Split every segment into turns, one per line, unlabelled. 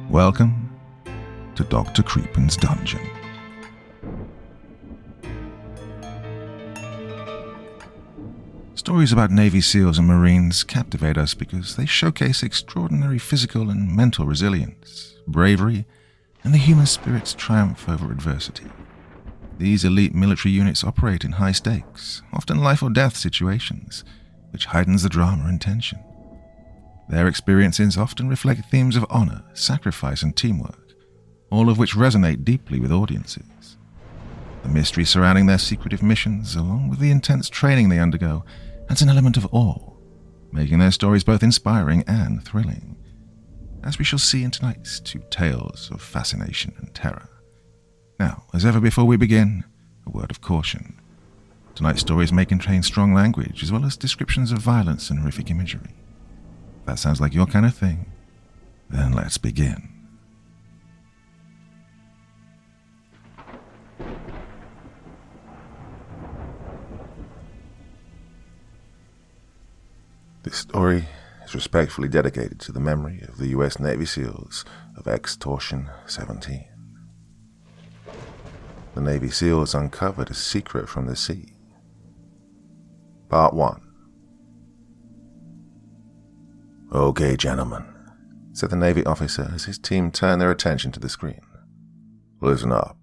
Welcome to Dr. Creepin's Dungeon. Stories about Navy SEALs and Marines captivate us because they showcase extraordinary physical and mental resilience, bravery, and the human spirit's triumph over adversity. These elite military units operate in high stakes, often life or death situations, which heightens the drama and tension. Their experiences often reflect themes of honor, sacrifice, and teamwork, all of which resonate deeply with audiences. The mystery surrounding their secretive missions, along with the intense training they undergo, adds an element of awe, making their stories both inspiring and thrilling, as we shall see in tonight's two tales of fascination and terror. Now, as ever before we begin, a word of caution. Tonight's stories may contain strong language, as well as descriptions of violence and horrific imagery. If that sounds like your kind of thing, then let's begin.
This story is respectfully dedicated to the memory of the U.S. Navy SEALs of Extortion 17. The Navy SEALs uncovered a secret from the sea. Part 1. "Okay, gentlemen," said the Navy officer as his team turned their attention to the screen. "Listen up.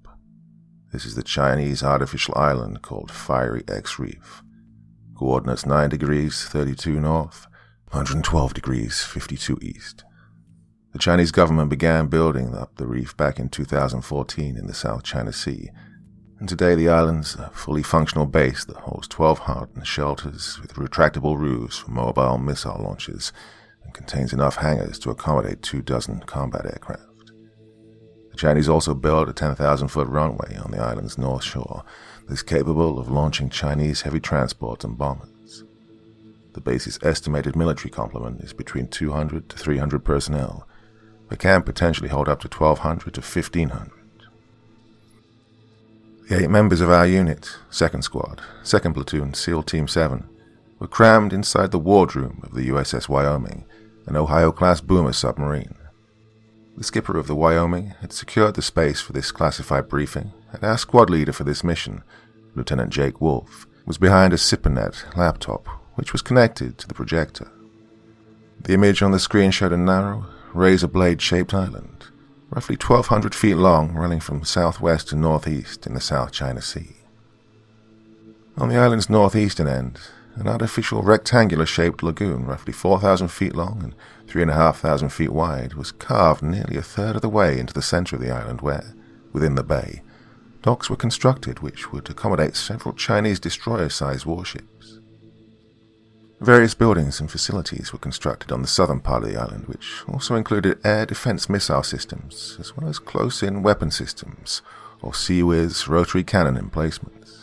This is the Chinese artificial island called Fiery X Reef. Coordinates 9 degrees 32 north, 112 degrees 52 east. The Chinese government began building up the reef back in 2014 in the South China Sea, and today the island's a fully functional base that holds 12 hardened shelters with retractable roofs for mobile missile launches and contains enough hangars to accommodate 24 combat aircraft. The Chinese also built a 10,000-foot runway on the island's north shore that is capable of launching Chinese heavy transports and bombers. The base's estimated military complement is between 200 to 300 personnel, but can potentially hold up to 1,200 to 1,500. The 8 members of our unit, 2nd Squad, 2nd Platoon, SEAL Team 7, were crammed inside the wardroom of the USS Wyoming, an Ohio-class boomer submarine. The skipper of the Wyoming had secured the space for this classified briefing, and our squad leader for this mission, Lieutenant Jake Wolf, was behind a SIPRnet laptop, which was connected to the projector. The image on the screen showed a narrow, razor-blade-shaped island, roughly 1,200 feet long, running from southwest to northeast in the South China Sea. On the island's northeastern end, an artificial rectangular-shaped lagoon, roughly 4,000 feet long and 3,500 feet wide, was carved nearly a third of the way into the center of the island where, within the bay, docks were constructed which would accommodate several Chinese destroyer-sized warships. Various buildings and facilities were constructed on the southern part of the island, which also included air defense missile systems, as well as close-in weapon systems, or CIWS rotary cannon emplacements.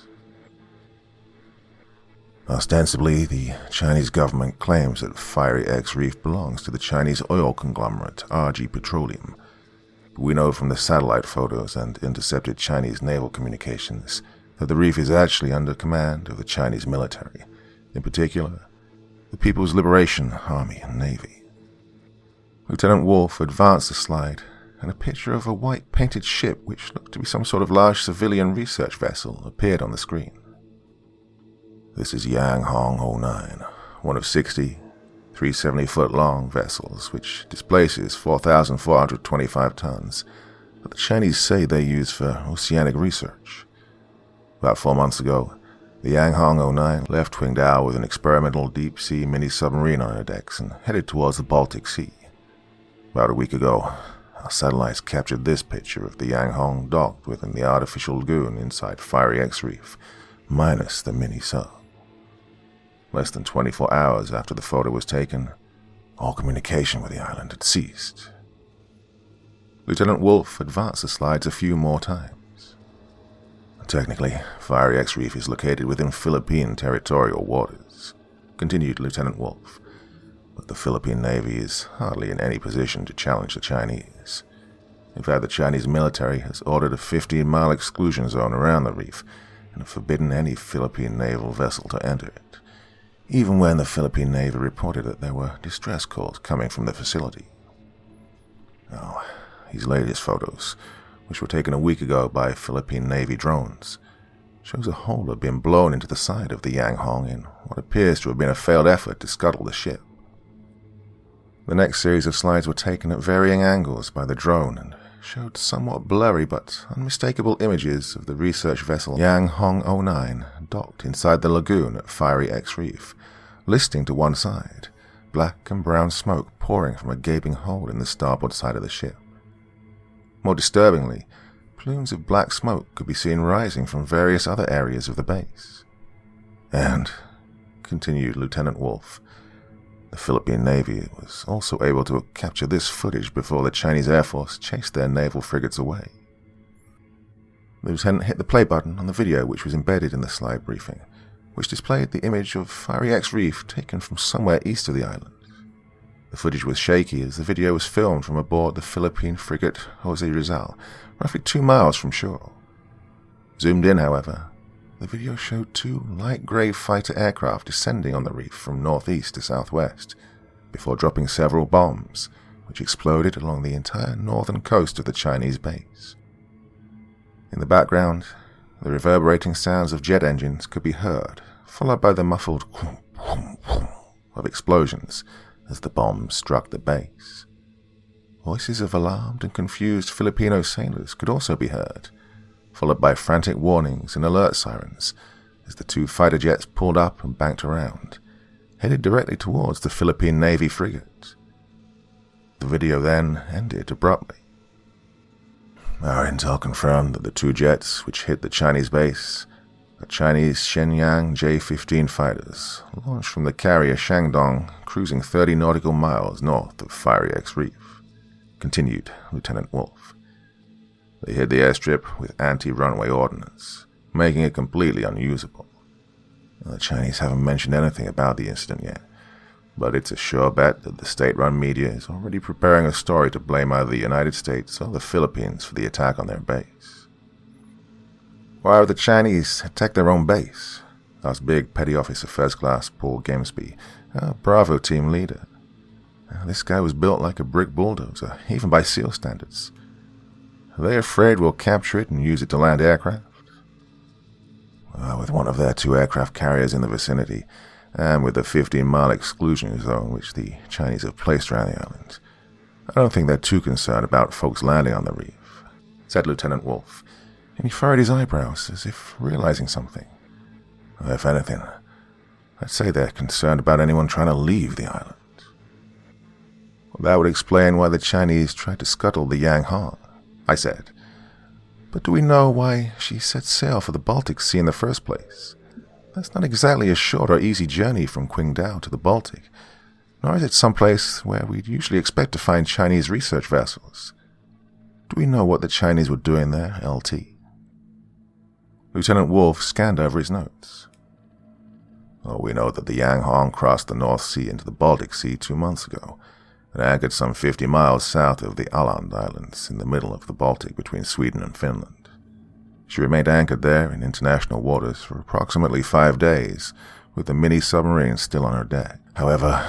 Ostensibly, the Chinese government claims that Fiery X Reef belongs to the Chinese oil conglomerate RG Petroleum, but we know from the satellite photos and intercepted Chinese naval communications that the reef is actually under command of the Chinese military, in particular, the People's Liberation Army and Navy. Lieutenant Wolf advanced the slide, and a picture of a white painted ship which looked to be some sort of large civilian research vessel appeared on the screen. "This is Yang Hong 09, one of 60 370-foot-long vessels, which displaces 4,425 tons, that the Chinese say they use for oceanic research. About 4 months ago, the Yang Hong 09 left Qingdao with an experimental deep-sea mini-submarine on her decks and headed towards the Baltic Sea. About a week ago, our satellites captured this picture of the Yang Hong docked within the artificial lagoon inside Fiery X Reef, minus the mini-sub. Less than 24 hours after the photo was taken, all communication with the island had ceased." Lieutenant Wolf advanced the slides a few more times. "Technically, Fiery X Reef is located within Philippine territorial waters," continued Lieutenant Wolf, "but the Philippine Navy is hardly in any position to challenge the Chinese. In fact, the Chinese military has ordered a 15-mile exclusion zone around the reef and have forbidden any Philippine naval vessel to enter it, even when the Philippine Navy reported that there were distress calls coming from the facility. Now, His latest photos, which were taken a week ago by Philippine Navy drones, shows a hole had been blown into the side of the Yang Hong in what appears to have been a failed effort to scuttle the ship. The next series of slides were taken at varying angles by the drone and showed somewhat blurry but unmistakable images of the research vessel Yang Hong 09 docked inside the lagoon at Fiery X Reef, listing to one side, black and brown smoke pouring from a gaping hole in the starboard side of the ship. More disturbingly, plumes of black smoke could be seen rising from various other areas of the base. And, continued Lieutenant Wolf, the Philippine Navy was also able to capture this footage before the Chinese Air Force chased their naval frigates away. The lieutenant hit the play button on the video which was embedded in the slide briefing, which displayed the image of Fiery X Reef taken from somewhere east of the island. The footage was shaky as the video was filmed from aboard the Philippine frigate Jose Rizal, roughly 2 miles from shore. Zoomed in, however, the video showed 2 light grey fighter aircraft descending on the reef from northeast to southwest, before dropping several bombs, which exploded along the entire northern coast of the Chinese base. In the background, the reverberating sounds of jet engines could be heard, followed by the muffled whoom, whoom, whoom of explosions as the bombs struck the base. Voices of alarmed and confused Filipino sailors could also be heard, followed by frantic warnings and alert sirens as the 2 fighter jets pulled up and banked around, headed directly towards the Philippine Navy frigate. The video then ended abruptly. Our intel confirmed that the 2 jets which hit the Chinese base are Chinese Shenyang J-15 fighters, launched from the carrier Shandong, cruising 30 nautical miles north of Fiery X Reef, continued Lieutenant Wolf. They hit the airstrip with anti-runway ordnance, making it completely unusable. The Chinese haven't mentioned anything about the incident yet, but it's a sure bet that the state-run media is already preparing a story to blame either the United States or the Philippines for the attack on their base. Why would the Chinese attack their own base? Asked Big Petty Officer First Class Paul Gamesby, our Bravo team leader. This guy was built like a brick bulldozer, even by SEAL standards. Are they afraid we'll capture it and use it to land aircraft? With one of their 2 aircraft carriers in the vicinity, and with the 15-mile exclusion zone which the Chinese have placed around the island, I don't think they're too concerned about folks landing on the reef, said Lieutenant Wolf, and he furrowed his eyebrows as if realizing something. If anything, I'd say they're concerned about anyone trying to leave the island. Well, that would explain why the Chinese tried to scuttle the Yang Hong, I said. But do we know why she set sail for the Baltic Sea in the first place? That's not exactly a short or easy journey from Qingdao to the Baltic, nor is it someplace where we'd usually expect to find Chinese research vessels. Do we know what the Chinese were doing there, LT? Lieutenant Wolf scanned over his notes. We know that the Yang Hong crossed the North Sea into the Baltic Sea 2 months ago, and anchored some 50 miles south of the Åland Islands in the middle of the Baltic between Sweden and Finland. She remained anchored there in international waters for approximately 5 days, with the mini-submarine still on her deck. However,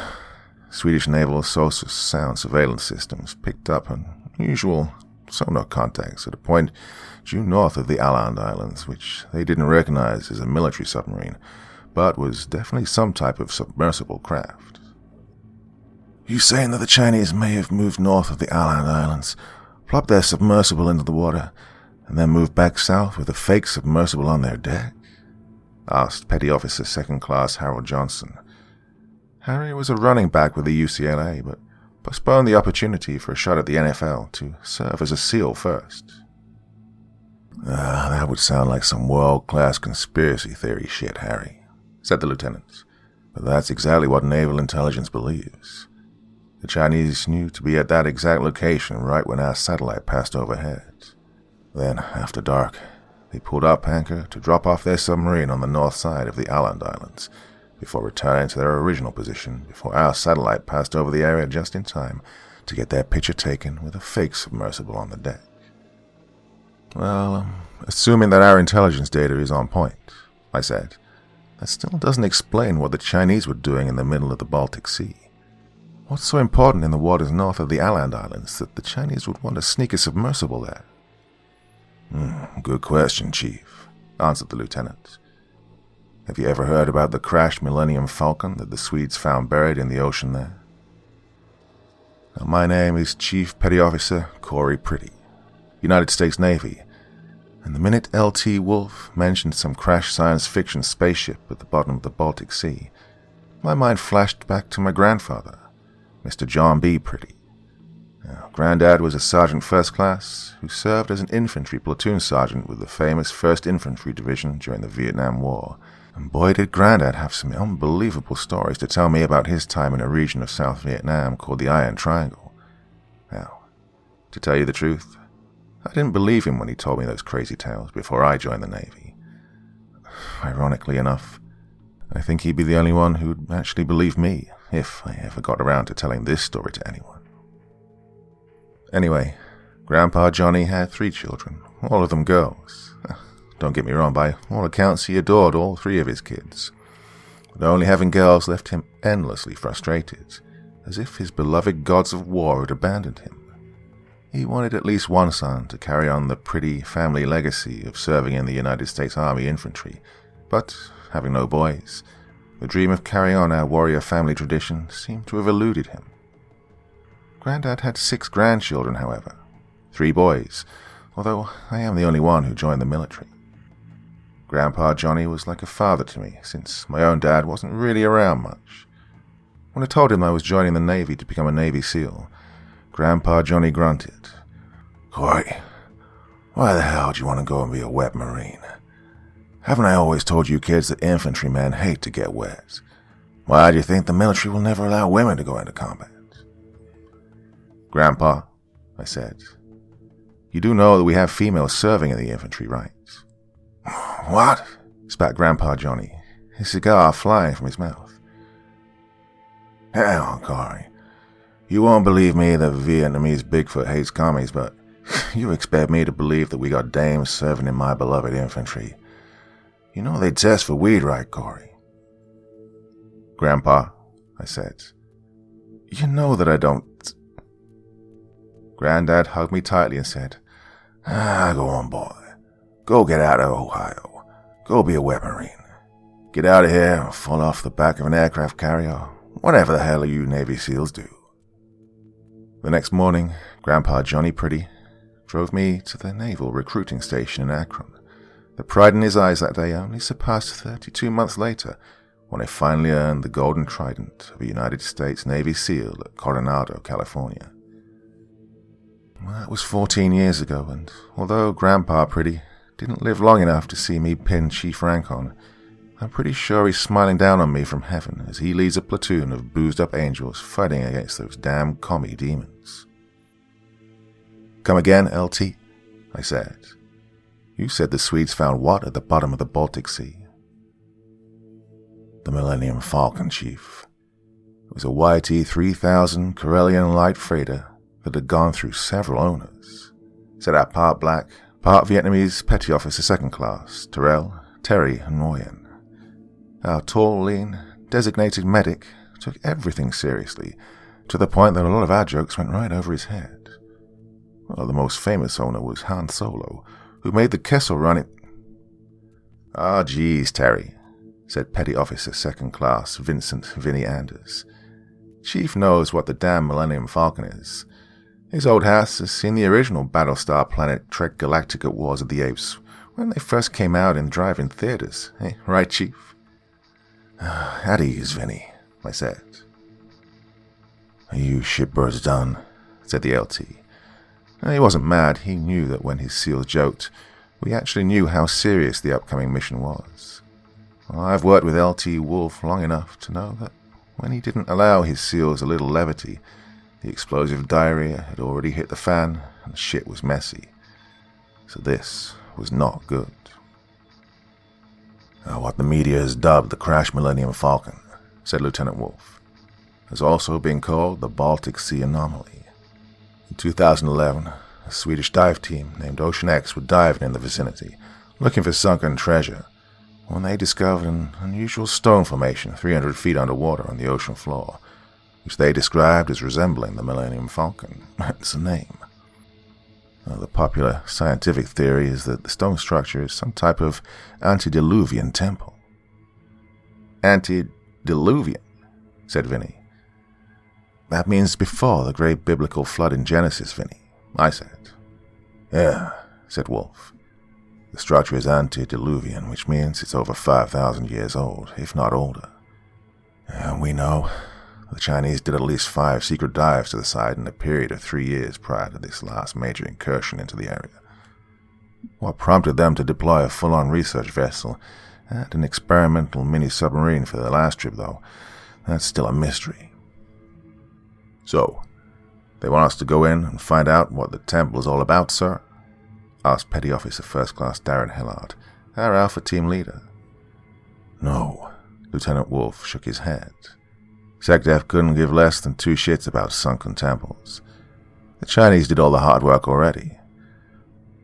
Swedish naval SOSUS sound surveillance systems picked up unusual sonar contacts at a point due north of the Åland Islands, which they didn't recognize as a military submarine, but was definitely some type of submersible craft. You saying that the Chinese may have moved north of the Åland Islands, plopped their submersible into the water, and then moved back south with a fake submersible on their deck? Asked Petty Officer Second Class Harold Johnson. Harry was a running back with the UCLA, but postponed the opportunity for a shot at the NFL to serve as a SEAL first. That would sound like some world-class conspiracy theory shit, Harry, said the lieutenant. But that's exactly what naval intelligence believes. The Chinese knew to be at that exact location right when our satellite passed overhead. Then, after dark, they pulled up anchor to drop off their submarine on the north side of the Åland Islands, before returning to their original position before our satellite passed over the area just in time to get their picture taken with a fake submersible on the deck. Well, assuming that our intelligence data is on point, I said, that still doesn't explain what the Chinese were doing in the middle of the Baltic Sea. What's so important in the waters north of the Åland Islands that the Chinese would want to sneak a submersible there? Good question, Chief, answered the lieutenant. Have you ever heard about the crashed Millennium Falcon that the Swedes found buried in the ocean there? Now, my name is Chief Petty Officer Corey Pretty, United States Navy, and the minute L.T. Wolf mentioned some crashed science fiction spaceship at the bottom of the Baltic Sea, my mind flashed back to my grandfather, Mr. John B. Pretty. Now, Granddad was a sergeant first class who served as an infantry platoon sergeant with the famous 1st Infantry Division during the Vietnam War. And boy did Granddad have some unbelievable stories to tell me about his time in a region of South Vietnam called the Iron Triangle. Now, to tell you the truth, I didn't believe him when he told me those crazy tales before I joined the Navy. Ironically enough, I think he'd be the only one who'd actually believe me if I ever got around to telling this story to anyone. Anyway, Grandpa Johnny had 3 children, all of them girls. Don't get me wrong, by all accounts he adored all 3 of his kids. But only having girls left him endlessly frustrated, as if his beloved gods of war had abandoned him. He wanted at least one son to carry on the Pretty family legacy of serving in the United States Army Infantry, but having no boys, the dream of carrying on our warrior family tradition seemed to have eluded him. Granddad had 6 grandchildren, however, 3 boys, although I am the only one who joined the military. Grandpa Johnny was like a father to me, since my own dad wasn't really around much. When I told him I was joining the Navy to become a Navy SEAL, Grandpa Johnny grunted, "Corey, why the hell do you want to go and be a wet Marine? Haven't I always told you kids that infantrymen hate to get wet? Why do you think the military will never allow women to go into combat?" "Grandpa," I said, "you do know that we have females serving in the infantry, right?" "What?" spat Grandpa Johnny, his cigar flying from his mouth. "Hang on, Corey. You won't believe me that Vietnamese Bigfoot hates commies, but you expect me to believe that we got dames serving in my beloved infantry. You know they test for weed, right, Corey?" "Grandpa," I said, "you know that I don't..." Granddad hugged me tightly and said, "Go on, boy. Go get out of Ohio. Go be a wet Marine. Get out of here and fall off the back of an aircraft carrier. Whatever the hell you Navy SEALs do." The next morning, Grandpa Johnny Pretty drove me to the naval recruiting station in Akron. The pride in his eyes that day only surpassed 32 months later, when I finally earned the Golden Trident of a United States Navy SEAL at Coronado, California. That was 14 years ago, and although Grandpa Pretty didn't live long enough to see me pin chief rank on, I'm pretty sure he's smiling down on me from heaven as he leads a platoon of boozed-up angels fighting against those damn commie demons. "Come again, LT?" I said. "You said the Swedes found what at the bottom of the Baltic Sea?" "The Millennium Falcon, Chief. It was a YT-3000 Karelian light freighter that had gone through several owners. Set out part black, part Vietnamese Petty Officer Second Class, Terry, and Nguyen. Our tall, lean, designated medic took everything seriously, to the point that a lot of our jokes went right over his head. Well, the most famous owner was Han Solo, who made the Kessel run it. "Ah, geez, Terry," said Petty Officer Second Class Vincent Vinny Anders. "Chief knows what the damn Millennium Falcon is. His old house has seen the original Battlestar planet Trek Galactica Wars of the Apes when they first came out in drive-in theaters. Hey, right, Chief?" "At ease, Vinny," I said. "Are you shipbirds done?" said the LT. He wasn't mad. He knew that when his SEALs joked, we actually knew how serious the upcoming mission was. I've worked with LT Wolf long enough to know that when he didn't allow his SEALs a little levity, the explosive diarrhea had already hit the fan and shit was messy. So this was not good. "What the media has dubbed the crashed Millennium Falcon," said Lieutenant Wolf, "has also been called the Baltic Sea Anomaly. In 2011, a Swedish dive team named Ocean X were diving in the vicinity, looking for sunken treasure, when they discovered an unusual stone formation 300 feet underwater on the ocean floor. which they described as resembling the Millennium Falcon. It's a name. The popular scientific theory is that the stone structure is some type of antediluvian temple. Antediluvian, said Vinny. That means before the great biblical flood in Genesis, Vinny, I said. Yeah, said Wolf. The structure is antediluvian, which means it's over 5,000 years old, if not older. And we know the Chinese did at least 5 secret dives to the site in a period of 3 years prior to this last major incursion into the area. What prompted them to deploy a full-on research vessel and an experimental mini-submarine for their last trip, though, that's still a mystery. So, they want us to go in and find out what the temple is all about, sir? Asked Petty Officer First Class Darren Hillard, our Alpha Team leader. No, Lieutenant Wolf shook his head. SecDef couldn't give less than 2 shits about sunken temples. The Chinese did all the hard work already.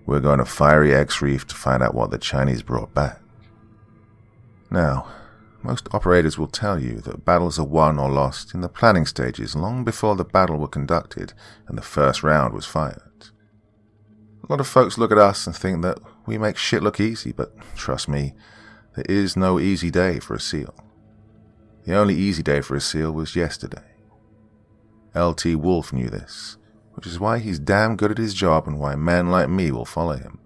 We're going to Fiery X Reef to find out what the Chinese brought back. Now, most operators will tell you that battles are won or lost in the planning stages long before the battle were conducted and the first round was fired. A lot of folks look at us and think that we make shit look easy, but trust me, there is no easy day for a SEAL. The only easy day for a SEAL was yesterday. LT Wolf knew this, which is why he's damn good at his job and why men like me will follow him.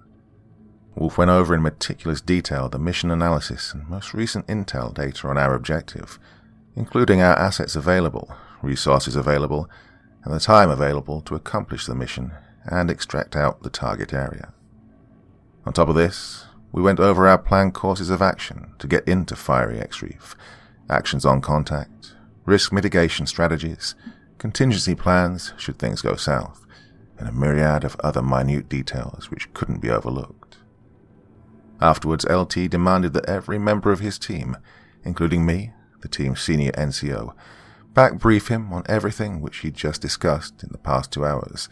Wolf went over in meticulous detail the mission analysis and most recent intel data on our objective, including our assets available, resources available, and the time available to accomplish the mission and extract out the target area. On top of this, we went over our planned courses of action to get into Fiery X Reef, actions on contact, risk mitigation strategies, contingency plans should things go south, and a myriad of other minute details which couldn't be overlooked. Afterwards, LT demanded that every member of his team, including me, the team's senior NCO, back brief him on everything which he'd just discussed in the past 2 hours,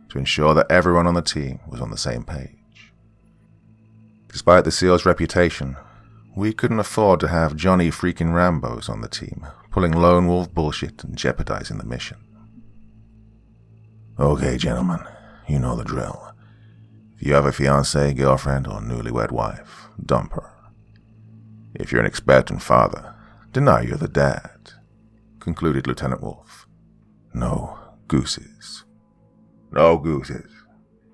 to ensure that everyone on the team was on the same page. Despite the SEAL's reputation, we couldn't afford to have Johnny freaking Rambos on the team, pulling lone wolf bullshit and jeopardizing the mission. Okay, gentlemen, you know the drill. If you have a fiancée, girlfriend, or newlywed wife, dump her. If you're an expectant father, deny you're the dad, concluded Lieutenant Wolf. No gooses. No gooses,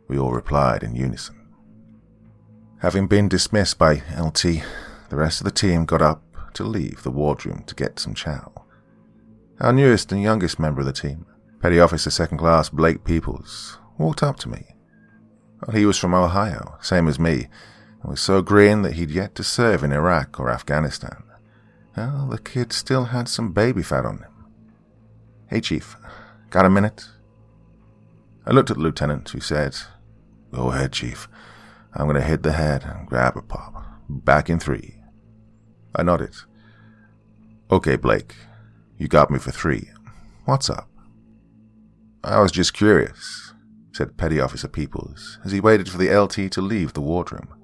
we all replied in unison. Having been dismissed by LT, the rest of the team got up to leave the wardroom to get some chow. Our newest and youngest member of the team, Petty Officer Second Class Blake Peoples, walked up to me. Well, he was from Ohio, same as me, and was so green that he'd yet to serve in Iraq or Afghanistan. Well, the kid still had some baby fat on him. Hey, Chief, got a minute? I looked at the lieutenant, who said, Go ahead, Chief. I'm going to hit the head and grab a pop. Back in 3. I nodded. Okay, Blake. You got me for 3. What's up? I was just curious, said Petty Officer Peoples, as he waited for the LT to leave the wardroom.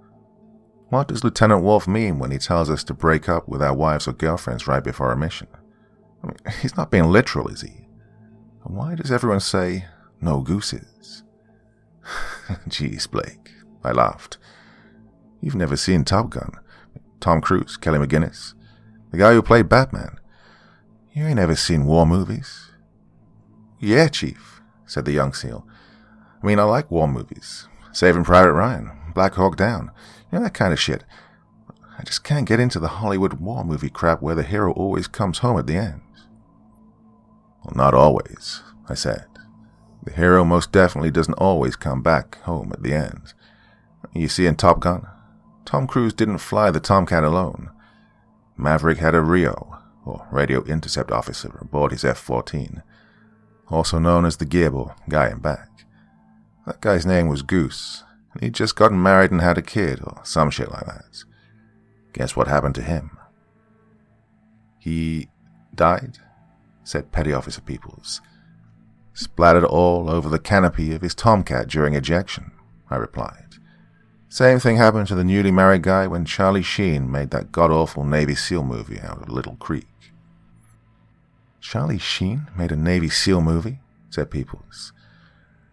What does Lieutenant Wolf mean when he tells us to break up with our wives or girlfriends right before our mission? I mean, he's not being literal, is he? And why does everyone say, no gooses? Jeez, Blake, I laughed. You've never seen Top Gun. Tom Cruise, Kelly McGillis, the guy who played Batman. You ain't ever seen war movies? Yeah, Chief, said the young SEAL. I mean, I like war movies. Saving Private Ryan, Black Hawk Down, you know, that kind of shit. I just can't get into the Hollywood war movie crap where the hero always comes home at the end. Well, not always, I said. The hero most definitely doesn't always come back home at the end. You see, in Top Gun, Tom Cruise didn't fly the Tomcat alone. Maverick had a RIO, or Radio Intercept Officer, aboard his F-14, also known as the Gearboy guy in back. That guy's name was Goose, and he'd just gotten married and had a kid, or some shit like that. Guess what happened to him? He died, said Petty Officer Peoples. Splattered all over the canopy of his Tomcat during ejection, I replied. Same thing happened to the newly married guy when Charlie Sheen made that god-awful Navy SEAL movie out of Little Creek. Charlie Sheen made a Navy SEAL movie? Said Peoples.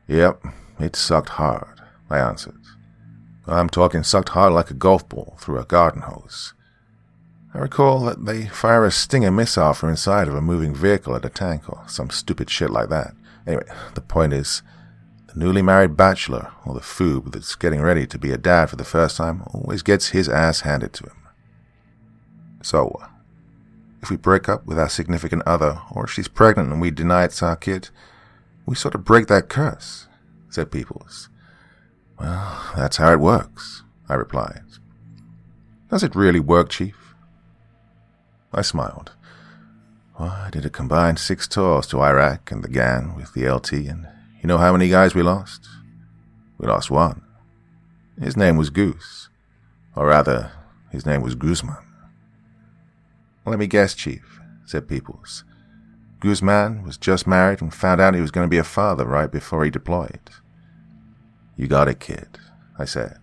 Yep, it sucked hard, I answered. I'm talking sucked hard like a golf ball through a garden hose. I recall that they fire a Stinger missile from inside of a moving vehicle at a tank or some stupid shit like that. Anyway, the point is, the newly married bachelor or the foob that's getting ready to be a dad for the first time always gets his ass handed to him. So, if we break up with our significant other, or if she's pregnant and we deny it's our kid, we sort of break that curse, said Peoples. Well, that's how it works, I replied. Does it really work, Chief? I smiled. Well, I did a combined 6 tours to Iraq and the GAN with the LT, and you know how many guys we lost? We lost one. His name was Goose. Or rather, his name was Guzman. Let me guess, Chief, said Peoples. Guzman was just married and found out he was going to be a father right before he deployed. You got it, kid, I said.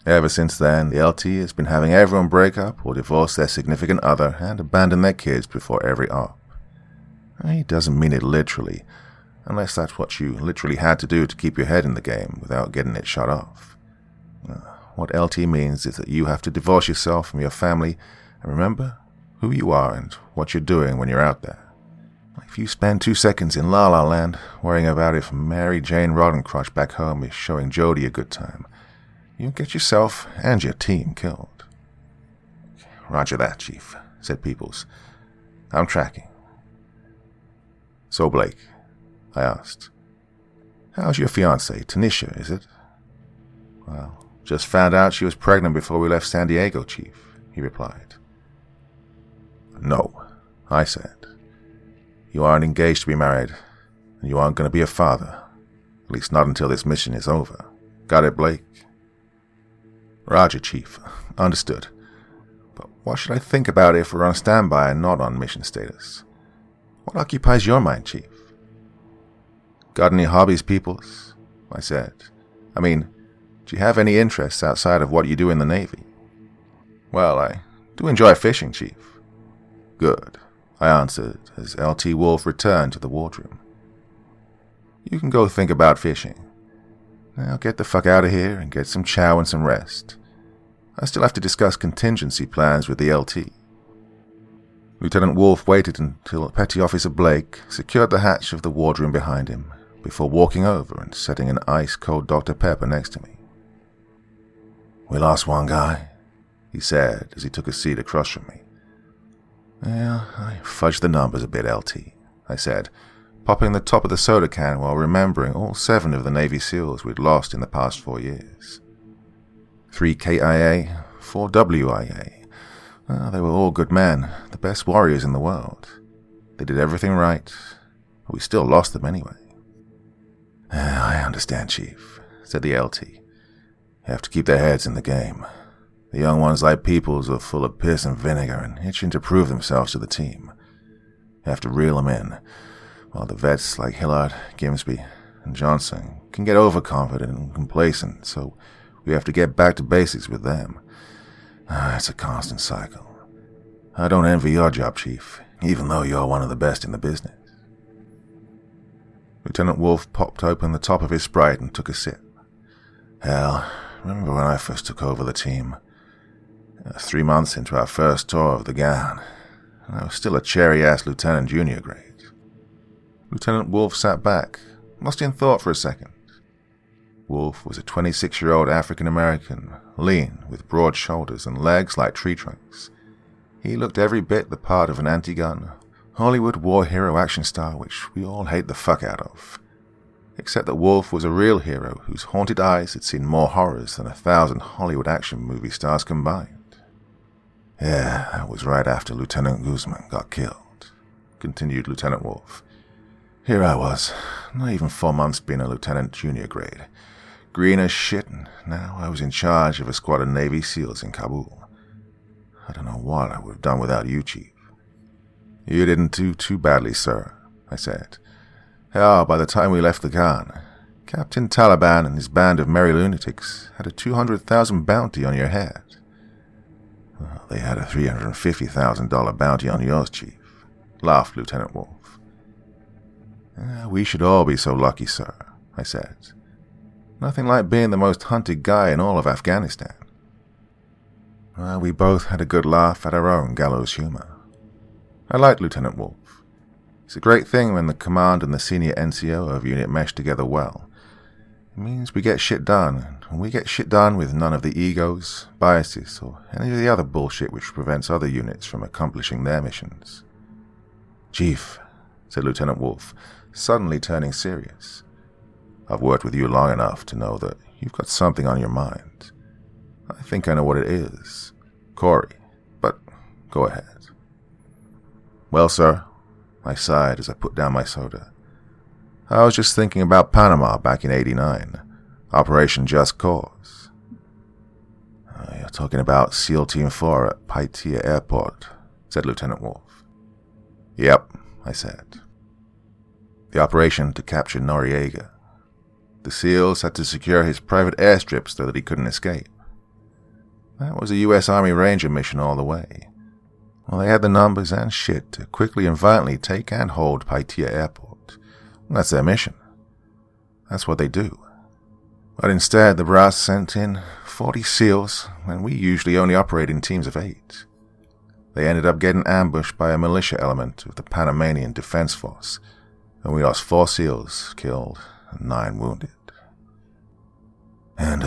Ever since then, the LT has been having everyone break up or divorce their significant other and abandon their kids before every op. He doesn't mean it literally, unless that's what you literally had to do to keep your head in the game without getting it shut off. What LT means is that you have to divorce yourself from your family and remember who you are and what you're doing when you're out there. If you spend 2 seconds in La La Land worrying about if Mary Jane Roddencrotch back home is showing Jody a good time, you'll get yourself and your team killed. Roger that, Chief, said Peoples. I'm tracking. So, Blake, I asked, how's your fiancée, Tanisha, is it? Well, just found out she was pregnant before we left San Diego, Chief, he replied. No, I said. You aren't engaged to be married, and you aren't going to be a father, at least not until this mission is over. Got it, Blake? Roger, Chief. Understood. But what should I think about if we're on standby and not on mission status? What occupies your mind, Chief? Got any hobbies, Peoples? I said. I mean, do you have any interests outside of what you do in the Navy? Well, I do enjoy fishing, Chief. Good, I answered as LT Wolf returned to the wardroom. You can go think about fishing. Now get the fuck out of here and get some chow and some rest. I still have to discuss contingency plans with the LT. Lieutenant Wolf waited until Petty Officer Blake secured the hatch of the wardroom behind him before walking over and setting an ice-cold Dr. Pepper next to me. We lost one guy, he said as he took a seat across from me. Yeah, I fudged the numbers a bit, LT, I said, popping the top of the soda can while remembering all 7 of the Navy SEALs we'd lost in the past 4 years. 3 KIA, 4 WIA. They were all good men, the best warriors in the world. They did everything right, but we still lost them anyway. I understand, Chief, said the LT. You have to keep their heads in the game. The young ones like Peoples are full of piss and vinegar and itching to prove themselves to the team. You have to reel them in, while the vets like Hillard, Gimsby, and Johnson can get overconfident and complacent, so we have to get back to basics with them. It's a constant cycle. I don't envy your job, Chief, even though you're one of the best in the business. Lieutenant Wolf popped open the top of his Sprite and took a sip. Hell, remember when I first took over the team? 3 months into our first tour of the GAN, and I was still a cherry-ass lieutenant junior grade. Lieutenant Wolf sat back, lost in thought for a second. Wolf was a 26-year-old African-American, lean, with broad shoulders and legs like tree trunks. He looked every bit the part of an anti-gun, Hollywood war hero action star which we all hate the fuck out of. Except that Wolf was a real hero whose haunted eyes had seen more horrors than 1,000 Hollywood action movie stars combined. Yeah, that was right after Lieutenant Guzman got killed, continued Lieutenant Wolf. Here I was, not even 4 months being a lieutenant junior grade. Green as shit, and now I was in charge of a squad of Navy SEALs in Kabul. I don't know what I would have done without you, Chief. You didn't do too badly, sir, I said. Hell, by the time we left the GAN, Captain Taliban and his band of merry lunatics had a $200,000 bounty on your head. Well, they had a $350,000 bounty on yours, Chief. laughed Lieutenant Wolf. We should all be so lucky, sir, I said. Nothing like being the most hunted guy in all of Afghanistan. We both had a good laugh at our own gallows humor. I liked Lieutenant Wolf. It's a great thing when the command and the senior NCO of unit mesh together well. It means we get shit done, and we get shit done with none of the egos, biases, or any of the other bullshit which prevents other units from accomplishing their missions. Chief, said Lieutenant Wolf, suddenly turning serious. I've worked with you long enough to know that you've got something on your mind. I think I know what it is. Corey, but go ahead. Well, sir, I sighed as I put down my soda. I was just thinking about Panama back in '89, Operation Just Cause. You're talking about SEAL Team 4 at Paitilla Airport, said Lieutenant Wolf. Yep, I said. The operation to capture Noriega. The SEALs had to secure his private airstrip so that he couldn't escape. That was a U.S. Army Ranger mission all the way. Well, they had the numbers and shit to quickly and violently take and hold Paitilla Airport. That's their mission. That's what they do. But instead, the brass sent in 40 SEALs when we usually only operate in teams of 8. They ended up getting ambushed by a militia element of the Panamanian Defense Force, and we lost 4 SEALs killed and 9 wounded. And,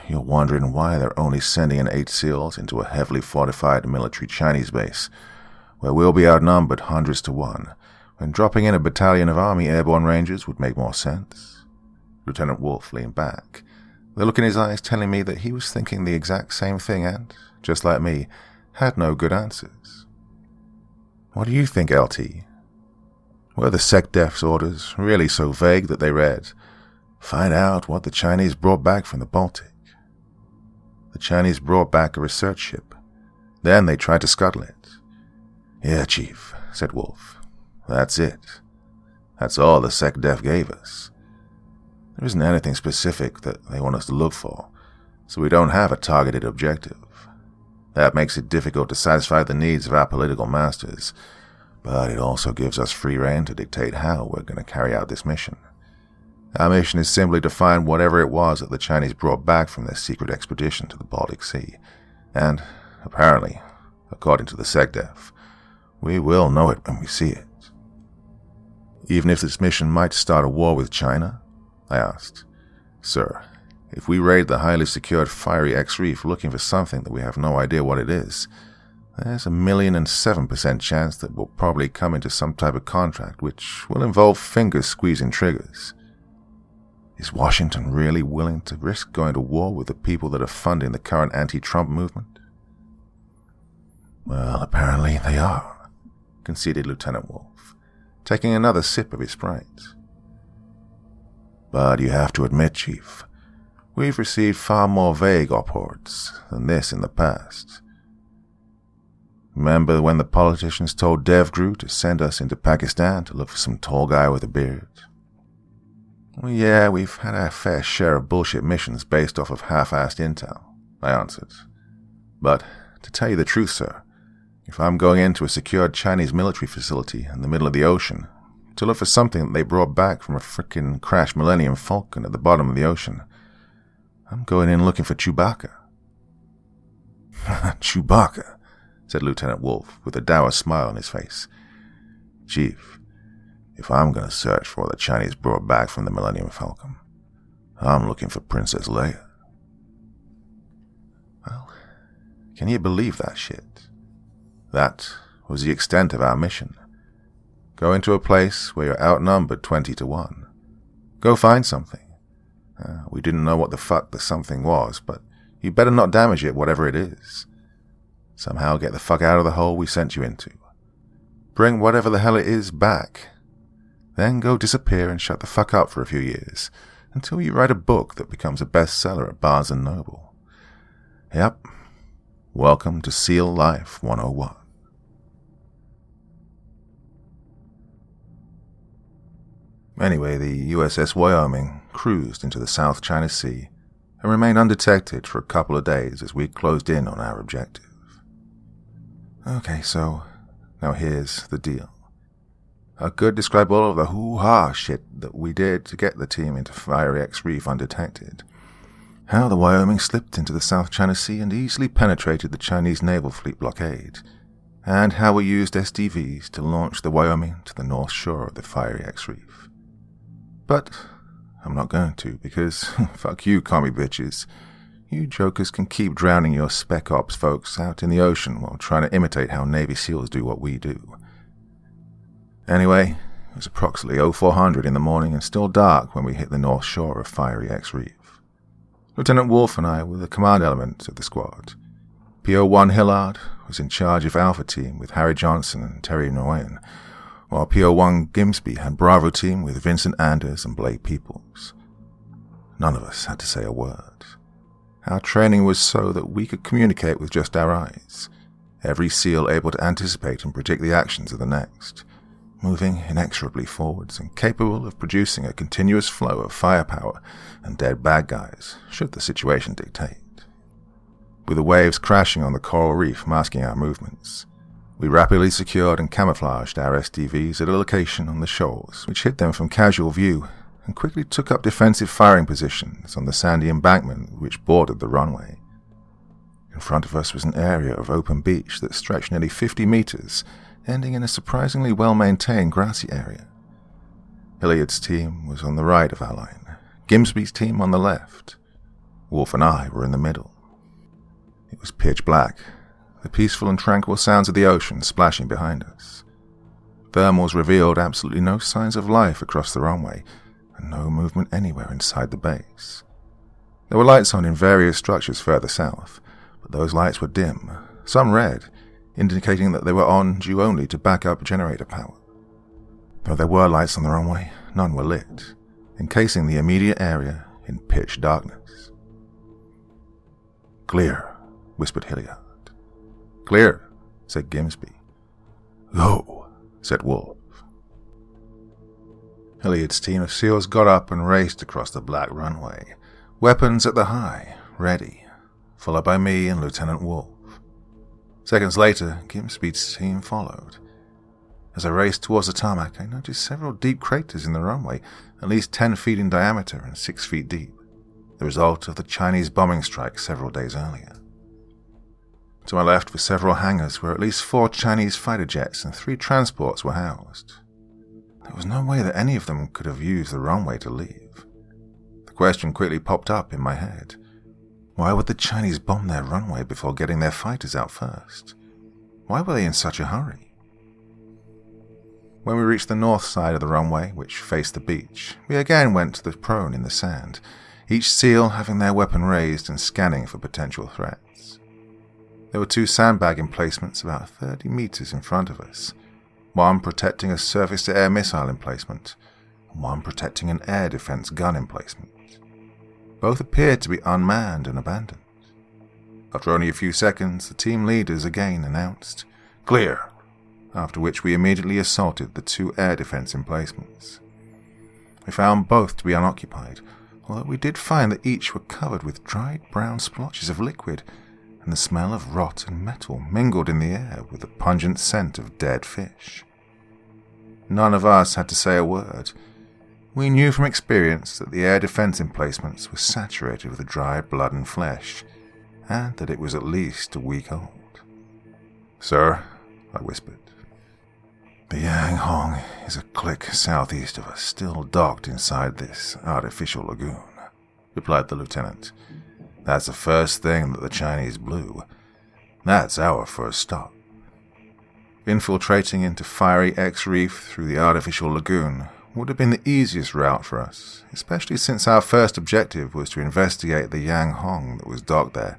you're wondering why they're only sending in 8 SEALs into a heavily fortified military Chinese base, where we'll be outnumbered hundreds to 1, when dropping in a battalion of Army Airborne Rangers would make more sense. Lieutenant Wolf leaned back, the look in his eyes telling me that he was thinking the exact same thing and, just like me, had no good answers. What do you think, LT? Were the SecDef's orders really so vague that they read, "Find out what the Chinese brought back from the Baltic"? The Chinese brought back a research ship. Then they tried to scuttle it. Yeah, Chief, said Wolf. That's it. That's all the SecDef gave us. There isn't anything specific that they want us to look for, so we don't have a targeted objective. That makes it difficult to satisfy the needs of our political masters, but it also gives us free rein to dictate how we're going to carry out this mission. Our mission is simply to find whatever it was that the Chinese brought back from their secret expedition to the Baltic Sea, and, apparently, according to the SecDef, we will know it when we see it. Even if this mission might start a war with China? I asked. Sir, if we raid the highly secured Fiery X Reef looking for something that we have no idea what it is, there's 1,007% chance that we'll probably come into some type of contract which will involve fingers squeezing triggers. Is Washington really willing to risk going to war with the people that are funding the current anti-Trump movement? Well, apparently they are, conceded Lieutenant Wolf, taking another sip of his Sprite. But you have to admit, Chief, we've received far more vague reports than this in the past. Remember when the politicians told DevGru to send us into Pakistan to look for some tall guy with a beard? Well, yeah, we've had our fair share of bullshit missions based off of half-assed intel, I answered. But, to tell you the truth, sir, if I'm going into a secured Chinese military facility in the middle of the ocean to look for something that they brought back from a frickin' crashed Millennium Falcon at the bottom of the ocean, I'm going in looking for Chewbacca. Chewbacca, said Lieutenant Wolf with a dour smile on his face. Chief, if I'm going to search for what the Chinese brought back from the Millennium Falcon, I'm looking for Princess Leia. Well, can you believe that shit? That was the extent of our mission. Go into a place where you're outnumbered 20 to 1. Go find something. We didn't know what the fuck the something was, but you better not damage it, whatever it is. Somehow get the fuck out of the hole we sent you into. Bring whatever the hell it is back. Then go disappear and shut the fuck up for a few years, until you write a book that becomes a bestseller at Barnes & Noble. Yep. Welcome to SEAL Life 101. Anyway, the USS Wyoming cruised into the South China Sea and remained undetected for a couple of days as we closed in on our objective. Okay, so now here's the deal. I could describe all of the hoo-ha shit that we did to get the team into Fiery X Reef undetected. How the Wyoming slipped into the South China Sea and easily penetrated the Chinese naval fleet blockade. And how we used SDVs to launch the Wyoming to the north shore of the Fiery X Reef. But I'm not going to, because fuck you, commie bitches. You jokers can keep drowning your Spec Ops folks out in the ocean while trying to imitate how Navy SEALs do what we do. Anyway, it was approximately 0400 in the morning and still dark when we hit the north shore of Fiery X Reef. Lieutenant Wolf and I were the command elements of the squad. PO-1 Hillard was in charge of Alpha Team with Harry Johnson and Terry Nguyen, while PO-1 Gimsby had Bravo Team with Vincent Anders and Blake Peoples. None of us had to say a word. Our training was so that we could communicate with just our eyes, every SEAL able to anticipate and predict the actions of the next, moving inexorably forwards and capable of producing a continuous flow of firepower and dead bad guys, should the situation dictate. With the waves crashing on the coral reef masking our movements, we rapidly secured and camouflaged our SDVs at a location on the shoals, which hid them from casual view, and quickly took up defensive firing positions on the sandy embankment which bordered the runway. In front of us was an area of open beach that stretched nearly 50 meters, ending in a surprisingly well-maintained grassy area. Hilliard's team was on the right of our line, Gimsby's team on the left. Wolf and I were in the middle. It was pitch black, the peaceful and tranquil sounds of the ocean splashing behind us. Thermals revealed absolutely no signs of life across the runway, and no movement anywhere inside the base. There were lights on in various structures further south, but those lights were dim, some red, indicating that they were on due only to back up generator power. Though there were lights on the runway, none were lit, encasing the immediate area in pitch darkness. "Clear," whispered Hilliard. "Clear," said Gimsby. "Go," said Wolf. Hilliard's team of SEALs got up and raced across the black runway, weapons at the high, ready, followed by me and Lieutenant Wolf. Seconds later, Gimsby's team followed. As I raced towards the tarmac, I noticed several deep craters in the runway, at least 10 feet in diameter and 6 feet deep, the result of the Chinese bombing strike several days earlier. To my left were several hangars where at least 4 Chinese fighter jets and 3 transports were housed. There was no way that any of them could have used the runway to leave. The question quickly popped up in my head. Why would the Chinese bomb their runway before getting their fighters out first? Why were they in such a hurry? When we reached the north side of the runway, which faced the beach, we again went to the prone in the sand, each SEAL having their weapon raised and scanning for potential threats. There were 2 sandbag emplacements about 30 meters in front of us, one protecting a surface-to-air missile emplacement, and one protecting an air defense gun emplacement. Both appeared to be unmanned and abandoned. After only a few seconds, the team leaders again announced, "Clear," after which we immediately assaulted the 2 air defense emplacements. We found both to be unoccupied, although we did find that each were covered with dried brown splotches of liquid, and the smell of rot and metal mingled in the air with the pungent scent of dead fish. None of us had to say a word. We knew from experience that the air defense emplacements were saturated with dried blood and flesh, and that it was at least a week old. "Sir," I whispered. "The Yang Hong is a click southeast of us, still docked inside this artificial lagoon," replied the lieutenant. "That's the first thing that the Chinese blew. That's our first stop." Infiltrating into Fiery X Reef through the artificial lagoon would have been the easiest route for us, especially since our first objective was to investigate the Yang Hong that was docked there.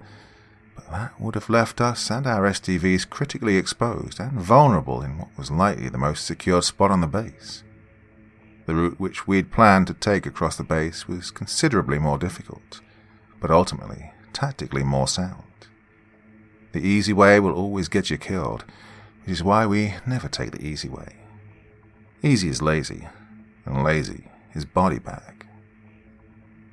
But that would have left us and our SDVs critically exposed and vulnerable in what was likely the most secure spot on the base. The route which we'd planned to take across the base was considerably more difficult, but ultimately tactically more sound. The easy way will always get you killed, which is why we never take the easy way. Easy is lazy, and lazy is body bag.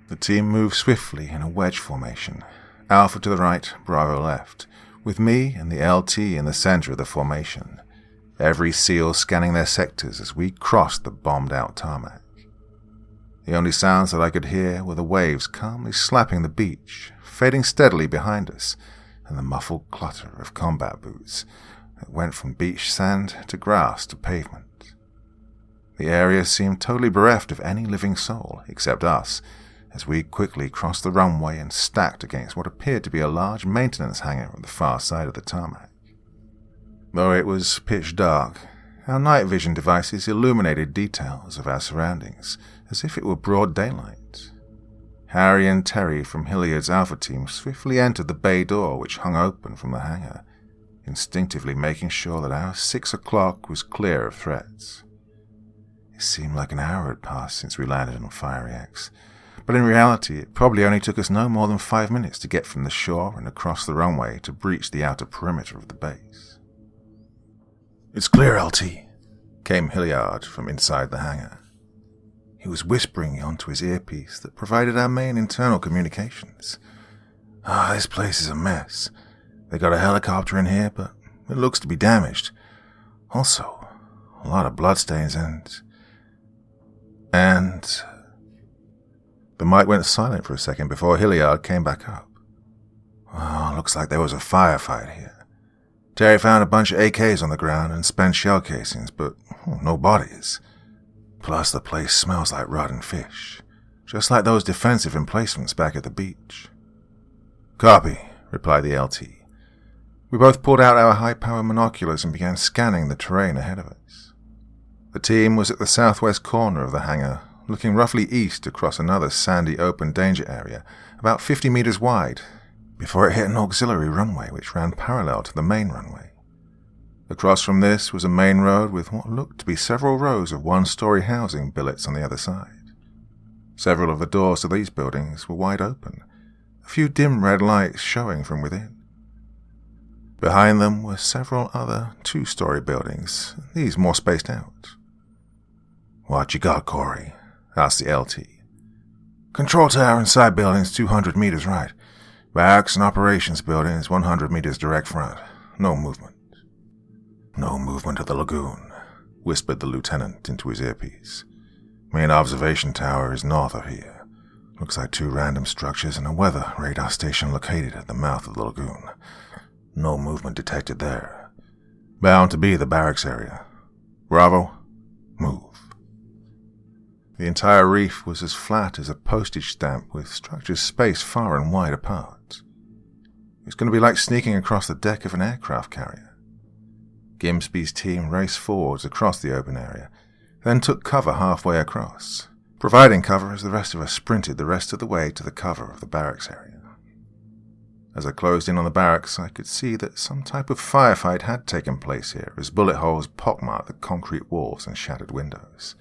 The team moved swiftly in a wedge formation, Alpha to the right, Bravo left, with me and the LT in the center of the formation, every SEAL scanning their sectors as we crossed the bombed-out tarmac. The only sounds that I could hear were the waves calmly slapping the beach, fading steadily behind us, and the muffled clutter of combat boots that went from beach sand to grass to pavement. The area seemed totally bereft of any living soul except us, as we quickly crossed the runway and stacked against what appeared to be a large maintenance hangar on the far side of the tarmac. Though it was pitch dark, our night vision devices illuminated details of our surroundings as if it were broad daylight. Harry and Terry from Hilliard's Alpha team swiftly entered the bay door which hung open from the hangar, instinctively making sure that our 6 o'clock was clear of threats. It seemed like an hour had passed since we landed on Fiery X, but in reality it probably only took us no more than 5 minutes to get from the shore and across the runway to breach the outer perimeter of the base. "It's clear, LT," came Hilliard from inside the hangar. He was whispering onto his earpiece that provided our main internal communications. This place is a mess. They got a helicopter in here, but it looks to be damaged. Also, a lot of bloodstains and... The mic went silent for a second before Hilliard came back up. Looks like there was a firefight here. Terry found a bunch of AKs on the ground and spent shell casings, but no bodies. Plus the place smells like rotten fish, just like those defensive emplacements back at the beach. "Copy," replied the LT. We both pulled out our high-power binoculars and began scanning the terrain ahead of us. The team was at the southwest corner of the hangar, looking roughly east across another sandy open danger area, about 50 meters wide, before it hit an auxiliary runway which ran parallel to the main runway. Across from this was a main road with what looked to be several rows of one-story housing billets on the other side. Several of the doors to these buildings were wide open, a few dim red lights showing from within. Behind them were several other two-story buildings, these more spaced out. "What you got, Corey?" asked the LT. "Control tower inside buildings 200 meters right. Barracks and operations buildings 100 meters direct front. No movement." "No movement to the lagoon," whispered the lieutenant into his earpiece. "Main observation tower is north of here. Looks like 2 random structures and a weather radar station located at the mouth of the lagoon. No movement detected there. Bound to be the barracks area. Bravo, move." The entire reef was as flat as a postage stamp, with structures spaced far and wide apart. It was going to be like sneaking across the deck of an aircraft carrier. Gimsby's team raced forwards across the open area, then took cover halfway across, providing cover as the rest of us sprinted the rest of the way to the cover of the barracks area. As I closed in on the barracks, I could see that some type of firefight had taken place here as bullet holes pockmarked the concrete walls and shattered windows.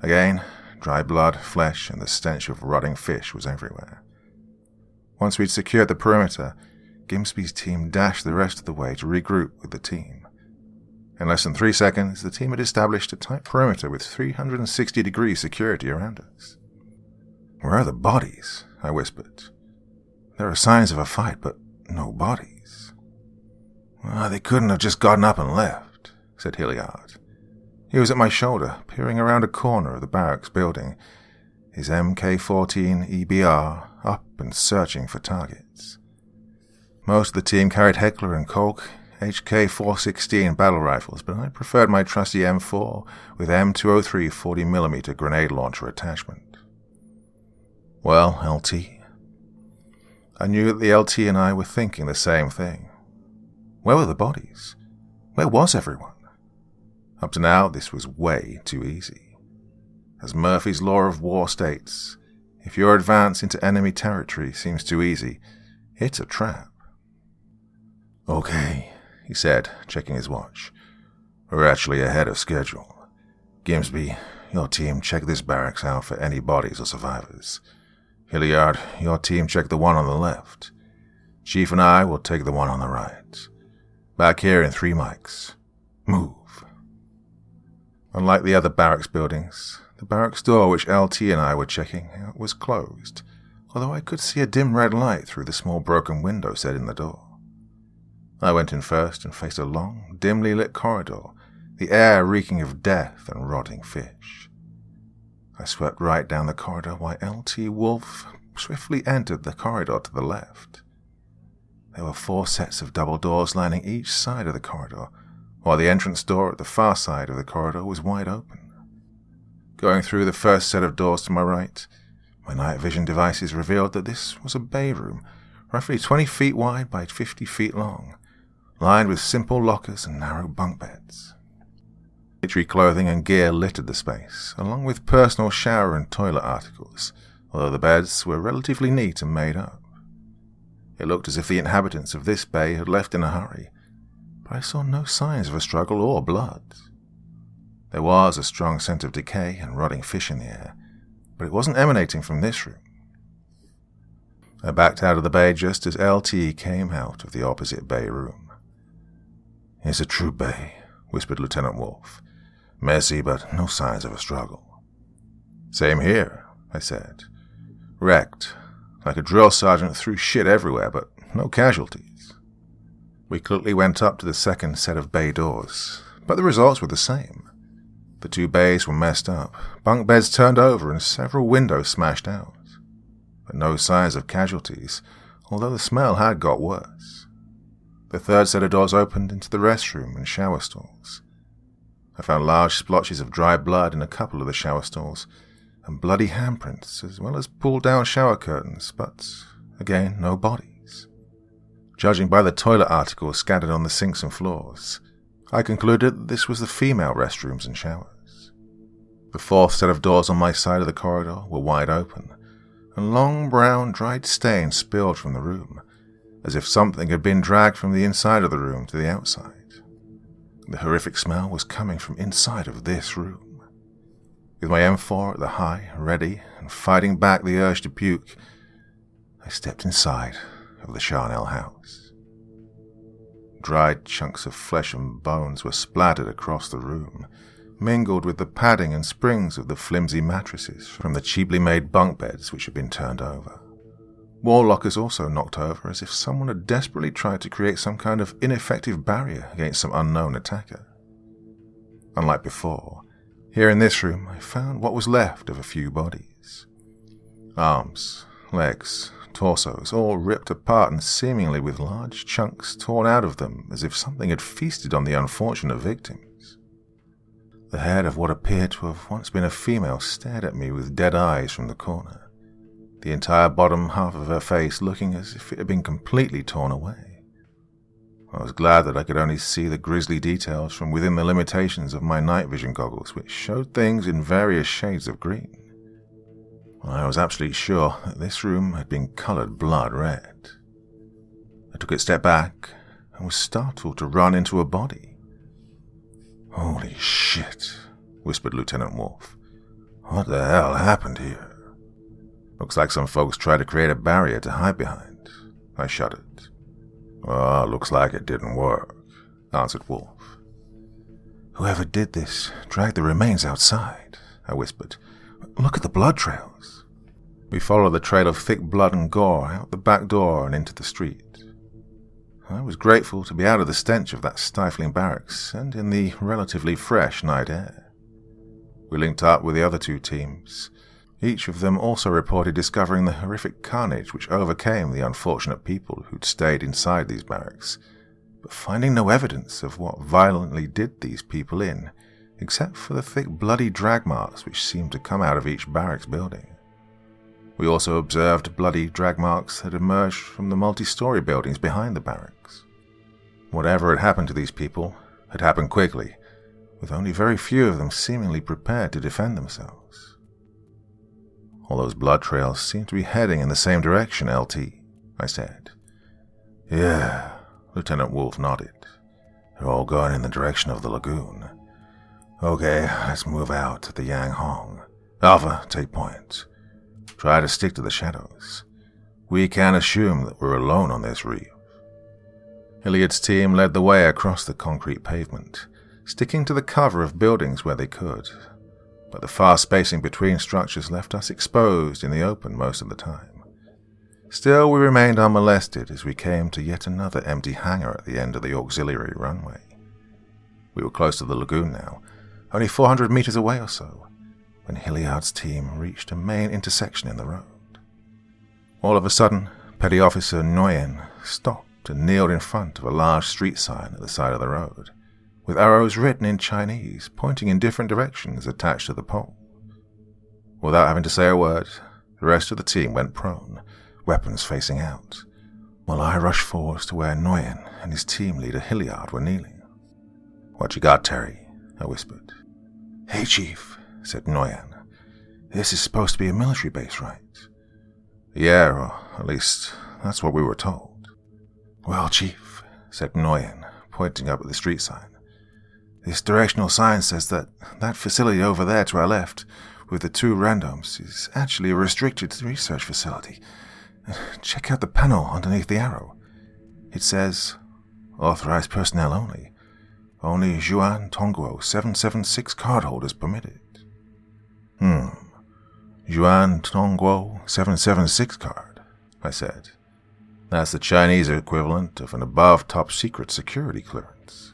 Again, dry blood, flesh, and the stench of rotting fish was everywhere. Once we'd secured the perimeter, Gimsby's team dashed the rest of the way to regroup with the team. In less than 3 seconds, the team had established a tight perimeter with 360-degree security around us. "Where are the bodies?" I whispered. "There are signs of a fight, but no bodies." "They couldn't have just gotten up and left," said Hilliard. He was at my shoulder, peering around a corner of the barracks building, his MK-14 EBR up and searching for targets. Most of the team carried Heckler & Koch HK-416 battle rifles, but I preferred my trusty M4 with M203 40mm grenade launcher attachment. "Well, LT?" I knew that the LT and I were thinking the same thing. Where were the bodies? Where was everyone? Up to now, this was way too easy. As Murphy's Law of War states, if your advance into enemy territory seems too easy, it's a trap. "Okay," he said, checking his watch. "We're actually ahead of schedule. Gimsby, your team check this barracks out for any bodies or survivors. Hilliard, your team check the one on the left. Chief and I will take the one on the right. Back here in 3 mics. Move." Unlike the other barracks buildings, the barracks door which LT and I were checking out was closed, although I could see a dim red light through the small broken window set in the door. I went in first and faced a long, dimly lit corridor the air reeking of death and rotting fish. I swept right down the corridor while Lt. Wolf swiftly entered the corridor to the left. There were 4 sets of double doors lining each side of the corridor, while the entrance door at the far side of the corridor was wide open. Going through the first set of doors to my right, my night vision devices revealed that this was a bay room, roughly 20 feet wide by 50 feet long, lined with simple lockers and narrow bunk beds. Military clothing and gear littered the space, along with personal shower and toilet articles, although the beds were relatively neat and made up. It looked as if the inhabitants of this bay had left in a hurry, but I saw no signs of a struggle or blood. There was a strong scent of decay and rotting fish in the air, but it wasn't emanating from this room. I backed out of the bay just as LT came out of the opposite bay room. "It's a true bay," whispered Lieutenant Wolf. "Messy, but no signs of a struggle." "Same here," I said. "Wrecked, like a drill sergeant threw shit everywhere, but no casualties." We quickly went up to the second set of bay doors, but the results were the same. The 2 bays were messed up, bunk beds turned over and several windows smashed out. But no signs of casualties, although the smell had got worse. The third set of doors opened into the restroom and shower stalls. I found large splotches of dry blood in a couple of the shower stalls, and bloody handprints, as well as pulled-down shower curtains, but, again, no bodies. Judging by the toilet articles scattered on the sinks and floors, I concluded that this was the female restrooms and showers. The 4th set of doors on my side of the corridor were wide open, and long brown dried stains spilled from the room, as if something had been dragged from the inside of the room to the outside. The horrific smell was coming from inside of this room. With my M4 at the high, ready, and fighting back the urge to puke, I stepped inside of the Charnel house. Dried chunks of flesh and bones were splattered across the room, mingled with the padding and springs of the flimsy mattresses from the cheaply made bunk beds which had been turned over. Wall lockers also knocked over, as if someone had desperately tried to create some kind of ineffective barrier against some unknown attacker. Unlike before, here in this room I found what was left of a few bodies. Arms, legs, torsos, all ripped apart and seemingly with large chunks torn out of them as if something had feasted on the unfortunate victims. The head of what appeared to have once been a female stared at me with dead eyes from the corner, the entire bottom half of her face looking as if it had been completely torn away. I was glad that I could only see the grisly details from within the limitations of my night vision goggles, which showed things in various shades of green. I was absolutely sure that this room had been colored blood red. I took a step back and was startled to run into a body. "Holy shit," whispered Lieutenant Wolf. "What the hell happened here?" "Looks like some folks tried to create a barrier to hide behind," I shuddered. "Oh, looks like it didn't work," answered Wolf. "Whoever did this dragged the remains outside," I whispered. "Look at the blood trails." We followed the trail of thick blood and gore out the back door and into the street. I was grateful to be out of the stench of that stifling barracks and in the relatively fresh night air. We linked up with the other 2 teams. Each of them also reported discovering the horrific carnage which overcame the unfortunate people who'd stayed inside these barracks, but finding no evidence of what violently did these people in, except for the thick bloody drag marks which seemed to come out of each barracks building. We also observed bloody drag marks that emerged from the multi-story buildings behind the barracks. Whatever had happened to these people had happened quickly, with only very few of them seemingly prepared to defend themselves. "All those blood trails seem to be heading in the same direction, LT," I said. "Yeah," Lieutenant Wolf nodded. "They're all going in the direction of the lagoon. Okay, let's move out to the Yang Hong. Alpha, take point. Try to stick to the shadows. We can't assume that we're alone on this reef." Iliad's team led the way across the concrete pavement, sticking to the cover of buildings where they could, but the far spacing between structures left us exposed in the open most of the time. Still, we remained unmolested as we came to yet another empty hangar at the end of the auxiliary runway. We were close to the lagoon now, only 400 meters away or so, when Hilliard's team reached a main intersection in the road. All of a sudden, Petty Officer Nguyen stopped and kneeled in front of a large street sign at the side of the road, with arrows written in Chinese pointing in different directions attached to the pole. Without having to say a word, the rest of the team went prone, weapons facing out, while I rushed forward to where Nguyen and his team leader Hilliard were kneeling. "What you got, Terry?" I whispered. "Hey, Chief," said Nguyen. "This is supposed to be a military base, right?" "Yeah, or at least that's what we were told." "Well, Chief," said Nguyen, pointing up at the street sign, "this directional sign says that facility over there to our left, with the 2 randoms, is actually a restricted research facility. Check out the panel underneath the arrow. It says, authorized personnel only. Only Yuan Tongguo 776 cardholders permitted." Yuan Tongguo 776 card, I said. "That's the Chinese equivalent of an above top secret security clearance."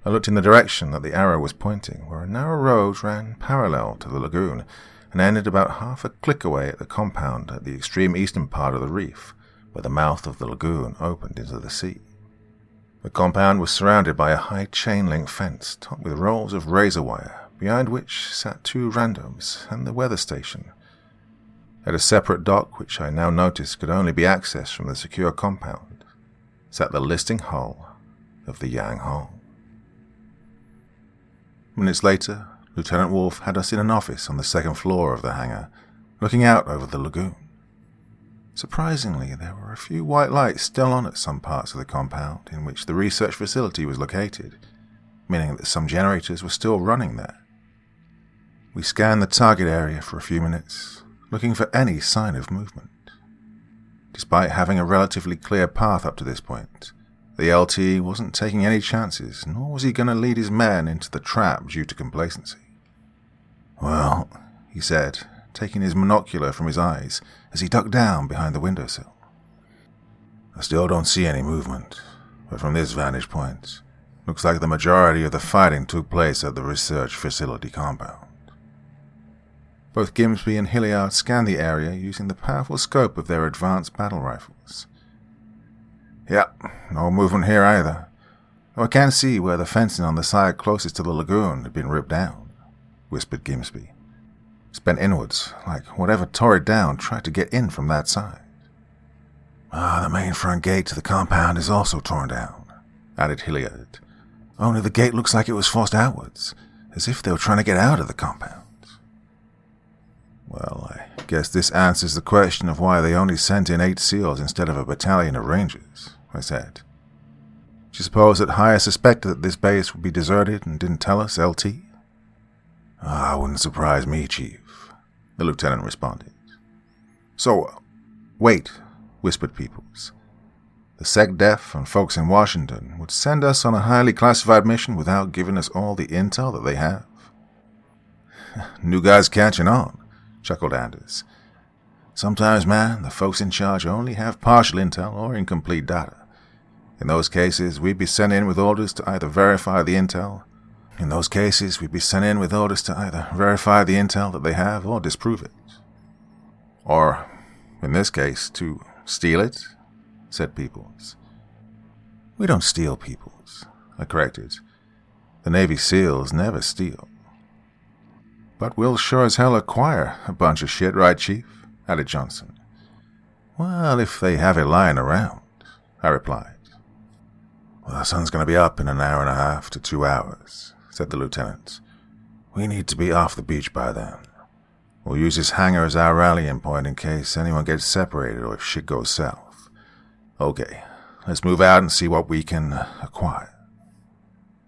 I looked in the direction that the arrow was pointing, where a narrow road ran parallel to the lagoon and ended about half a click away at the compound at the extreme eastern part of the reef, where the mouth of the lagoon opened into the sea. The compound was surrounded by a high chain-link fence topped with rolls of razor wire, behind which sat 2 randoms and the weather station. At a separate dock, which I now noticed could only be accessed from the secure compound, sat the listing hull of the Yang Hong. Minutes later, Lieutenant Wolf had us in an office on the 2nd floor of the hangar, looking out over the lagoon. Surprisingly, there were a few white lights still on at some parts of the compound in which the research facility was located, meaning that some generators were still running there. We scanned the target area for a few minutes, looking for any sign of movement. Despite having a relatively clear path up to this point, the LT wasn't taking any chances, nor was he going to lead his men into the trap due to complacency. "Well," he said, taking his monocular from his eyes as he ducked down behind the windowsill, "I still don't see any movement, but from this vantage point, looks like the majority of the fighting took place at the research facility compound." Both Gimsby and Hilliard scanned the area using the powerful scope of their advanced battle rifles. "Yep, no movement here either, though I can see where the fencing on the side closest to the lagoon had been ripped down," whispered Gimsby. "It's bent inwards, like whatever tore it down tried to get in from that side." "The main front gate to the compound is also torn down," added Hilliard. "Only the gate looks like it was forced outwards, as if they were trying to get out of the compound." "Well, I guess this answers the question of why they only sent in 8 SEALs instead of a battalion of Rangers," I said. "Do you suppose that Hire suspected that this base would be deserted and didn't tell us, LT?" "Wouldn't surprise me, Chief," the lieutenant responded. "So, wait," whispered Peoples. "The SecDef and folks in Washington would send us on a highly classified mission without giving us all the intel that they have?" "New guys catching on," chuckled Anders. "Sometimes, man, the folks in charge only have partial intel or incomplete data. In those cases, we'd be sent in with orders to either verify the intel that they have or disprove it. Or, in this case, to steal it," said Peoples. "We don't steal, Peoples," I corrected. "The Navy SEALs never steal." "But we'll sure as hell acquire a bunch of shit, right, Chief?" added Johnson. "Well, if they have it lying around," I replied. "Well, the sun's going to be up in an hour and a half to 2 hours," said the lieutenant. "We need to be off the beach by then. We'll use this hangar as our rallying point in case anyone gets separated or if shit goes south. Okay, let's move out and see what we can acquire."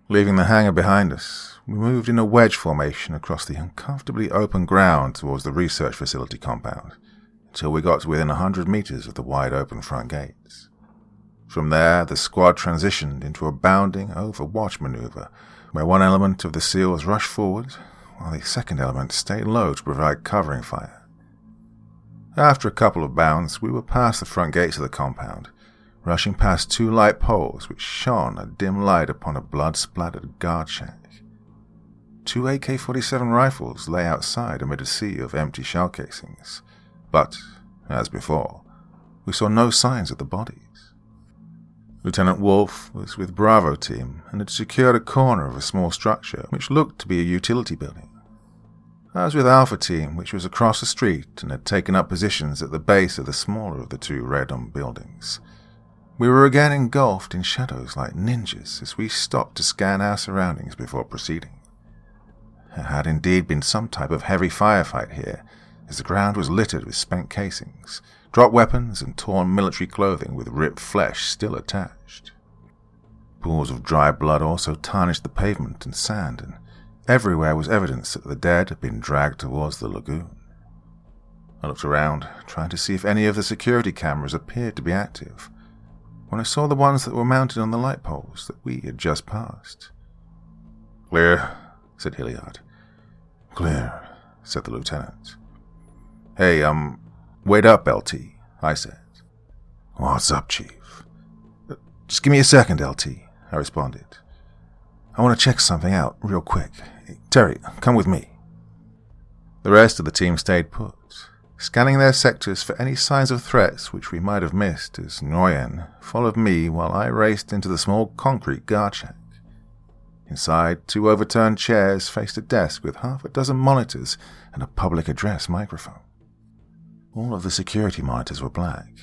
Leaving the hangar behind us, we moved in a wedge formation across the uncomfortably open ground towards the research facility compound, until we got to within 100 meters of the wide-open front gates. From there, the squad transitioned into a bounding overwatch maneuver, where one element of the SEALs rushed forward, while the second element stayed low to provide covering fire. After a couple of bounds, we were past the front gates of the compound, rushing past 2 light poles which shone a dim light upon a blood-splattered guard shack. 2 AK-47 rifles lay outside amid a sea of empty shell casings, but, as before, we saw no signs of the bodies. Lieutenant Wolf was with Bravo team and had secured a corner of a small structure which looked to be a utility building. I was with Alpha team, which was across the street and had taken up positions at the base of the smaller of the 2 red-domed buildings. We were again engulfed in shadows like ninjas as we stopped to scan our surroundings before proceeding. There had indeed been some type of heavy firefight here, as the ground was littered with spent casings, dropped weapons, and torn military clothing with ripped flesh still attached. Pools of dry blood also tarnished the pavement and sand, and everywhere was evidence that the dead had been dragged towards the lagoon. I looked around, trying to see if any of the security cameras appeared to be active, when I saw the ones that were mounted on the light poles that we had just passed. "Clear," said Hilliard. "Clear," said the lieutenant. "Hey, wait up, LT," I said. "What's up, Chief?" "Just give me a second, LT," I responded. "I want to check something out real quick. Terry, come with me." The rest of the team stayed put, scanning their sectors for any signs of threats which we might have missed as Nguyen followed me while I raced into the small concrete guard shack. Inside, 2 overturned chairs faced a desk with half a dozen monitors and a public address microphone. All of the security monitors were black,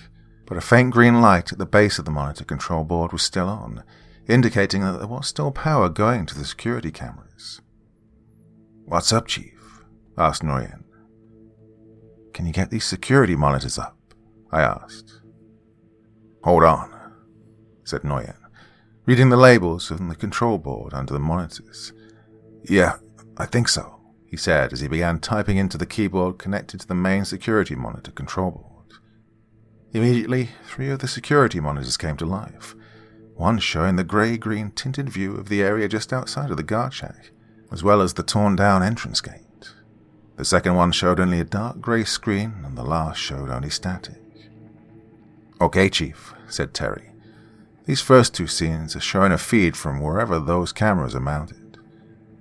but a faint green light at the base of the monitor control board was still on, indicating that there was still power going to the security cameras. "What's up, Chief?" asked Nguyen. "Can you get these security monitors up?" I asked. "Hold on," said Nguyen, reading the labels on the control board under the monitors. "Yeah, I think so," he said as he began typing into the keyboard connected to the main security monitor control board. Immediately, 3 of the security monitors came to life, one showing the grey-green tinted view of the area just outside of the guard shack, as well as the torn-down entrance gate. The second one showed only a dark grey screen, and the last showed only static. "Okay, Chief," said Terry. "These first 2 scenes are showing a feed from wherever those cameras are mounted.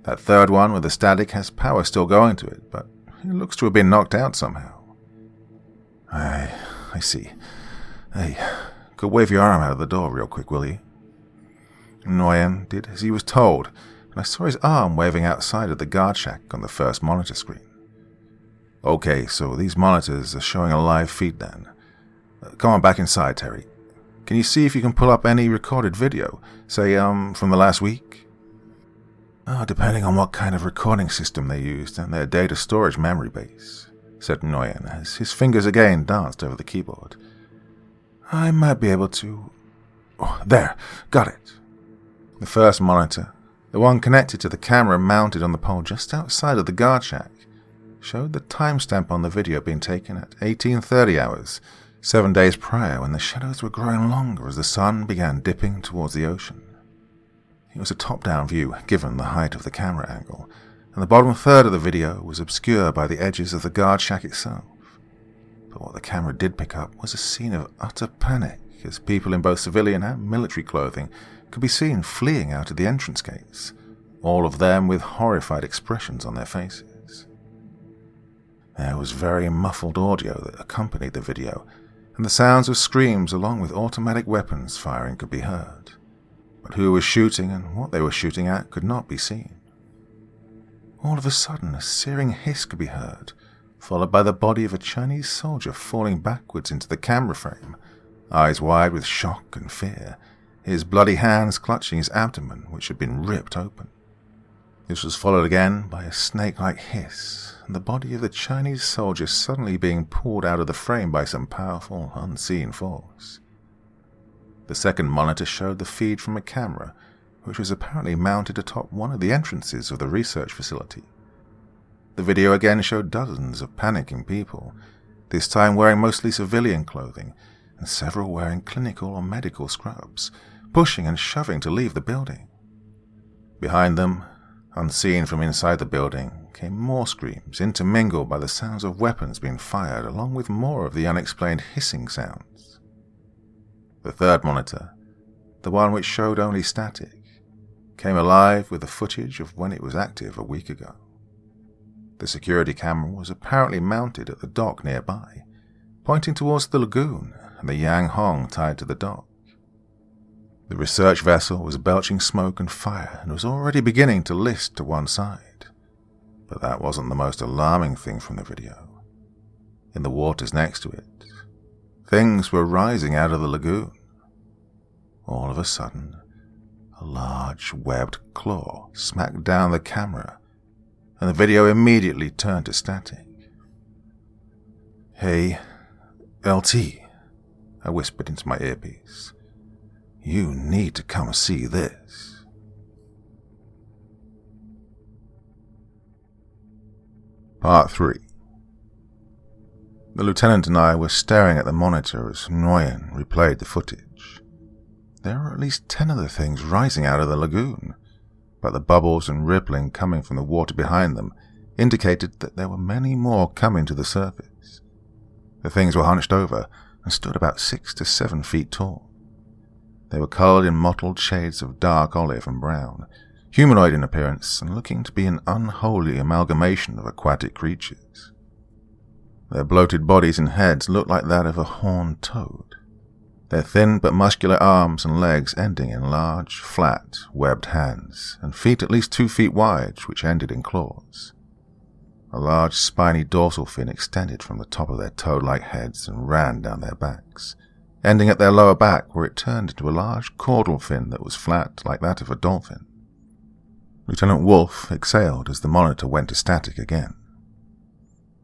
That third one with the static has power still going to it, but it looks to have been knocked out somehow." I see. Hey, go wave your arm out of the door real quick, will you?" Nguyen did as he was told, and I saw his arm waving outside of the guard shack on the first monitor screen. "Okay, so these monitors are showing a live feed then. Come on back inside, Terry. Can you see if you can pull up any recorded video, say, from the last week?" "Depending on what kind of recording system they used and their data storage memory base," said Nguyen as his fingers again danced over the keyboard. "I might be able to... Oh, there, got it." The first monitor, the one connected to the camera mounted on the pole just outside of the guard shack, showed the timestamp on the video being taken at 1830 hours, 7 days prior, when the shadows were growing longer as the sun began dipping towards the ocean. It was a top-down view, given the height of the camera angle, and the bottom third of the video was obscured by the edges of the guard shack itself. But what the camera did pick up was a scene of utter panic, as people in both civilian and military clothing could be seen fleeing out of the entrance gates, all of them with horrified expressions on their faces. There was very muffled audio that accompanied the video, and the sounds of screams along with automatic weapons firing could be heard. But who was shooting and what they were shooting at could not be seen. All of a sudden, a searing hiss could be heard, followed by the body of a Chinese soldier falling backwards into the camera frame, eyes wide with shock and fear, his bloody hands clutching his abdomen, which had been ripped open. This was followed again by a snake-like hiss, and the body of the Chinese soldier suddenly being pulled out of the frame by some powerful, unseen force. The second monitor showed the feed from a camera, which was apparently mounted atop one of the entrances of the research facility. The video again showed dozens of panicking people, this time wearing mostly civilian clothing, and several wearing clinical or medical scrubs, pushing and shoving to leave the building. Behind them, unseen from inside the building, came more screams, intermingled by the sounds of weapons being fired, along with more of the unexplained hissing sounds. The third monitor, the one which showed only static, came alive with the footage of when it was active a week ago. The security camera was apparently mounted at the dock nearby, pointing towards the lagoon and the Yang Hong tied to the dock. The research vessel was belching smoke and fire and was already beginning to list to one side. But that wasn't the most alarming thing from the video. In the waters next to it, things were rising out of the lagoon. All of a sudden, a large webbed claw smacked down the camera, and the video immediately turned to static. "Hey, LT," I whispered into my earpiece. "You need to come see this." Part 3. The lieutenant and I were staring at the monitor as Nguyen replayed the footage. There were at least 10 other things rising out of the lagoon, but the bubbles and rippling coming from the water behind them indicated that there were many more coming to the surface. The things were hunched over and stood about 6 to 7 feet tall. They were colored in mottled shades of dark olive and brown, humanoid in appearance and looking to be an unholy amalgamation of aquatic creatures. Their bloated bodies and heads looked like that of a horned toad, their thin but muscular arms and legs ending in large, flat, webbed hands, and feet at least 2 feet wide, which ended in claws. A large spiny dorsal fin extended from the top of their toad-like heads and ran down their backs, ending at their lower back where it turned into a large caudal fin that was flat like that of a dolphin. Lieutenant Wolf exhaled as the monitor went to static again.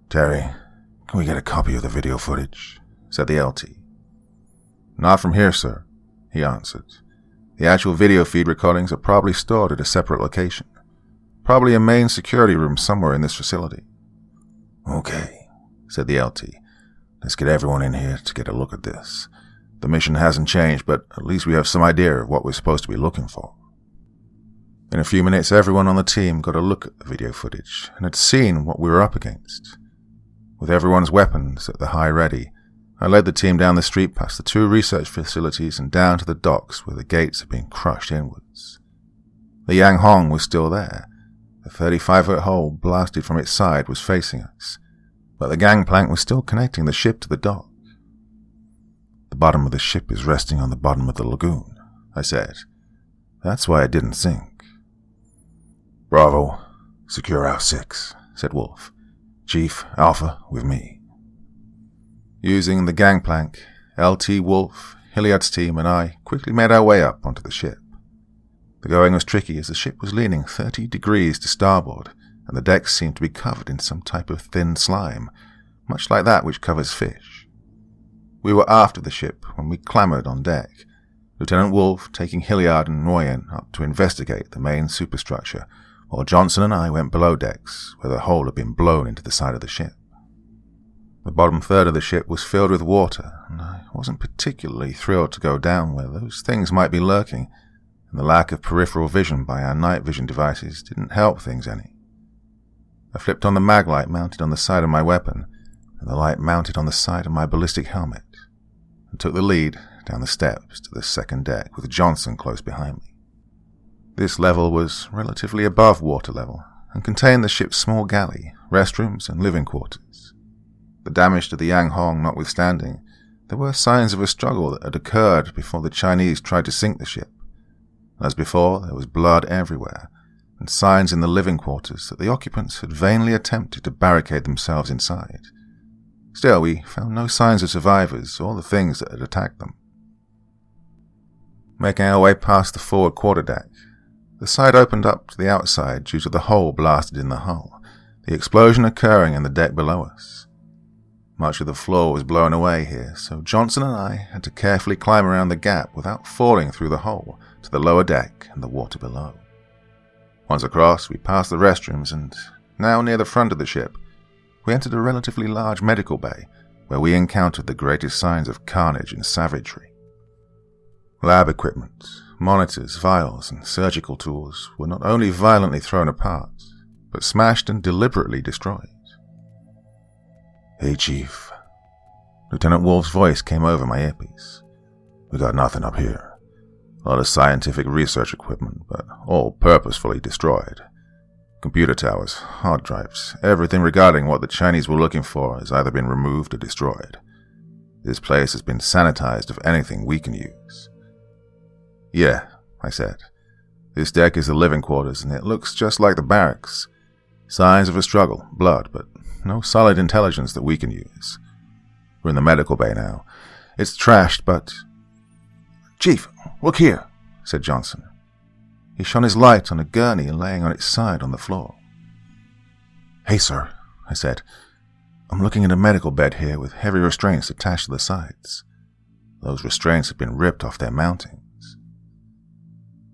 "Terry, can we get a copy of the video footage?" said the LT. "Not from here, sir," he answered. "The actual video feed recordings are probably stored at a separate location. Probably a main security room somewhere in this facility." "Okay," said the LT. "Let's get everyone in here to get a look at this. The mission hasn't changed, but at least we have some idea of what we're supposed to be looking for." In a few minutes, everyone on the team got a look at the video footage and had seen what we were up against. With everyone's weapons at the high ready, I led the team down the street past the 2 research facilities and down to the docks where the gates had been crushed inwards. The Yang Hong was still there. The 35-foot hole blasted from its side was facing us, but the gangplank was still connecting the ship to the dock. "The bottom of the ship is resting on the bottom of the lagoon," I said. "That's why it didn't sink." "Bravo, secure House 6, said Wolf. "Chief, Alpha, with me." Using the gangplank, LT, Wolf, Hilliard's team, and I quickly made our way up onto the ship. The going was tricky as the ship was leaning 30 degrees to starboard, and the decks seemed to be covered in some type of thin slime, much like that which covers fish. We were aft of the ship when we clambered on deck, Lieutenant Wolf taking Hilliard and Nguyen up to investigate the main superstructure, while Johnson and I went below decks, where the hole had been blown into the side of the ship. The bottom third of the ship was filled with water, and I wasn't particularly thrilled to go down where those things might be lurking, and the lack of peripheral vision by our night vision devices didn't help things any. I flipped on the mag light mounted on the side of my weapon, and the light mounted on the side of my ballistic helmet, and took the lead down the steps to the second deck with Johnson close behind me. This level was relatively above water level, and contained the ship's small galley, restrooms, and living quarters. The damage to the Yang Hong notwithstanding, there were signs of a struggle that had occurred before the Chinese tried to sink the ship. As before, there was blood everywhere, and signs in the living quarters that the occupants had vainly attempted to barricade themselves inside. Still, we found no signs of survivors or the things that had attacked them. Making our way past the forward quarterdeck, the side opened up to the outside due to the hole blasted in the hull, the explosion occurring in the deck below us. Much of the floor was blown away here, so Johnson and I had to carefully climb around the gap without falling through the hole to the lower deck and the water below. Once across, we passed the restrooms and, now near the front of the ship, we entered a relatively large medical bay where we encountered the greatest signs of carnage and savagery. Lab equipment, monitors, vials, and surgical tools were not only violently thrown apart, but smashed and deliberately destroyed. "Hey, Chief." Lieutenant Wolf's voice came over my earpiece. We got nothing up here. A lot of scientific research equipment, but all purposefully destroyed. Computer towers, hard drives, everything regarding what the Chinese were looking for has either been removed or destroyed. This place has been sanitized of anything we can use. Yeah, I said. This deck is the living quarters, and it looks just like the barracks. Signs of a struggle, blood, but no solid intelligence that we can use. We're in the medical bay now. It's trashed, but... "Chief, look here," said Johnson. He shone his light on a gurney laying on its side on the floor. "Hey, sir," I said. "I'm looking at a medical bed here with heavy restraints attached to the sides. Those restraints have been ripped off their mountings."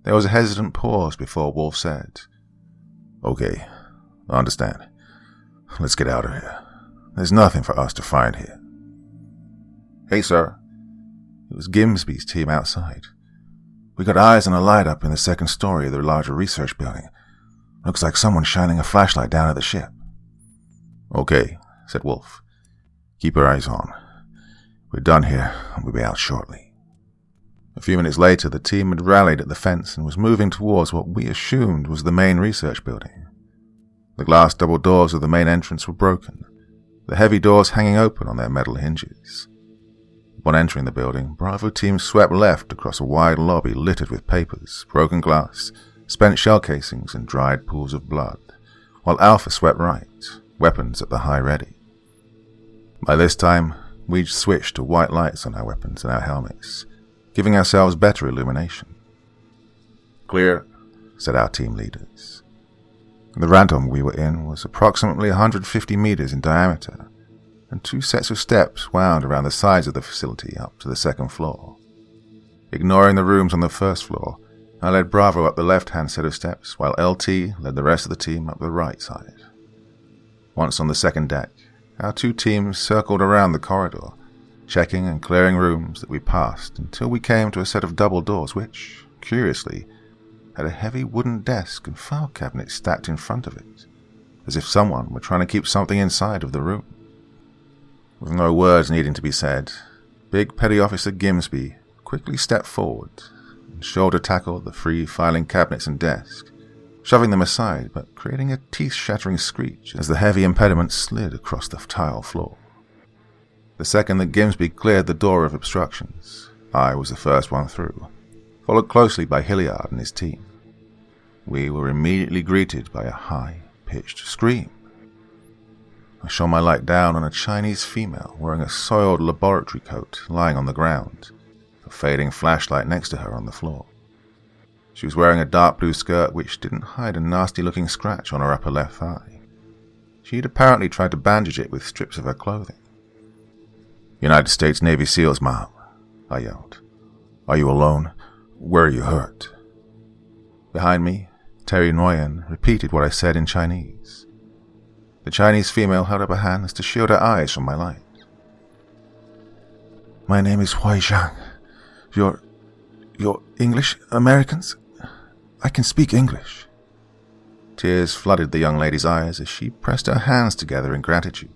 There was a hesitant pause before Wolf said, "Okay, I understand. Let's get out of here. There's nothing for us to find here." "Hey, sir." It was Gimsby's team outside. "We got eyes on a light up in the second story of the larger research building. Looks like someone shining a flashlight down at the ship." "Okay," said Wolf. "Keep your eyes on. We're done here, and we'll be out shortly." A few minutes later, the team had rallied at the fence and was moving towards what we assumed was the main research building. The glass double doors of the main entrance were broken, the heavy doors hanging open on their metal hinges. Upon entering the building, Bravo team swept left across a wide lobby littered with papers, broken glass, spent shell casings, and dried pools of blood, while Alpha swept right, weapons at the high ready. By this time, we'd switched to white lights on our weapons and our helmets, giving ourselves better illumination. "Clear," said our team leaders. The random we were in was approximately 150 meters in diameter, and 2 sets of steps wound around the sides of the facility up to the second floor. Ignoring the rooms on the first floor, I led Bravo up the left-hand set of steps, while LT led the rest of the team up the right side. Once on the second deck, our 2 teams circled around the corridor, checking and clearing rooms that we passed until we came to a set of double doors which, curiously, had a heavy wooden desk and file cabinet stacked in front of it, as if someone were trying to keep something inside of the room. With no words needing to be said, Big Petty Officer Gimsby quickly stepped forward and shoulder-tackled the 3 filing cabinets and desk, shoving them aside but creating a teeth-shattering screech as the heavy impediment slid across the tile floor. The second that Gimsby cleared the door of obstructions, I was the first one through, followed closely by Hilliard and his team. We were immediately greeted by a high-pitched scream. I shone my light down on a Chinese female wearing a soiled laboratory coat lying on the ground, a fading flashlight next to her on the floor. She was wearing a dark blue skirt which didn't hide a nasty-looking scratch on her upper left thigh. She'd apparently tried to bandage it with strips of her clothing. "United States Navy SEALs, ma'am," I yelled. "Are you alone? Where are you hurt?" Behind me, Terry Nguyen repeated what I said in Chinese. The Chinese female held up her hands to shield her eyes from my light. "My name is Huai Zhang. You're English Americans? I can speak English." Tears flooded the young lady's eyes as she pressed her hands together in gratitude.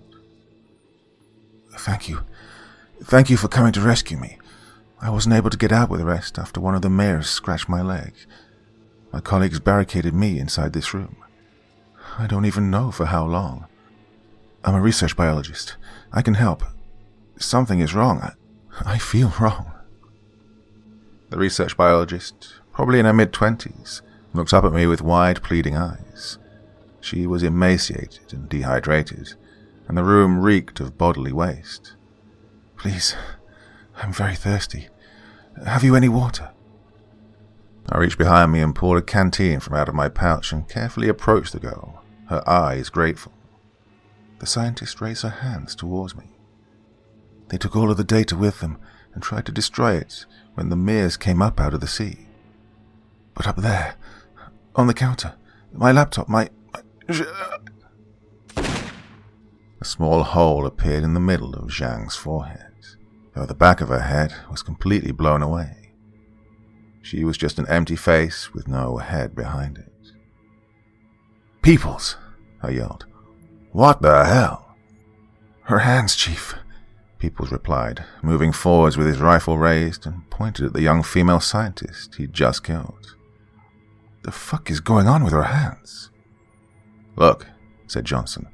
Thank you. Thank you for coming to rescue me. I wasn't able to get out with the rest after one of the mayors scratched my leg. My colleagues barricaded me inside this room. I don't even know for how long. I'm a research biologist. I can help. Something is wrong. I feel wrong." The research biologist, probably in her mid-20s, looked up at me with wide, pleading eyes. She was emaciated and dehydrated, and the room reeked of bodily waste. "Please, I'm very thirsty. Have you any water?" I reached behind me and pulled a canteen from out of my pouch and carefully approached the girl, her eyes grateful. The scientist raised her hands towards me. "They took all of the data with them and tried to destroy it when the Mears came up out of the sea. But up there, on the counter, my laptop, A small hole appeared in the middle of Zhang's forehead, though the back of her head was completely blown away. She was just an empty face with no head behind it. "Peoples!" I yelled. "What the hell?" "Her hands, Chief. Peoples replied, moving forwards with his rifle raised and pointed at the young female scientist he'd just killed. The fuck is going on with her hands? Look, said Johnson.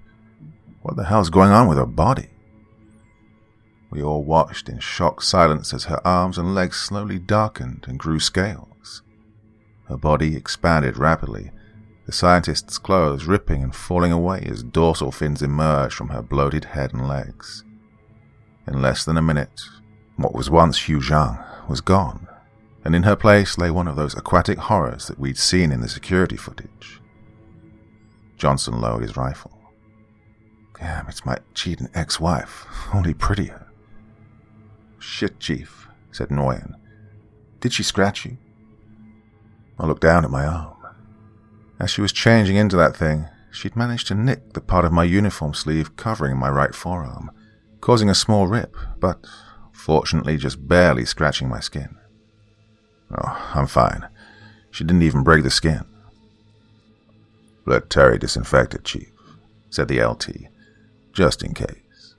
What the hell's going on with her body? We all watched in shocked silence as her arms and legs slowly darkened and grew scales. Her body expanded rapidly, the scientist's clothes ripping and falling away as dorsal fins emerged from her bloated head and legs. In less than a minute, what was once Hu Zhang was gone, and in her place lay one of those aquatic horrors that we'd seen in the security footage. Johnson lowered his rifle. Damn, it's my cheating ex-wife, only prettier. Shit, Chief, said Nguyen. Did she scratch you? I looked down at my arm. As she was changing into that thing, she'd managed to nick the part of my uniform sleeve covering my right forearm, causing a small rip, but fortunately just barely scratching my skin. Oh, I'm fine. She didn't even break the skin. Let Terry disinfect it, Chief, said the LT, just in case.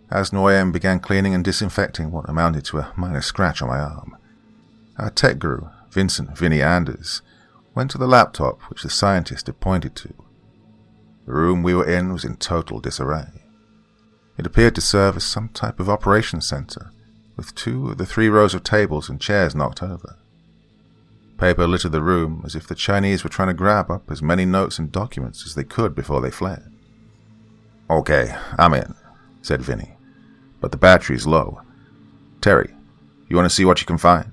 As Nguyen began cleaning and disinfecting what amounted to a minor scratch on my arm, our tech guru, Vincent Vinny Anders, went to the laptop which the scientist had pointed to. The room we were in was in total disarray. It appeared to serve as some type of operations center, with 2 of the 3 rows of tables and chairs knocked over. Paper littered the room as if the Chinese were trying to grab up as many notes and documents as they could before they fled. Okay, I'm in, said Vinny, but the battery's low. Terry, you want to see what you can find?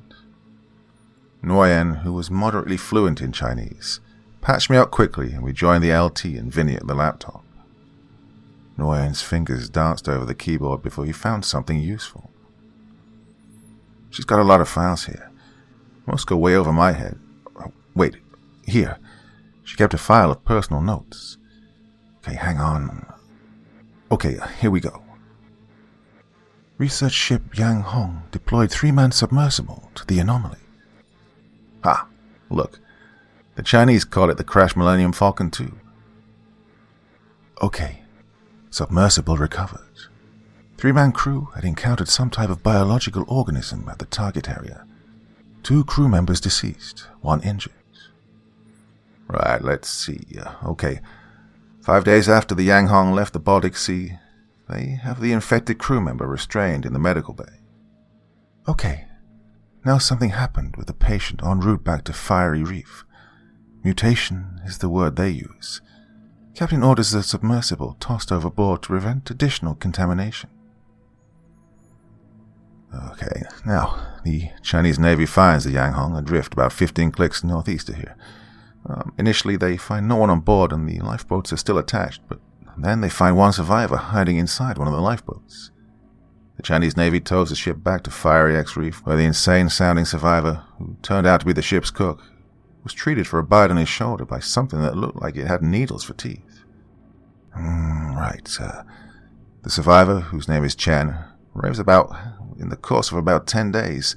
Nguyen, who was moderately fluent in Chinese, patched me up quickly and we joined the LT and Vinny at the laptop. Nguyen's fingers danced over the keyboard before he found something useful. She's got a lot of files here. Most go way over my head. Oh, wait, here. She kept a file of personal notes. Okay, hang on. Okay, here we go. Research ship Yang Hong deployed 3-man submersible to the anomaly. Ah, look. The Chinese call it the Crash Millennium Falcon 2. Okay. Submersible recovered. 3-man crew had encountered some type of biological organism at the target area. 2 crew members deceased, 1 injured. Right, let's see. Okay. 5 days after the Yang Hong left the Baltic Sea, they have the infected crew member restrained in the medical bay. Okay. Now something happened with the patient en route back to Fiery Reef. Mutation is the word they use. Captain orders the submersible tossed overboard to prevent additional contamination. Okay, now, the Chinese Navy finds the Yang Hong adrift about 15 clicks northeast of here. Initially, they find no one on board and the lifeboats are still attached, but then they find 1 survivor hiding inside one of the lifeboats. The Chinese Navy tows the ship back to Fiery X Reef, where the insane-sounding survivor, who turned out to be the ship's cook, was treated for a bite on his shoulder by something that looked like it had needles for teeth. Right. The survivor, whose name is Chen, raves about, in the course of about 10 days,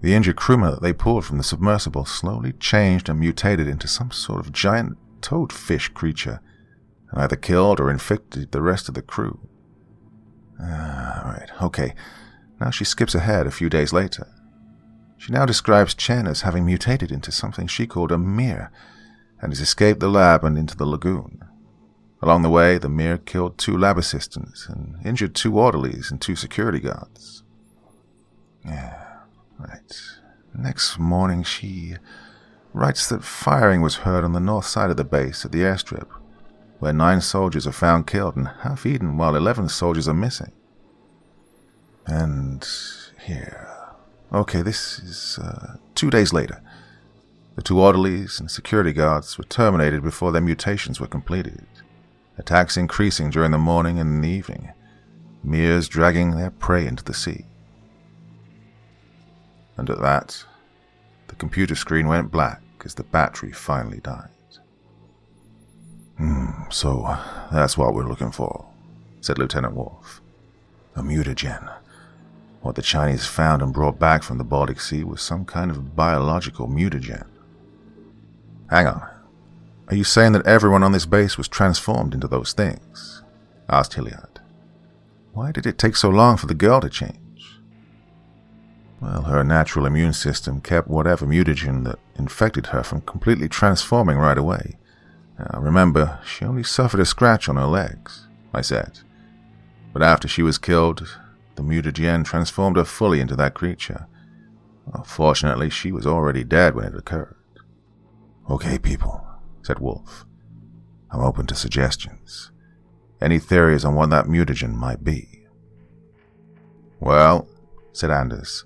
the injured crewman that they pulled from the submersible slowly changed and mutated into some sort of giant toadfish creature, and either killed or infected the rest of the crew. Right, okay. Now she skips ahead a few days later. She now describes Chen as having mutated into something she called a mere, and has escaped the lab and into the lagoon. Along the way, the mere killed 2 lab assistants and injured 2 orderlies and 2 security guards. Yeah, right. Next morning, she writes that firing was heard on the north side of the base at the airstrip, where 9 soldiers are found killed and half-eaten while 11 soldiers are missing. And here... Okay, this is 2 days later. The 2 orderlies and security guards were terminated before their mutations were completed. Attacks increasing during the morning and in the evening, Mears dragging their prey into the sea. And at that, the computer screen went black as the battery finally died. So that's what we're looking for, said Lieutenant Worf. A mutagen. What the Chinese found and brought back from the Baltic Sea was some kind of biological mutagen. Hang on. Are you saying that everyone on this base was transformed into those things? Asked Hilliard. why did it take so long for the girl to change? Well, her natural immune system kept whatever mutagen that infected her from completely transforming right away. Now, remember, she only suffered a scratch on her legs, I said. But after she was killed, the mutagen transformed her fully into that creature. Well, fortunately, she was already dead when it occurred. Okay, people, said Wolf. I'm open to suggestions. Any theories on what that mutagen might be? Well, said Anders,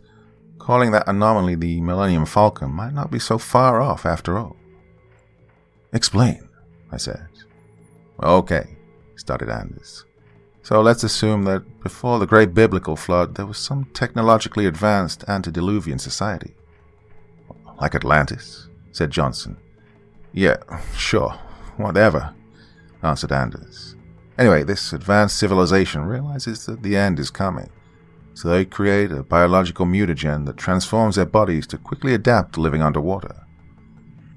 calling that anomaly the Millennium Falcon might not be so far off after all. Explain, I said. Okay, started Anders. So let's assume that before the Great Biblical Flood, there was some technologically advanced antediluvian society. Like Atlantis, said Johnson. Yeah, sure, whatever, answered Anders. Anyway, this advanced civilization realizes that the end is coming, so they create a biological mutagen that transforms their bodies to quickly adapt to living underwater.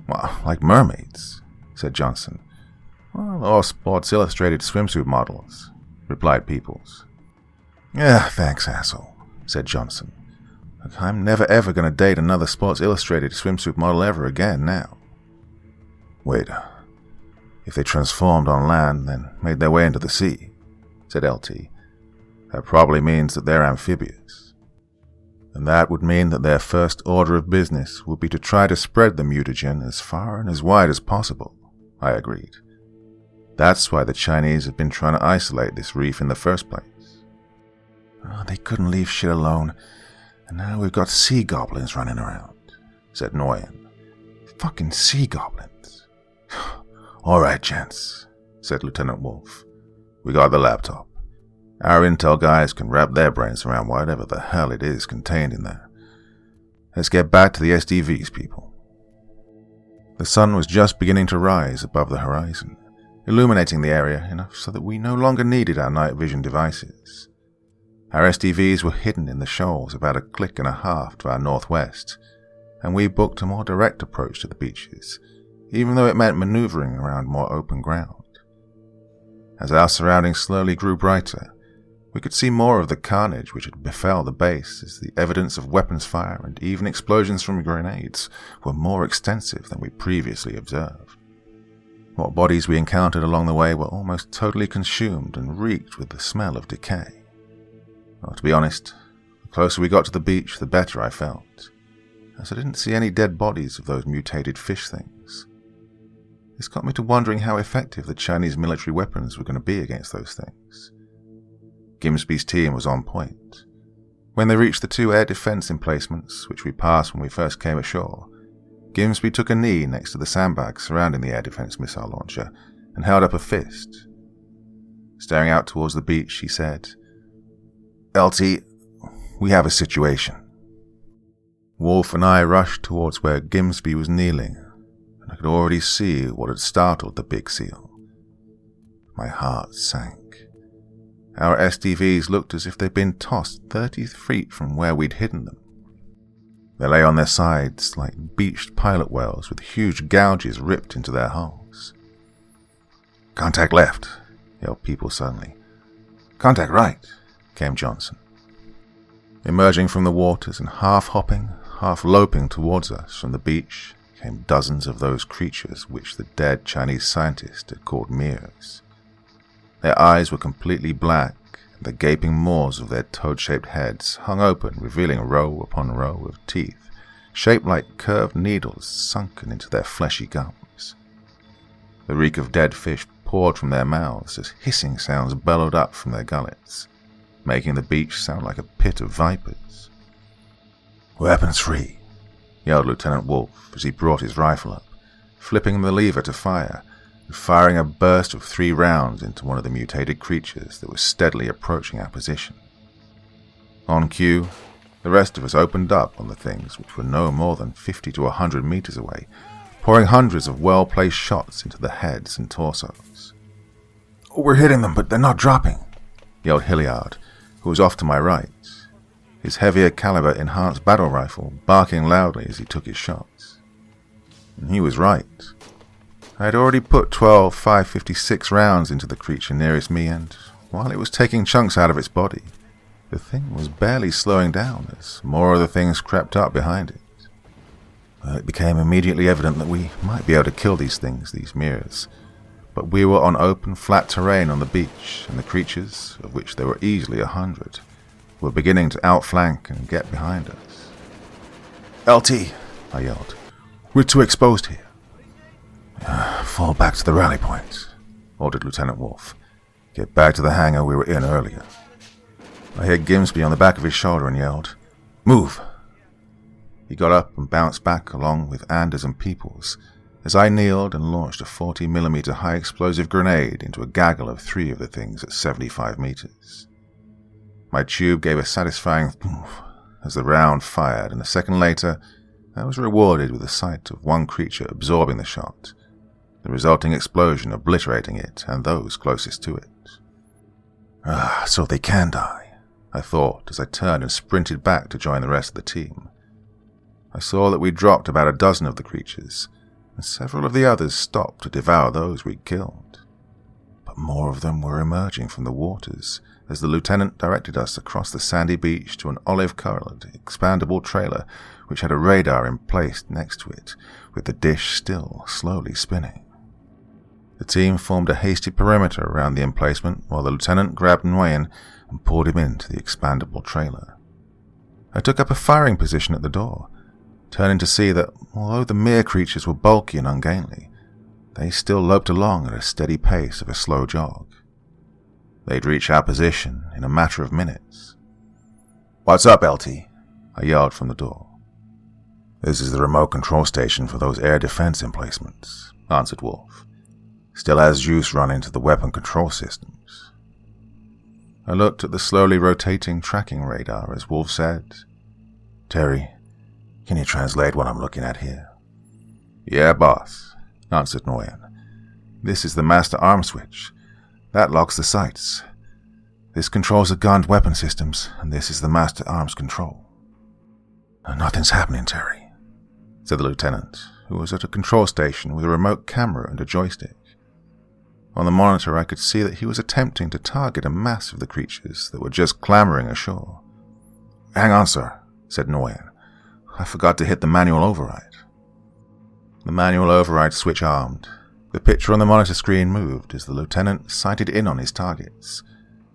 Well, like mermaids, said Johnson. Well, or Sports Illustrated swimsuit models, replied Peoples. Yeah, thanks, asshole, said Johnson. Look, I'm never ever going to date another Sports Illustrated swimsuit model ever again now. Wait, if they transformed on land, then made their way into the sea, said LT. That probably means that they're amphibious. And that would mean that their first order of business would be to try to spread the mutagen as far and as wide as possible, I agreed. That's why the Chinese have been trying to isolate this reef in the first place. Oh, they couldn't leave shit alone, and now we've got sea goblins running around, said Nguyen. Fucking sea goblins. All right, gents, said Lieutenant Wolf. We got the laptop. Our intel guys can wrap their brains around whatever the hell it is contained in there. Let's get back to the SDVs, people. The sun was just beginning to rise above the horizon, illuminating the area enough so that we no longer needed our night vision devices. Our SDVs were hidden in the shoals about a click and a half to our northwest, and we booked a more direct approach to the beaches, even though it meant maneuvering around more open ground. As our surroundings slowly grew brighter, we could see more of the carnage which had befell the base as the evidence of weapons fire and even explosions from grenades were more extensive than we previously observed. What bodies we encountered along the way were almost totally consumed and reeked with the smell of decay. Well, to be honest, the closer we got to the beach, the better I felt, as I didn't see any dead bodies of those mutated fish things. This got me to wondering how effective the Chinese military weapons were going to be against those things. Gimsby's team was on point. When they reached the 2 air defense emplacements, which we passed when we first came ashore, Gimsby took a knee next to the sandbags surrounding the air defense missile launcher and held up a fist. Staring out towards the beach, he said, LT, we have a situation. Wolf and I rushed towards where Gimsby was kneeling, and I could already see what had startled the big seal. My heart sank. Our SDVs looked as if they'd been tossed 30 feet from where we'd hidden them. They lay on their sides like beached pilot whales with huge gouges ripped into their hulls. Contact left, yelled People suddenly. Contact right, came Johnson. Emerging from the waters and half-hopping, half-loping towards us from the beach came dozens of those creatures which the dead Chinese scientist had called mirrors. Their eyes were completely black, and the gaping maws of their toad-shaped heads hung open, revealing row upon row of teeth, shaped like curved needles sunken into their fleshy gums. The reek of dead fish poured from their mouths as hissing sounds bellowed up from their gullets, making the beach sound like a pit of vipers. Weapons free, yelled Lieutenant Wolf as he brought his rifle up, flipping the lever to fire, and firing a burst of 3 rounds into one of the mutated creatures that was steadily approaching our position. On cue, the rest of us opened up on the things which were no more than 50 to 100 meters away, pouring hundreds of well-placed shots into the heads and torsos. We're hitting them, but they're not dropping, yelled Hilliard, who was off to my right, his heavier caliber enhanced battle rifle barking loudly as he took his shots. And he was right. I had already put 12 5.56 rounds into the creature nearest me, and while it was taking chunks out of its body, the thing was barely slowing down as more of the things crept up behind it. It became immediately evident that we might be able to kill these things, these mirrors, but we were on open, flat terrain on the beach, and the creatures, of which there were easily 100, were beginning to outflank and get behind us. "LT," I yelled. "We're too exposed here." "Fall back to the rally point," ordered Lieutenant Wolf. "Get back to the hangar we were in earlier." I hit Gimsby on the back of his shoulder and yelled, "Move!" He got up and bounced back along with Anders and Peoples as I kneeled and launched a 40mm high-explosive grenade into a gaggle of 3 of the things at 75 meters. My tube gave a satisfying poof as the round fired, and a second later I was rewarded with the sight of one creature absorbing the shot, the resulting explosion obliterating it and those closest to it. So they can die, I thought as I turned and sprinted back to join the rest of the team. I saw that we dropped about a dozen of the creatures, and several of the others stopped to devour those we'd killed. But more of them were emerging from the waters as the lieutenant directed us across the sandy beach to an olive-colored, expandable trailer which had a radar placed next to it, with the dish still slowly spinning. The team formed a hasty perimeter around the emplacement while the lieutenant grabbed Nguyen and pulled him into the expandable trailer. I took up a firing position at the door, turning to see that, although the mere creatures were bulky and ungainly, they still loped along at a steady pace of a slow jog. They'd reach our position in a matter of minutes. "What's up, LT?" I yelled from the door. "This is the remote control station for those air defense emplacements," answered Wolf. "Still has juice run into the weapon control systems." I looked at the slowly rotating tracking radar as Wolf said, "Terry, can you translate what I'm looking at here?" "Yeah, boss," answered Nguyen. "This is the master arm switch. That locks the sights. This controls the gunned weapon systems, and this is the master arms control." "Nothing's happening, Terry," said the lieutenant, who was at a control station with a remote camera and a joystick. On the monitor I could see that he was attempting to target a mass of the creatures that were just clambering ashore. "Hang on, sir," said Nguyen. "I forgot to hit the manual override." The manual override switch armed. The picture on the monitor screen moved as the lieutenant sighted in on his targets,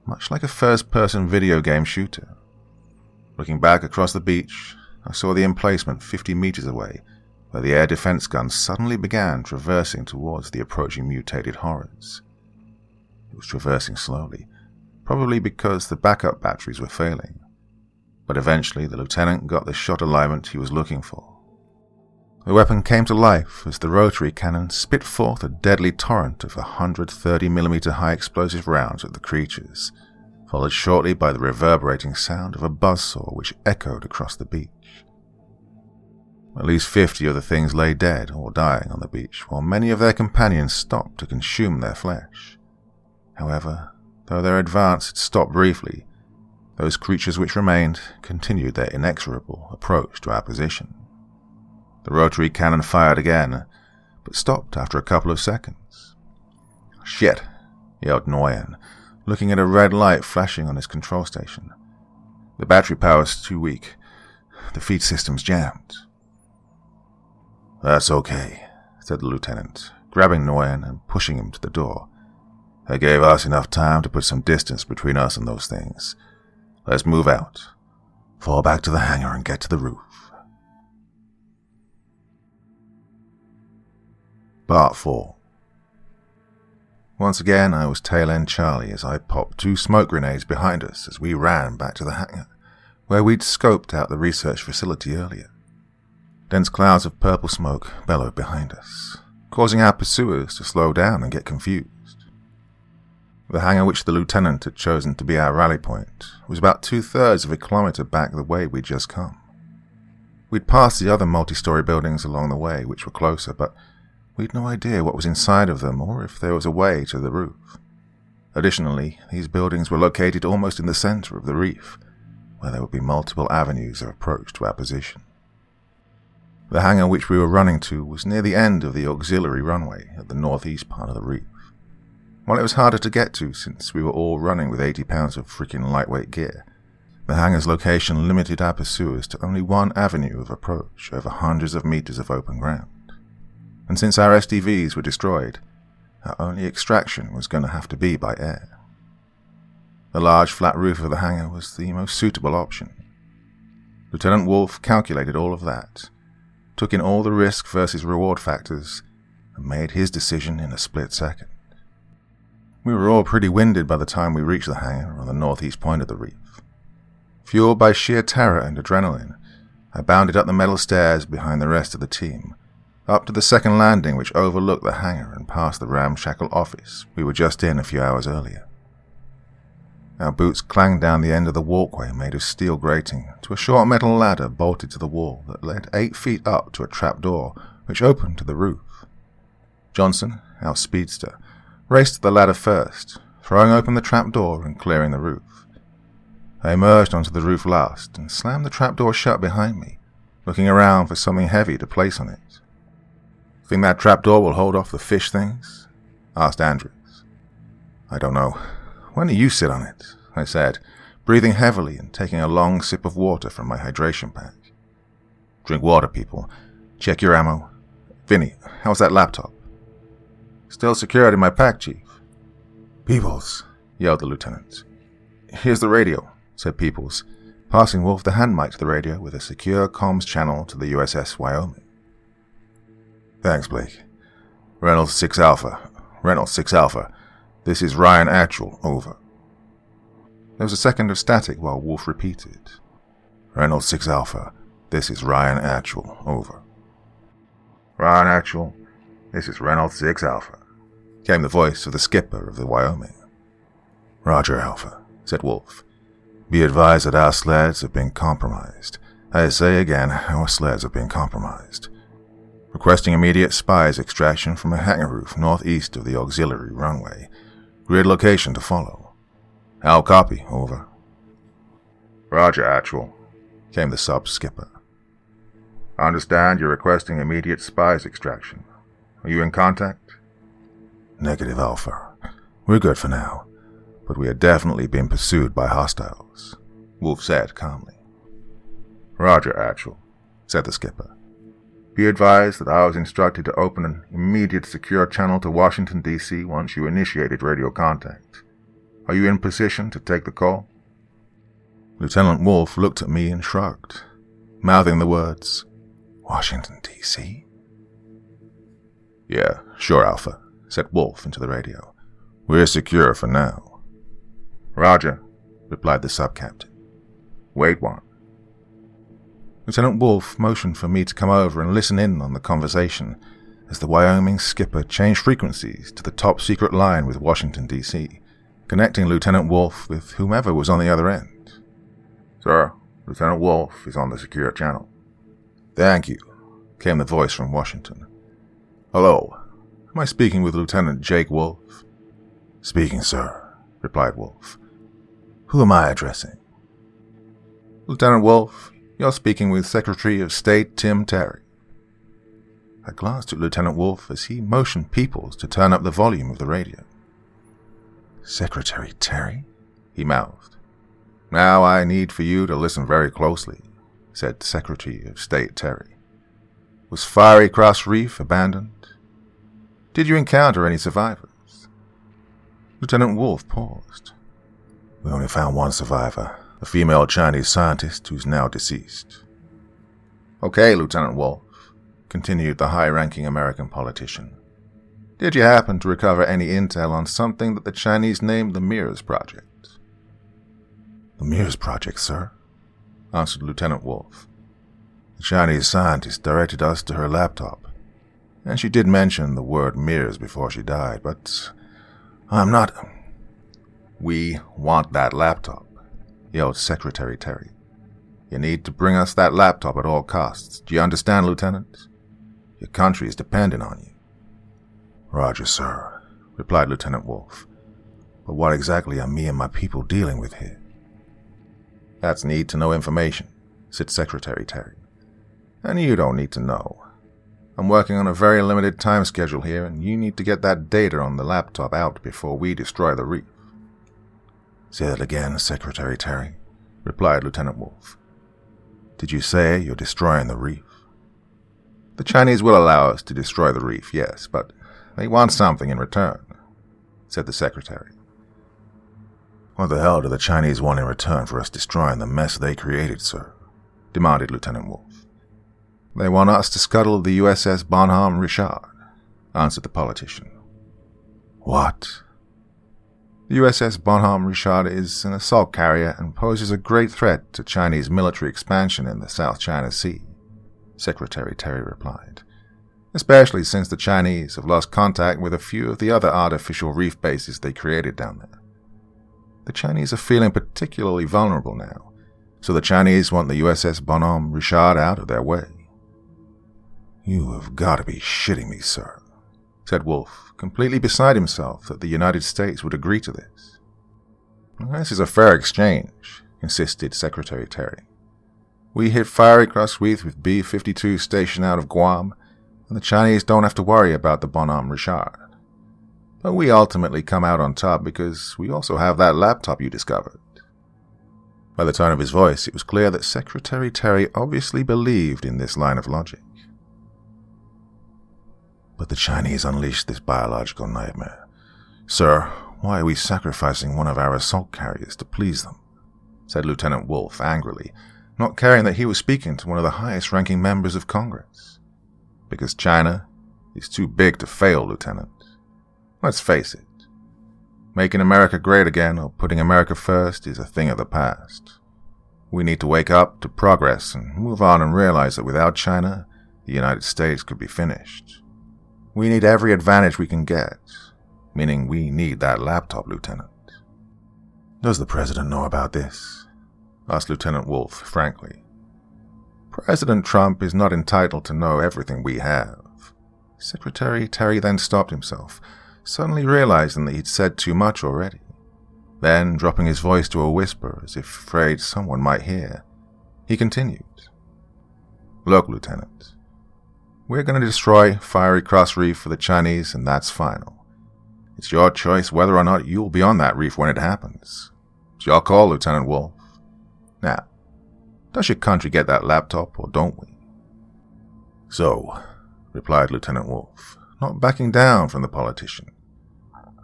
much like a first-person video game shooter. Looking back across the beach, I saw the emplacement 50 meters away, where the air defense gun suddenly began traversing towards the approaching mutated horrors. It was traversing slowly, probably because the backup batteries were failing. But eventually the lieutenant got the shot alignment he was looking for. The weapon came to life as the rotary cannon spit forth a deadly torrent of 130mm high-explosive rounds at the creatures, followed shortly by the reverberating sound of a buzzsaw which echoed across the beach. At least 50 of the things lay dead or dying on the beach, while many of their companions stopped to consume their flesh. However, though their advance had stopped briefly, those creatures which remained continued their inexorable approach to our position. The rotary cannon fired again, but stopped after a couple of seconds. "Shit," yelled Nguyen, looking at a red light flashing on his control station. "The battery power's too weak. The feed system's jammed." "That's okay," said the lieutenant, grabbing Nguyen and pushing him to the door. "That gave us enough time to put some distance between us and those things. Let's move out. Fall back to the hangar and get to the roof." Part 4. Once again, I was tail-end Charlie as I popped 2 smoke grenades behind us as we ran back to the hangar, where we'd scoped out the research facility earlier. Dense clouds of purple smoke bellowed behind us, causing our pursuers to slow down and get confused. The hangar which the lieutenant had chosen to be our rally point was about 2/3 of a kilometer back the way we'd just come. We'd passed the other multi-story buildings along the way which were closer, but we'd no idea what was inside of them or if there was a way to the roof. Additionally, these buildings were located almost in the center of the reef, where there would be multiple avenues of approach to our position. The hangar which we were running to was near the end of the auxiliary runway at the northeast part of the reef. While it was harder to get to since we were all running with 80 pounds of freaking lightweight gear, the hangar's location limited our pursuers to only one avenue of approach over hundreds of meters of open ground. And since our SDVs were destroyed, our only extraction was going to have to be by air. The large flat roof of the hangar was the most suitable option. Lieutenant Wolf calculated all of that, took in all the risk versus reward factors, and made his decision in a split second. We were all pretty winded by the time we reached the hangar on the northeast point of the reef. Fueled by sheer terror and adrenaline, I bounded up the metal stairs behind the rest of the team, up to the second landing which overlooked the hangar and past the ramshackle office we were just in a few hours earlier. Our boots clanged down the end of the walkway made of steel grating to a short metal ladder bolted to the wall that led 8 feet up to a trapdoor which opened to the roof. Johnson, our speedster, raced to the ladder first, throwing open the trapdoor and clearing the roof. I emerged onto the roof last and slammed the trapdoor shut behind me, looking around for something heavy to place on it. "Think that trapdoor will hold off the fish things?" asked Andrews. "I don't know. Why don't you sit on it?" I said, breathing heavily and taking a long sip of water from my hydration pack. "Drink water, people. Check your ammo. Vinny, how's that laptop?" "Still secured in my pack, Chief." "Peoples," yelled the lieutenant. "Here's the radio," said Peoples, passing Wolf the hand mic to the radio with a secure comms channel to the USS Wyoming. "Thanks, Blake. Reynolds 6 Alpha. This is Ryan Actual, over." There was a second of static while Wolf repeated. "Reynolds 6 Alpha. This is Ryan Actual, over." "Ryan Actual. This is Reynolds 6 Alpha," came the voice of the skipper of the Wyoming. "Roger, Alpha," said Wolf. "Be advised that our sleds have been compromised. I say again, our sleds have been compromised. Requesting immediate spies extraction from a hangar roof northeast of the auxiliary runway. Grid location to follow. I'll copy, over." "Roger, Actual," came the sub-skipper. "I understand you're requesting immediate spies extraction. Are you in contact?" "Negative, Alpha. We're good for now, but we are definitely being pursued by hostiles," Wolf said calmly. "Roger, Actual," said the skipper. "Be advised that I was instructed to open an immediate secure channel to Washington, D.C. once you initiated radio contact. Are you in position to take the call?" Lieutenant Wolf looked at me and shrugged, mouthing the words, "Washington, D.C.? "Yeah, sure, Alpha," said Wolf into the radio. "We're secure for now." "Roger," replied the sub-captain. "Wait one." Lieutenant Wolf motioned for me to come over and listen in on the conversation as the Wyoming skipper changed frequencies to the top-secret line with Washington, D.C., connecting Lieutenant Wolf with whomever was on the other end. "Sir, Lieutenant Wolf is on the secure channel." "Thank you," came the voice from Washington. "Hello, am I speaking with Lieutenant Jake Wolf?" "Speaking, sir," replied Wolf. "Who am I addressing?" "Lieutenant Wolf, you're speaking with Secretary of State Tim Terry." I glanced at Lieutenant Wolf as he motioned Peoples to turn up the volume of the radio. "Secretary Terry?" he mouthed. "Now I need for you to listen very closely," said Secretary of State Terry. "Was Fiery Cross Reef abandoned? Did you encounter any survivors?" Lieutenant Wolf paused. "We only found one survivor, a female Chinese scientist who's now deceased." "Okay, Lieutenant Wolf," continued the high-ranking American politician. "Did you happen to recover any intel on something that the Chinese named the Mirrors Project?" "The Mirrors Project, sir?" answered Lieutenant Wolf. "The Chinese scientist directed us to her laptop, and she did mention the word mirrors before she died, but I'm not—" "We want that laptop," yelled Secretary Terry. "You need to bring us that laptop at all costs. Do you understand, Lieutenant? Your country is dependent on you." "Roger, sir," replied Lieutenant Wolf. "But what exactly are me and my people dealing with here?" "That's need-to-know information," said Secretary Terry. "And you don't need to know. I'm working on a very limited time schedule here, and you need to get that data on the laptop out before we destroy the reef.
Say that again, Secretary Terry,
replied Lieutenant Wolf.
Did you say you're destroying the reef?
The Chinese will allow us to destroy the reef, yes, but they want something in return, said the Secretary.
What the hell do the Chinese want in return for us destroying the mess they created, sir?
Demanded Lieutenant Wolf. They want us to scuttle the USS Bonhomme Richard, answered the politician.
What?
The USS Bonhomme Richard is an assault carrier and poses a great threat to Chinese military expansion in the South China Sea, Secretary Terry replied, especially since the Chinese have lost contact with a few of the other artificial reef bases they created down there. The Chinese are feeling particularly vulnerable now, so the Chinese want the USS Bonhomme Richard out of their way.
You have got to be shitting me, sir,
said Wolf, completely beside himself that the United States would agree to this. This is a fair exchange, insisted Secretary Terry. We hit Fiery Cross Reef with B-52 stationed out of Guam, and the Chinese don't have to worry about the Bonhomme Richard. But we ultimately come out on top because we also have that laptop you discovered. By the tone of his voice, it was clear that Secretary Terry obviously believed in this line of logic.
But the Chinese unleashed this biological nightmare. Sir, why are we sacrificing one of our assault carriers to please them?
Said Lieutenant Wolf angrily, not caring that he was speaking to one of the highest-ranking members of Congress. Because China is too big to fail, Lieutenant. Let's face it. Making America great again or putting America first is a thing of the past. We need to wake up to progress and move on and realize that without China, the United States could be finished. We need every advantage we can get, meaning we need that laptop, Lieutenant.
Does the President know about this?
Asked Lieutenant Wolf frankly. President Trump is not entitled to know everything we have. Secretary Terry then stopped himself, suddenly realizing that he'd said too much already. Then, dropping his voice to a whisper as if afraid someone might hear, he continued. Look, Lieutenant. We're going to destroy Fiery Cross Reef for the Chinese, and that's final. It's your choice whether or not you'll be on that reef when it happens. It's your call, Lieutenant Wolf. Now, does your country get that laptop, or don't we?
So,
replied Lieutenant Wolf, not backing down from the politician.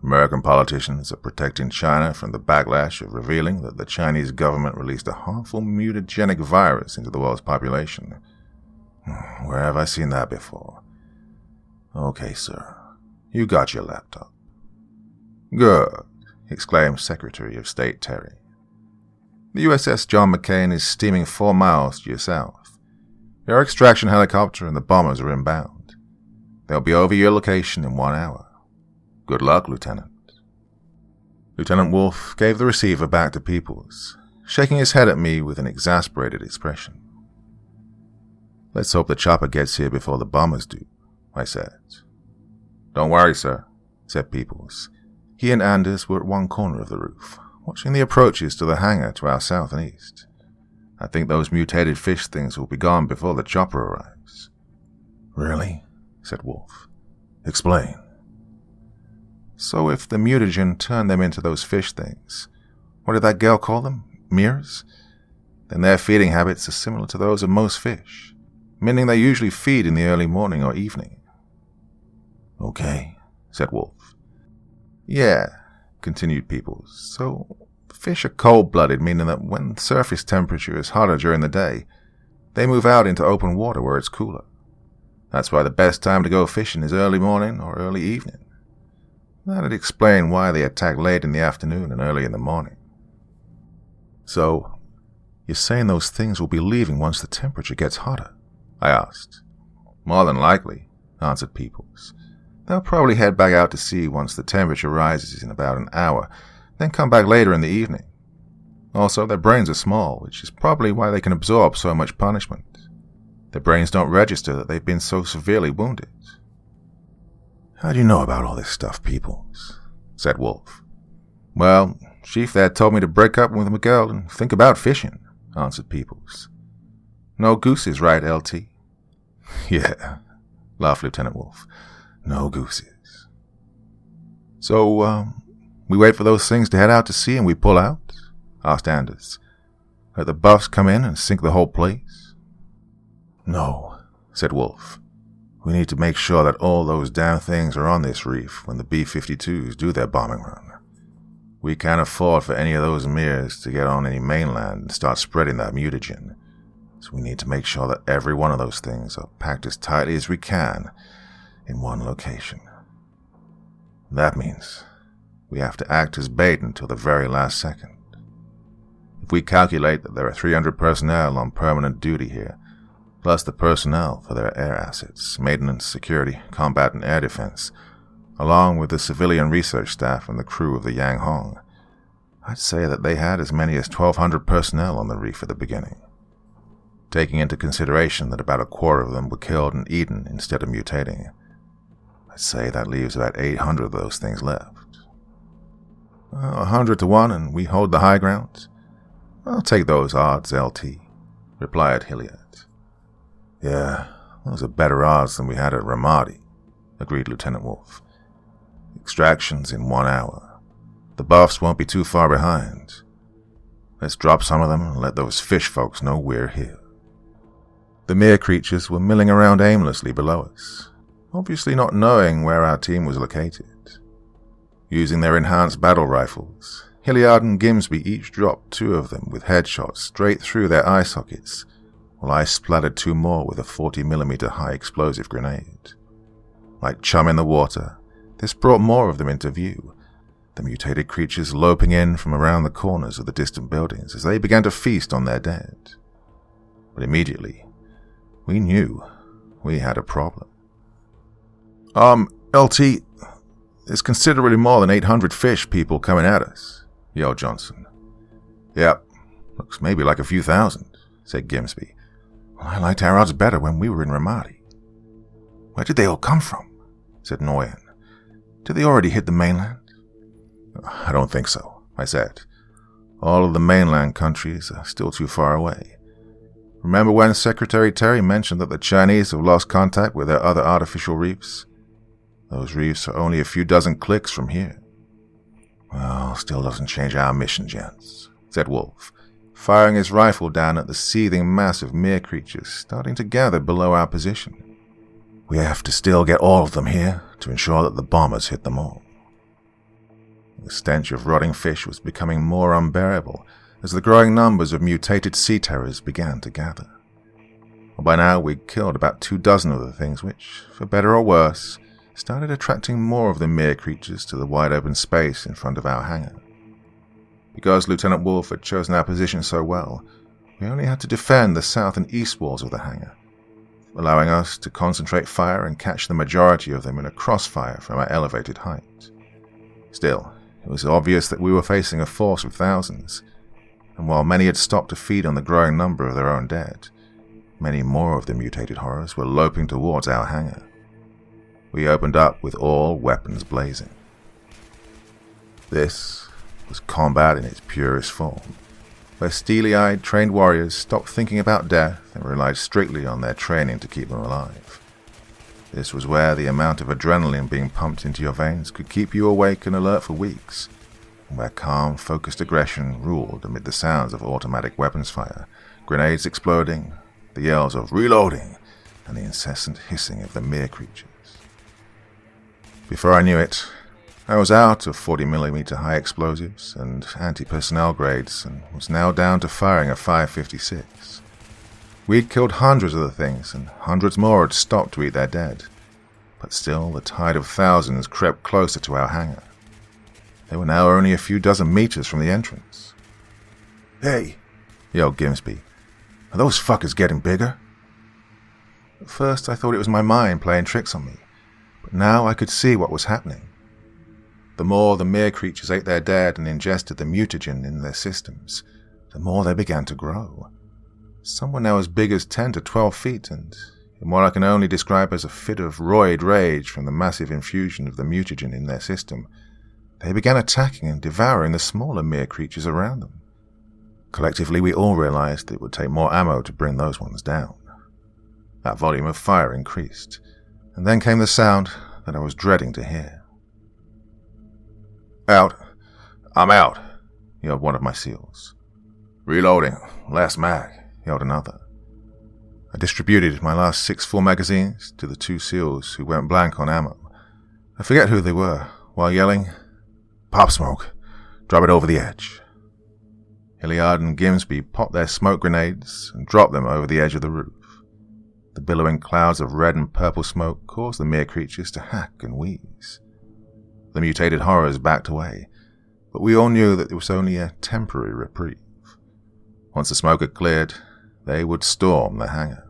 American politicians are protecting China from the backlash of revealing that the Chinese government released a harmful mutagenic virus into the world's population. Where have I seen that before? Okay, sir. You got your laptop. Good, exclaimed Secretary of State Terry. The USS John McCain is steaming 4 miles to your south. Your extraction helicopter and the bombers are inbound. They'll be over your location in 1 hour. Good luck, Lieutenant. Lieutenant Wolf gave the receiver back to Peoples, shaking his head at me with an exasperated expression. Let's hope the chopper gets here before the bombers do, I said. Don't worry, sir, said Peoples. He and Anders were at one corner of the roof, watching the approaches to the hangar to our south and east. I think those mutated fish things will be gone before the chopper arrives.
Really?
Said Wolf.
Explain.
So if the mutagen turned them into those fish things, what did that girl call them? Mirrors? Then their feeding habits are similar to those of most fish, meaning they usually feed in the early morning or evening.
Okay,
said Wolf. Yeah, continued Peoples. So fish are cold-blooded, meaning that when surface temperature is hotter during the day, they move out into open water where it's cooler. That's why the best time to go fishing is early morning or early evening. That'd explain why they attack late in the afternoon and early in the morning. So, you're saying those things will be leaving once the temperature gets hotter? I asked. More than likely, answered Peoples. They'll probably head back out to sea once the temperature rises in about an hour, then come back later in the evening. Also, their brains are small, which is probably why they can absorb so much punishment. Their brains don't register that they've been so severely wounded.
How do you know about all this stuff, Peoples?
Said Wolf. Well, Chief there told me to break up with Miguel and think about fishing, answered Peoples. No gooses, right, LT?
Yeah, laughed Lieutenant Wolf. No gooses. So, we wait for those things to head out to sea and we pull out? Asked Anders. Let the buffs come in and sink the whole place? No, said Wolf. We need to make sure that all those damn things are on this reef when the B-52s do their bombing run. We can't afford for any of those mirrors to get on any mainland and start spreading that mutagen. So we need to make sure that every one of those things are packed as tightly as we can in one location. That means we have to act as bait until the very last second. If we calculate that there are 300 personnel on permanent duty here, plus the personnel for their air assets, maintenance, security, combat, and air defense, along with the civilian research staff and the crew of the Yang Hong, I'd say that they had as many as 1,200 personnel on the reef at the beginning. Taking into consideration that about a quarter of them were killed and eaten instead of mutating, I'd say that leaves about 800 of those things left. 100 to 1 and we hold the high ground? I'll take those odds, LT, replied Hilliard. Yeah, those are better odds than we had at Ramadi, agreed Lieutenant Wolf. Extractions in 1 hour. The buffs won't be too far behind. Let's drop some of them and let those fish folks know we're here. The mere creatures were milling around aimlessly below us, obviously not knowing where our team was located. Using their enhanced battle rifles, Hilliard and Gimsby each dropped 2 of them with headshots straight through their eye sockets, while I splattered 2 more with a 40mm high-explosive grenade. Like chum in the water, this brought more of them into view, the mutated creatures loping in from around the corners of the distant buildings as they began to feast on their dead. But immediately, we knew we had a problem. LT, there's considerably more than 800 fish people coming at us, yelled Johnson. Yep, looks maybe like a few thousand, said Gimsby. Well, I liked our odds better when we were in Ramadi. Where did they all come from? Said Nguyen. Did they already hit the mainland? I don't think so, I said. All of the mainland countries are still too far away. Remember when Secretary Terry mentioned that the Chinese have lost contact with their other artificial reefs? Those reefs are only a few dozen clicks from here. Well, still doesn't change our mission, gents, said Wolf, firing his rifle down at the seething mass of mere creatures starting to gather below our position. We have to still get all of them here to ensure that the bombers hit them all. The stench of rotting fish was becoming more unbearable as the growing numbers of mutated sea terrors began to gather. By now we'd killed about 24 of the things which, for better or worse, started attracting more of the mere creatures to the wide open space in front of our hangar. Because Lieutenant Wolf had chosen our position so well, we only had to defend the south and east walls of the hangar, allowing us to concentrate fire and catch the majority of them in a crossfire from our elevated height. Still, it was obvious that we were facing a force of thousands, and while many had stopped to feed on the growing number of their own dead, many more of the mutated horrors were loping towards our hangar. We opened up with all weapons blazing. This was combat in its purest form, where steely-eyed, trained warriors stopped thinking about death and relied strictly on their training to keep them alive. This was where the amount of adrenaline being pumped into your veins could keep you awake and alert for weeks, and where calm, focused aggression ruled amid the sounds of automatic weapons fire, grenades exploding, the yells of reloading, and the incessant hissing of the mere creatures. Before I knew it, I was out of 40mm high explosives and anti-personnel grades and was now down to firing a 5.56. We'd killed hundreds of the things, and hundreds more had stopped to eat their dead. But still, the tide of thousands crept closer to our hangar. They were now only a few dozen meters from the entrance. Hey, yelled Gimsby. Are those fuckers getting bigger? At first, I thought it was my mind playing tricks on me, but now I could see what was happening. The more the mere creatures ate their dead and ingested the mutagen in their systems, the more they began to grow. Some were now as big as 10 to 12 feet, and in what I can only describe as a fit of roid rage from the massive infusion of the mutagen in their system, they began attacking and devouring the smaller mere creatures around them. Collectively, we all realized it would take more ammo to bring those ones down. That volume of fire increased, and then came the sound that I was dreading to hear. "Out. I'm out," yelled one of my SEALs. "Reloading. Last mag," yelled another. I distributed my last 6 full magazines to the 2 SEALs who went blank on ammo. I forget who they were, while yelling, "Pop smoke. Drop it over the edge." Hilliard and Gimsby popped their smoke grenades and dropped them over the edge of the roof. The billowing clouds of red and purple smoke caused the mere creatures to hack and wheeze. The mutated horrors backed away, but we all knew that it was only a temporary reprieve. Once the smoke had cleared, they would storm the hangar.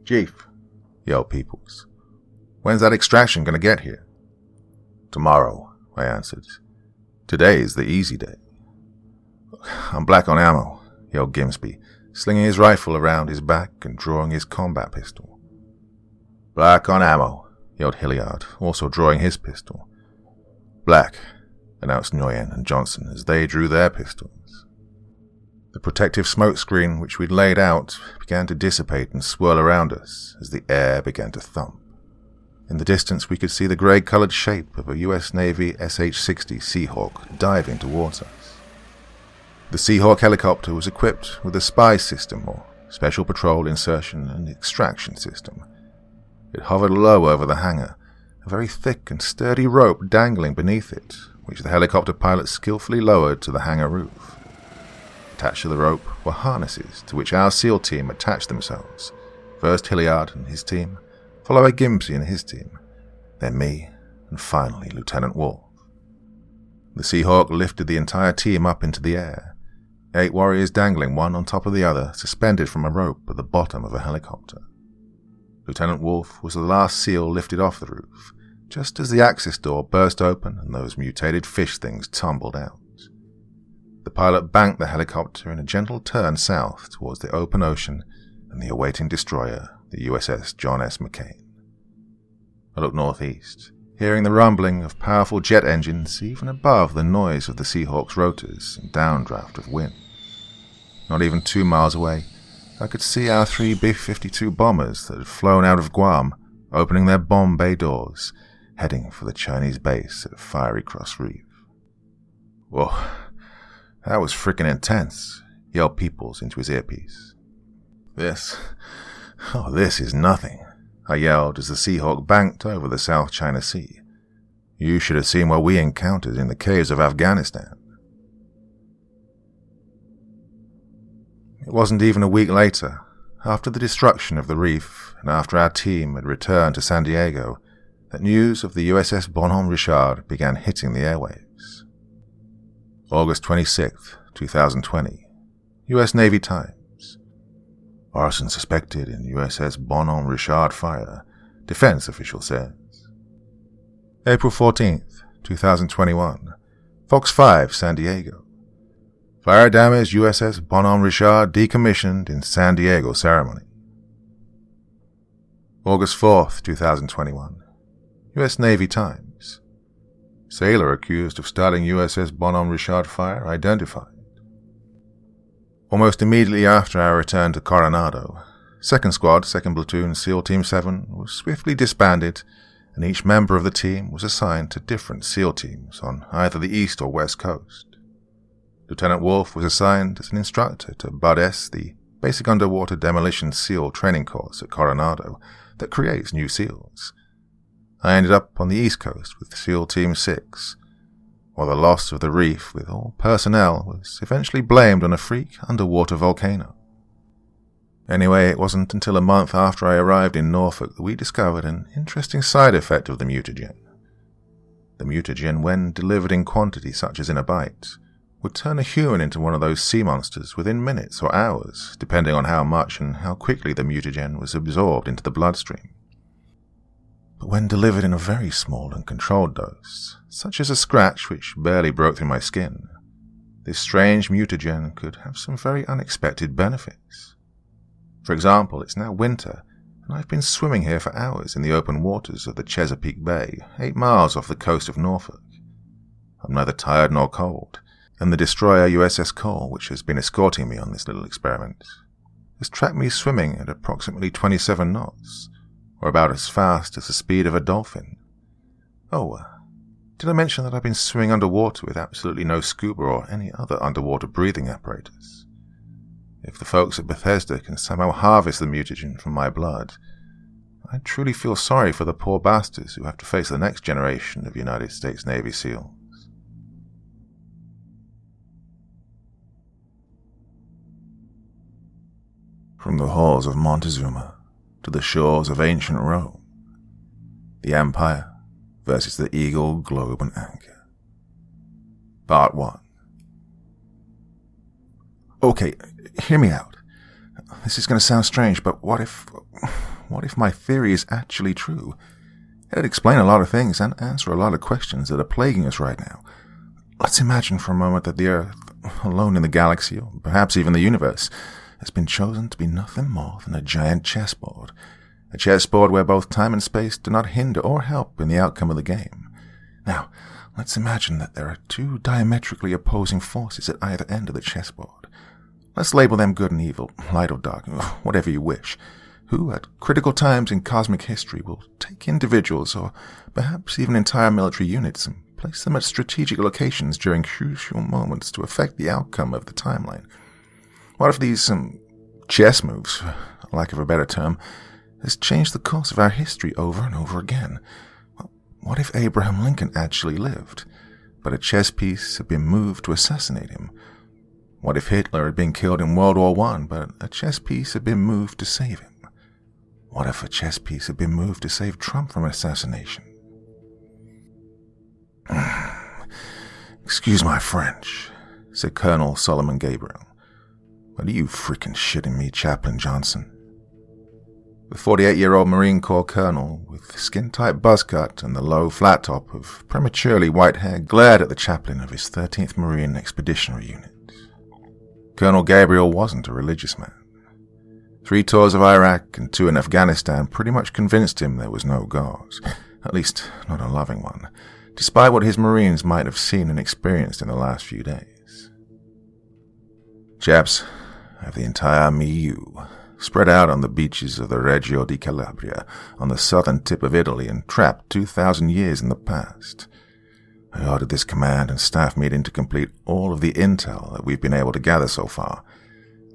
"Chief," yelled Peoples, "when's that extraction going to get here?" "Tomorrow," I answered. "Today's the easy day." "I'm black on ammo," yelled Gimsby, slinging his rifle around his back and drawing his combat pistol. "Black on ammo," yelled Hilliard, also drawing his pistol. "Black," announced Nguyen and Johnson as they drew their pistols. The protective smoke screen which we'd laid out began to dissipate and swirl around us as the air began to thump. In the distance we could see the grey-coloured shape of a US Navy SH-60 Seahawk diving towards us. The Seahawk helicopter was equipped with a spy system, or special patrol insertion and extraction system. It hovered low over the hangar, a very thick and sturdy rope dangling beneath it, which the helicopter pilot skillfully lowered to the hangar roof. Attached to the rope were harnesses to which our SEAL team attached themselves, first Hilliard and his team, followed by Gimsby and his team, then me, and finally Lieutenant Wolf. The Seahawk lifted the entire team up into the air, 8 warriors dangling one on top of the other, suspended from a rope at the bottom of a helicopter. Lieutenant Wolf was the last SEAL lifted off the roof, just as the access door burst open and those mutated fish things tumbled out. The pilot banked the helicopter in a gentle turn south towards the open ocean and the awaiting destroyer, the USS John S. McCain. I looked northeast, hearing the rumbling of powerful jet engines even above the noise of the Seahawk's rotors and downdraft of wind. Not even 2 miles away, I could see our 3 B-52 bombers that had flown out of Guam, opening their bomb bay doors, heading for the Chinese base at Fiery Cross Reef. "Whoa, that was frickin' intense," yelled Peoples into his earpiece. This is nothing," I yelled as the Seahawk banked over the South China Sea. "You should have seen what we encountered in the caves of Afghanistan." It wasn't even a week later, after the destruction of the reef and after our team had returned to San Diego, that news of the USS Bonhomme Richard began hitting the airwaves. August 26, 2020, U.S. Navy Times. "Arson suspected in USS Bonhomme Richard fire," defense official says. April 14, 2021, Fox 5, San Diego. "Fire damaged USS Bonhomme Richard decommissioned in San Diego ceremony." August 4, 2021, U.S. Navy Times. "Sailor accused of starting USS Bonhomme Richard fire identified." Almost immediately after our return to Coronado, 2nd Squad, 2nd Platoon, SEAL Team 7 was swiftly disbanded, and each member of the team was assigned to different SEAL teams on either the east or west coast. Lieutenant Wolf was assigned as an instructor to Bud S., the basic underwater demolition SEAL training course at Coronado that creates new SEALs. I ended up on the east coast with SEAL Team 6, while the loss of the reef with all personnel was eventually blamed on a freak underwater volcano. Anyway, it wasn't until a month after I arrived in Norfolk that we discovered an interesting side effect of the mutagen. The mutagen, when delivered in quantity such as in a bite, would turn a human into one of those sea monsters within minutes or hours, depending on how much and how quickly the mutagen was absorbed into the bloodstream. But when delivered in a very small and controlled dose, such as a scratch which barely broke through my skin, this strange mutagen could have some very unexpected benefits. For example, it's now winter, and I've been swimming here for hours in the open waters of the Chesapeake Bay, 8 miles off the coast of Norfolk. I'm neither tired nor cold, and the destroyer USS Cole, which has been escorting me on this little experiment, has tracked me swimming at approximately 27 knots, or about as fast as the speed of a dolphin. Oh, did I mention that I've been swimming underwater with absolutely no scuba or any other underwater breathing apparatus? If the folks at Bethesda can somehow harvest the mutagen from my blood, I truly feel sorry for the poor bastards who have to face the next generation of United States Navy SEALs. From the halls of Montezuma to the shores of ancient Rome, the Empire versus the Eagle, Globe, and Anchor. Part 1. Okay, hear me out. This is going to sound strange, but what if my theory is actually true? It'd explain a lot of things and answer a lot of questions that are plaguing us right now. Let's imagine for a moment that the Earth, alone in the galaxy, or perhaps even the universe, has been chosen to be nothing more than a giant chessboard. A chessboard where both time and space do not hinder or help in the outcome of the game. Now, let's imagine that there are two diametrically opposing forces at either end of the chessboard. Let's label them good and evil, light or dark, whatever you wish, who at critical times in cosmic history will take individuals or perhaps even entire military units and place them at strategic locations during crucial moments to affect the outcome of the timeline. What if these chess moves, for lack of a better term, has changed the course of our history over and over again? What if Abraham Lincoln actually lived, but a chess piece had been moved to assassinate him? What if Hitler had been killed in World War I, but a chess piece had been moved to save him? What if a chess piece had been moved to save Trump from assassination? Excuse my French, said Colonel Solomon Gabriel. But are you freaking shitting me, Chaplain Johnson? The 48-year-old Marine Corps colonel, with skin-tight buzz cut and the low flat top of prematurely white hair, glared at the chaplain of his 13th Marine Expeditionary Unit. Colonel Gabriel wasn't a religious man. 3 tours of Iraq and 2 in Afghanistan pretty much convinced him there was no God, at least not a loving one, despite what his Marines might have seen and experienced in the last few days. Chaps, I have the entire milieu spread out on the beaches of the Reggio di Calabria on the southern tip of Italy and trapped 2,000 years in the past. I ordered this command and staff meeting to complete all of the intel that we've been able to gather so far.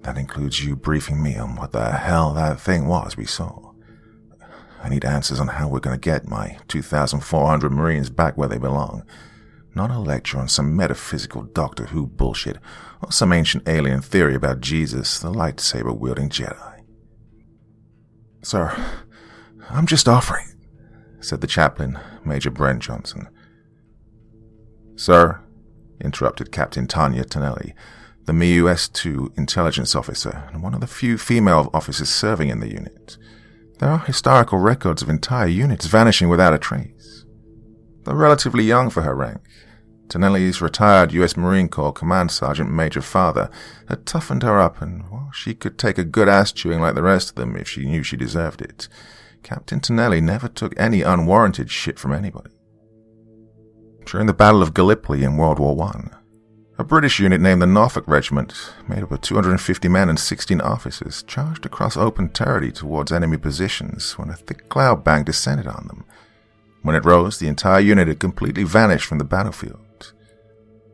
That includes you briefing me on what the hell that thing was we saw. I need answers on how we're going to get my 2,400 Marines back where they belong. Not a lecture on some metaphysical Doctor Who bullshit or some ancient alien theory about Jesus, the lightsaber-wielding Jedi. Sir, I'm just offering, said the chaplain, Major Brent Johnson. Sir, interrupted Captain Tanya Tonelli, the MIUS-2 intelligence officer and one of the few female officers serving in the unit. There are historical records of entire units vanishing without a trace. Though relatively young for her rank, Tonelli's retired U.S. Marine Corps Command Sergeant Major father had toughened her up, and while she could take a good ass-chewing like the rest of them if she knew she deserved it, Captain Tonelli never took any unwarranted shit from anybody. During the Battle of Gallipoli in World War I, a British unit named the Norfolk Regiment, made up of 250 men and 16 officers, charged across open territory towards enemy positions when a thick cloud bank descended on them. When it rose, the entire unit had completely vanished from the battlefield.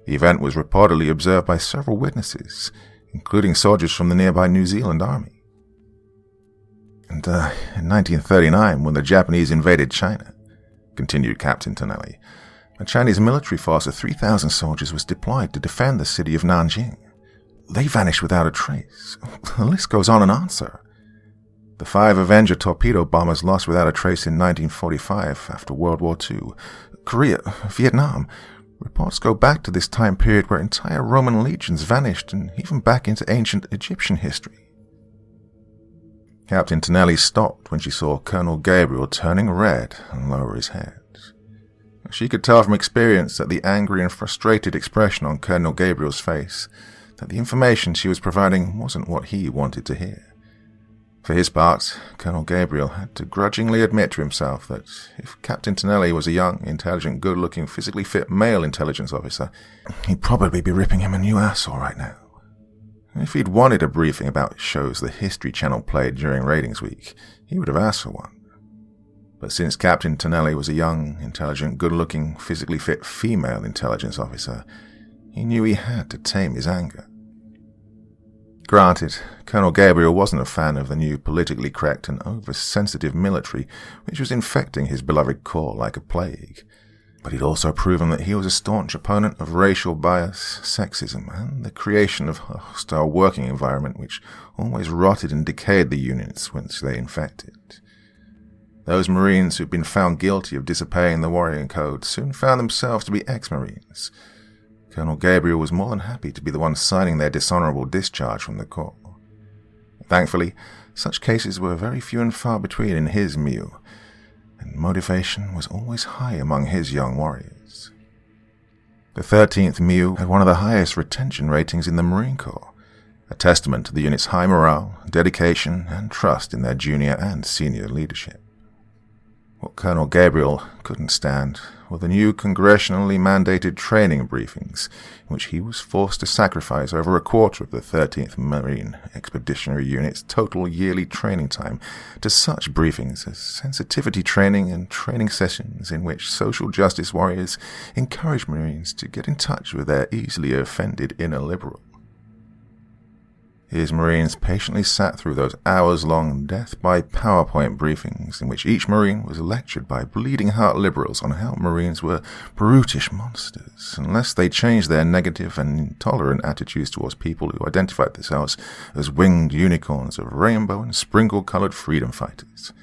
The event was reportedly observed by several witnesses, including soldiers from the nearby New Zealand Army. And in 1939, when the Japanese invaded China, continued Captain Tonelli, a Chinese military force of 3,000 soldiers was deployed to defend the city of Nanjing. They vanished without a trace. The list goes on and on, sir. The 5 Avenger torpedo bombers lost without a trace in 1945 after World War II. Korea, Vietnam. Reports go back to this time period where entire Roman legions vanished and even back into ancient Egyptian history. Captain Tonelli stopped when she saw Colonel Gabriel turning red and lower his head. She could tell from experience that the angry and frustrated expression on Colonel Gabriel's face, that the information she was providing wasn't what he wanted to hear. For his part, Colonel Gabriel had to grudgingly admit to himself that if Captain Tonelli was a young, intelligent, good-looking, physically fit male intelligence officer, he'd probably be ripping him a new asshole right now. If he'd wanted a briefing about shows the History Channel played during ratings week, he would have asked for one. But since Captain Tonelli was a young, intelligent, good-looking, physically fit female intelligence officer, he knew he had to tame his anger. Granted, Colonel Gabriel wasn't a fan of the new politically correct and oversensitive military which was infecting his beloved corps like a plague. But he'd also proven that he was a staunch opponent of racial bias, sexism, and the creation of a hostile working environment which always rotted and decayed the units once they infected. Those Marines who'd been found guilty of disobeying the warrior code soon found themselves to be ex-Marines. Colonel Gabriel was more than happy to be the one signing their dishonorable discharge from the Corps. Thankfully, such cases were very few and far between in his milieu, and motivation was always high among his young warriors. The 13th milieu had one of the highest retention ratings in the Marine Corps, a testament to the unit's high morale, dedication, and trust in their junior and senior leadership. What Colonel Gabriel couldn't stand were the new congressionally mandated training briefings, in which he was forced to sacrifice over a quarter of the 13th Marine Expeditionary Unit's total yearly training time to such briefings as sensitivity training and training sessions in which social justice warriors encourage Marines to get in touch with their easily offended inner liberal. His Marines patiently sat through those hours-long death-by-PowerPoint briefings in which each Marine was lectured by bleeding-heart liberals on how Marines were brutish monsters unless they changed their negative and intolerant attitudes towards people who identified themselves as winged unicorns of rainbow and sprinkle-colored freedom fighters.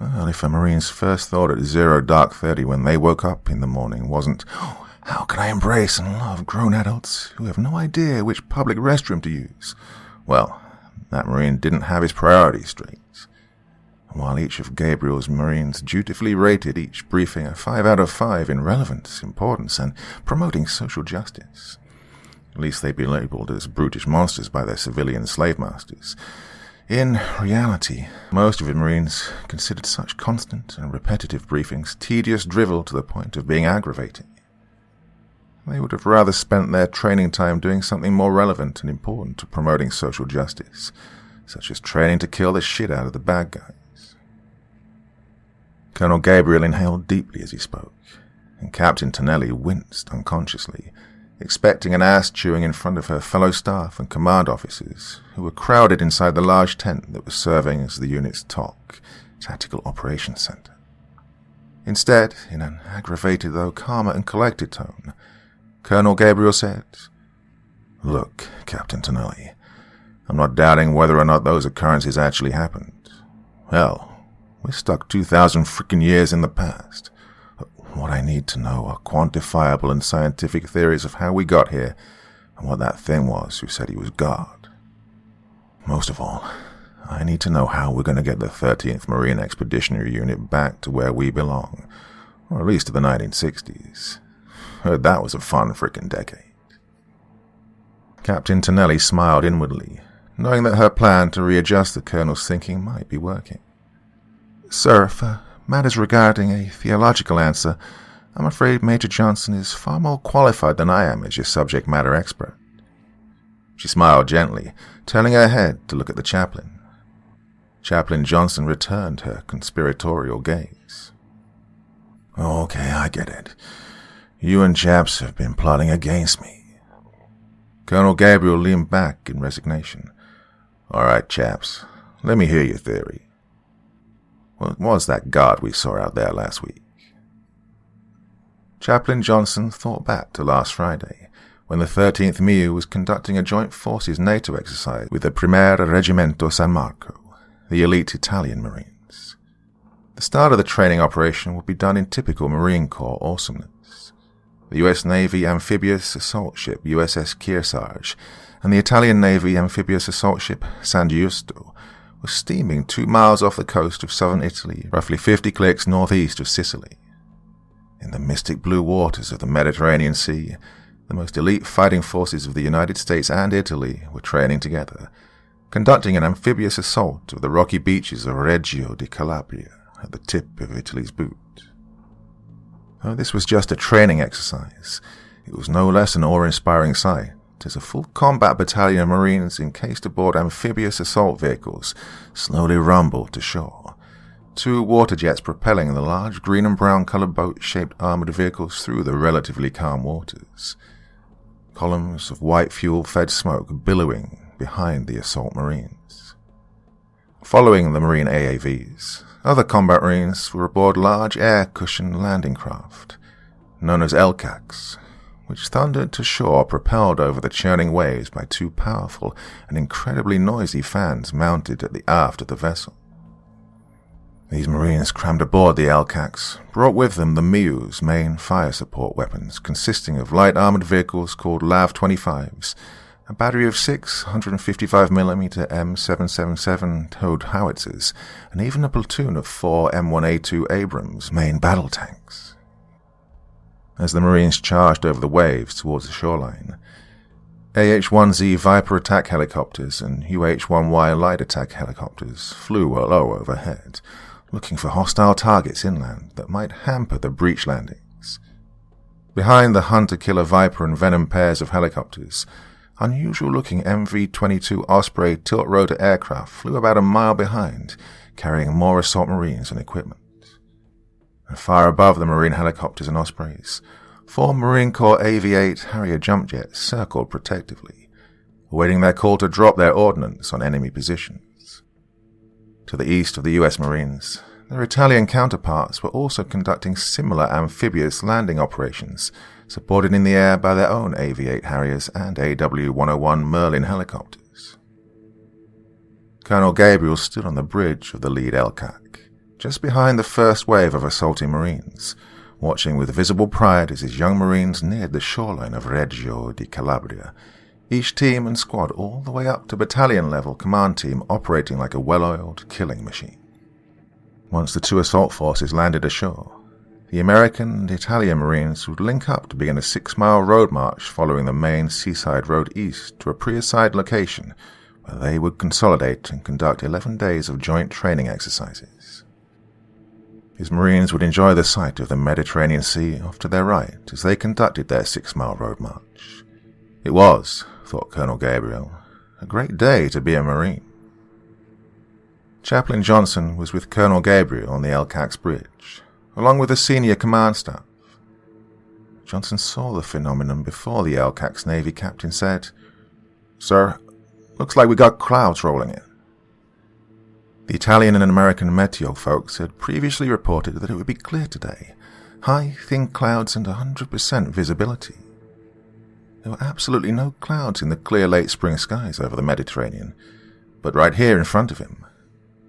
Well, if a Marine's first thought at 0:30 when they woke up in the morning wasn't, how can I embrace and love grown adults who have no idea which public restroom to use? Well, that Marine didn't have his priorities straight. And while each of Gabriel's Marines dutifully rated each briefing a 5 out of 5 in relevance, importance, and promoting social justice, at least they'd be labeled as brutish monsters by their civilian slave masters. In reality, most of the Marines considered such constant and repetitive briefings tedious drivel to the point of being aggravating. They would have rather spent their training time doing something more relevant and important to promoting social justice, such as training to kill the shit out of the bad guys. Colonel Gabriel inhaled deeply as he spoke, and Captain Tonelli winced unconsciously, expecting an ass chewing in front of her fellow staff and command officers, who were crowded inside the large tent that was serving as the unit's TOC, Tactical Operations Center. Instead, in an aggravated though calmer and collected tone, Colonel Gabriel said, "Look, Captain Tonelli, I'm not doubting whether or not those occurrences actually happened. Hell, we're stuck 2,000 frickin' years in the past. What I need to know are quantifiable and scientific theories of how we got here and what that thing was who said he was God. Most of all, I need to know how we're going to get the 13th Marine Expeditionary Unit back to where we belong, or at least to the 1960s. Heard that was a fun frickin' decade." Captain Tonelli smiled inwardly, knowing that her plan to readjust the Colonel's thinking might be working. "Sir, for matters regarding a theological answer, I'm afraid Major Johnson is far more qualified than I am as your subject matter expert." She smiled gently, turning her head to look at the chaplain. Chaplain Johnson returned her conspiratorial gaze. "Okay, I get it. You and chaps have been plotting against me." Colonel Gabriel leaned back in resignation. "All right, chaps, let me hear your theory. What was that God we saw out there last week?" Chaplain Johnson thought back to last Friday, when the 13th MIU was conducting a joint forces NATO exercise with the Primer Reggimento San Marco, the elite Italian Marines. The start of the training operation would be done in typical Marine Corps awesomeness. The U.S. Navy amphibious assault ship USS Kearsarge and the Italian Navy amphibious assault ship San Giusto were steaming 2 miles off the coast of southern Italy, roughly 50 clicks northeast of Sicily. In the mystic blue waters of the Mediterranean Sea, the most elite fighting forces of the United States and Italy were training together, conducting an amphibious assault of the rocky beaches of Reggio di Calabria at the tip of Italy's boot. Though this was just a training exercise, it was no less an awe-inspiring sight as a full combat battalion of Marines encased aboard amphibious assault vehicles slowly rumbled to shore, 2 water jets propelling the large green and brown colored boat-shaped armored vehicles through the relatively calm waters. Columns of white fuel-fed smoke billowing behind the assault marines. Following the marine AAVs, other combat marines were aboard large air-cushioned landing craft, known as LCACs, which thundered to shore propelled over the churning waves by 2 powerful and incredibly noisy fans mounted at the aft of the vessel. These marines crammed aboard the LCACs brought with them the MIU's main fire support weapons, consisting of light armored vehicles called LAV-25s, a battery of 6 155mm M777 towed howitzers, and even a platoon of 4 Ep184 Abrams main battle tanks. As the marines charged over the waves towards the shoreline, AH-1Z Viper attack helicopters and UH-1Y light attack helicopters flew low overhead, looking for hostile targets inland that might hamper the breach landings. Behind the hunter-killer Viper and Venom pairs of helicopters, unusual-looking MV-22 Osprey tilt-rotor aircraft flew about a mile behind, carrying more assault marines and equipment. And far above the marine helicopters and Ospreys, 4 Marine Corps AV-8 Harrier jump jets circled protectively, awaiting their call to drop their ordnance on enemy positions. To the east of the US Marines, their Italian counterparts were also conducting similar amphibious landing operations, supported in the air by their own AV-8 Harriers and AW-101 Merlin helicopters. Colonel Gabriel stood on the bridge of the lead LCAC, just behind the first wave of assaulting Marines, watching with visible pride as his young Marines neared the shoreline of Reggio di Calabria, each team and squad all the way up to battalion-level command team operating like a well-oiled killing machine. Once the 2 assault forces landed ashore, the American and Italian Marines would link up to begin a 6-mile road march following the main seaside road east to a pre-assigned location where they would consolidate and conduct 11 days of joint training exercises. His Marines would enjoy the sight of the Mediterranean Sea off to their right as they conducted their 6-mile road march. It was, thought Colonel Gabriel, a great day to be a Marine. Chaplain Johnson was with Colonel Gabriel on the LCAC's bridge, along with the senior command staff. Johnson saw the phenomenon before the LCAC's Navy captain said, "Sir, looks like we got clouds rolling in." The Italian and American meteo folks had previously reported that it would be clear today, high, thin clouds and 100% visibility. There were absolutely no clouds in the clear late spring skies over the Mediterranean, but right here in front of him,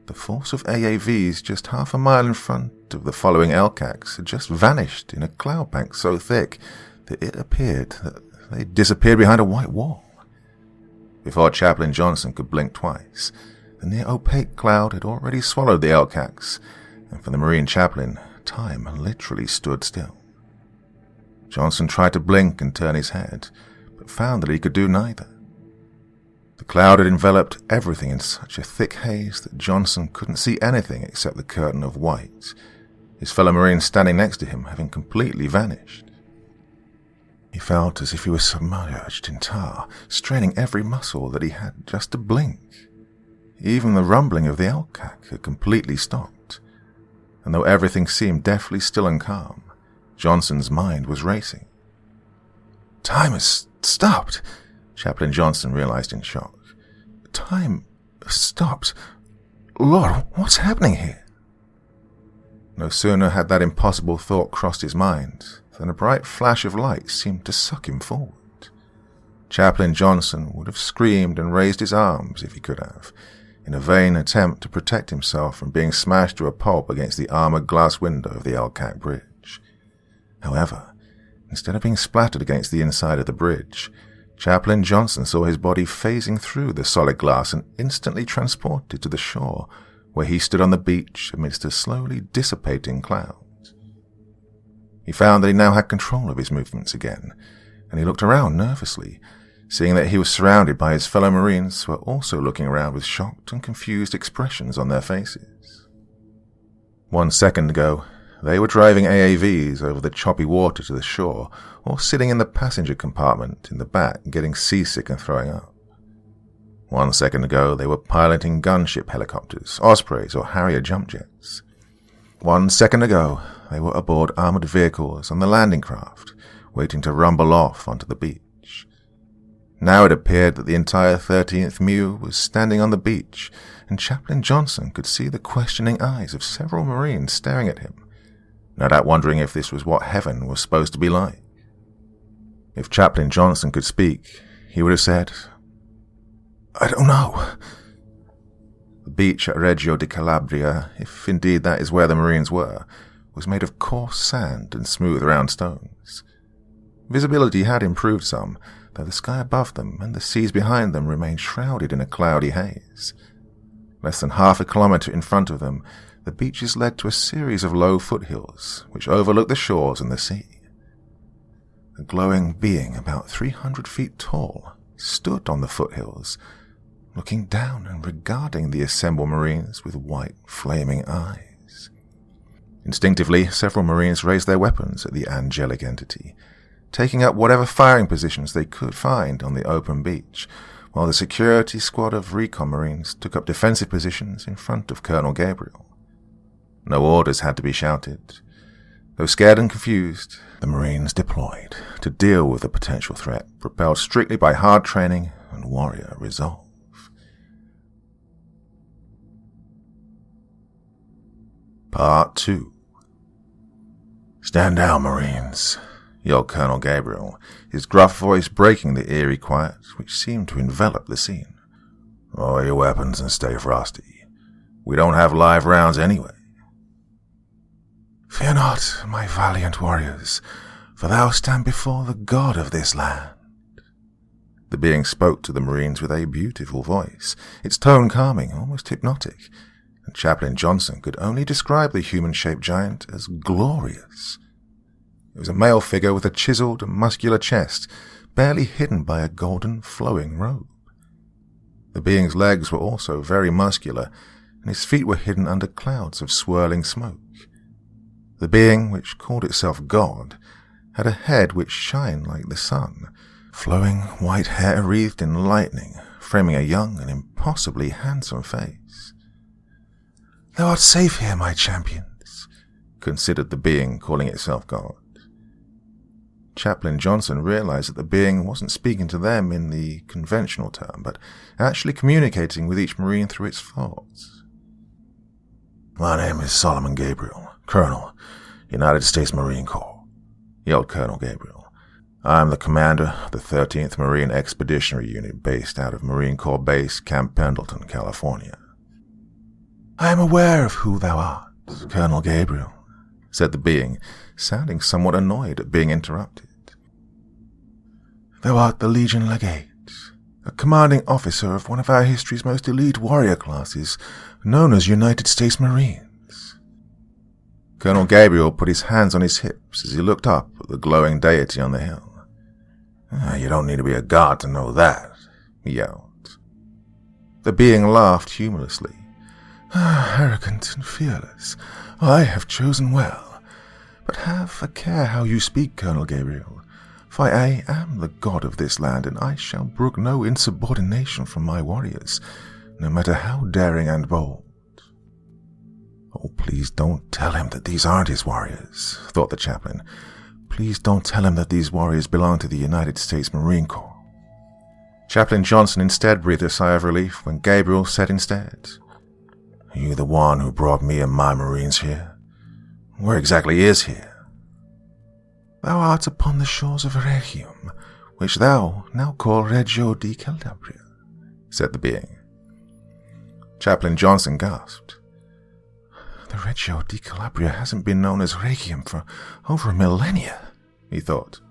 the force of AAVs just half a mile in front of the following LCACs had just vanished in a cloud bank so thick that it appeared that they disappeared behind a white wall. Before Chaplain Johnson could blink twice, the near-opaque cloud had already swallowed the LCACs, and for the Marine chaplain, time literally stood still. Johnson tried to blink and turn his head, but found that he could do neither. The cloud had enveloped everything in such a thick haze that Johnson couldn't see anything except the curtain of white, his fellow Marines standing next to him having completely vanished. He felt as if he was submerged in tar, straining every muscle that he had just to blink. Even the rumbling of the LCAC had completely stopped, and though everything seemed deathly still and calm, Johnson's mind was racing. "Time has stopped," Chaplain Johnson realized in shock. "Time stopped. Lord, what's happening here?" No sooner had that impossible thought crossed his mind than a bright flash of light seemed to suck him forward. Chaplain Johnson would have screamed and raised his arms if he could have, in a vain attempt to protect himself from being smashed to a pulp against the armored glass window of the LCAC bridge. However, instead of being splattered against the inside of the bridge, Chaplain Johnson saw his body phasing through the solid glass and instantly transported to the shore, where he stood on the beach amidst a slowly dissipating cloud. He found that he now had control of his movements again, and he looked around nervously, seeing that he was surrounded by his fellow Marines who were also looking around with shocked and confused expressions on their faces. 1 second ago, they were driving AAVs over the choppy water to the shore, or sitting in the passenger compartment in the back getting seasick and throwing up. 1 second ago, they were piloting gunship helicopters, Ospreys or Harrier jump jets. 1 second ago, they were aboard armored vehicles on the landing craft, waiting to rumble off onto the beach. Now it appeared that the entire 13th MEU was standing on the beach, and Chaplain Johnson could see the questioning eyes of several Marines staring at him, no doubt wondering if this was what heaven was supposed to be like. If Chaplain Johnson could speak, he would have said, "I don't know." The beach at Reggio di Calabria, if indeed that is where the Marines were, was made of coarse sand and smooth round stones. Visibility had improved some, though the sky above them and the seas behind them remained shrouded in a cloudy haze. Less than half a kilometre in front of them, the beaches led to a series of low foothills, which overlooked the shores and the sea. A glowing being about 300 feet tall stood on the foothills, looking down and regarding the assembled Marines with white, flaming eyes. Instinctively, several Marines raised their weapons at the angelic entity, taking up whatever firing positions they could find on the open beach, while the security squad of recon Marines took up defensive positions in front of Colonel Gabriel. No orders had to be shouted. Though scared and confused, the Marines deployed to deal with the potential threat, propelled strictly by hard training and warrior resolve. Part 2. "Stand down, Marines," yelled Colonel Gabriel, his gruff voice breaking the eerie quiet which seemed to envelop the scene. "Lower your weapons and stay frosty. We don't have live rounds anyway." "Fear not, my valiant warriors, for thou stand before the god of this land." The being spoke to the Marines with a beautiful voice, its tone calming, almost hypnotic, and Chaplain Johnson could only describe the human-shaped giant as glorious. It was a male figure with a chiseled and muscular chest, barely hidden by a golden flowing robe. The being's legs were also very muscular, and his feet were hidden under clouds of swirling smoke. The being, which called itself God, had a head which shined like the sun, flowing white hair wreathed in lightning, framing a young and impossibly handsome face. "Thou art safe here, my champions," considered the being calling itself God. Chaplain Johnson realized that the being wasn't speaking to them in the conventional term, but actually communicating with each Marine through its thoughts. "My name is Solomon Gabriel, Colonel, United States Marine Corps," yelled Colonel Gabriel. "I am the commander of the 13th Marine Expeditionary Unit based out of Marine Corps Base, Camp Pendleton, California." "I am aware of who thou art, Colonel Gabriel," said the being, sounding somewhat annoyed at being interrupted. "Thou art the Legion Legate, a commanding officer of one of our history's most elite warrior classes, known as United States Marines." Colonel Gabriel put his hands on his hips as he looked up at the glowing deity on the hill. "You don't need to be a god to know that," he yelled. The being laughed humorously. "Arrogant and fearless, I have chosen well. But have a care how you speak, Colonel Gabriel, for I am the god of this land, and I shall brook no insubordination from my warriors, no matter how daring and bold." "Oh, please don't tell him that these aren't his warriors," thought the chaplain. "Please don't tell him that these warriors belong to the United States Marine Corps." Chaplain Johnson instead breathed a sigh of relief when Gabriel said instead, "Are you the one who brought me and my Marines here? Where exactly is here?" "Thou art upon the shores of Regium, which thou now call Reggio di Calabria," said the being. Chaplain Johnson gasped. "The Reggio di Calabria hasn't been known as Regium for over a millennia," he thought.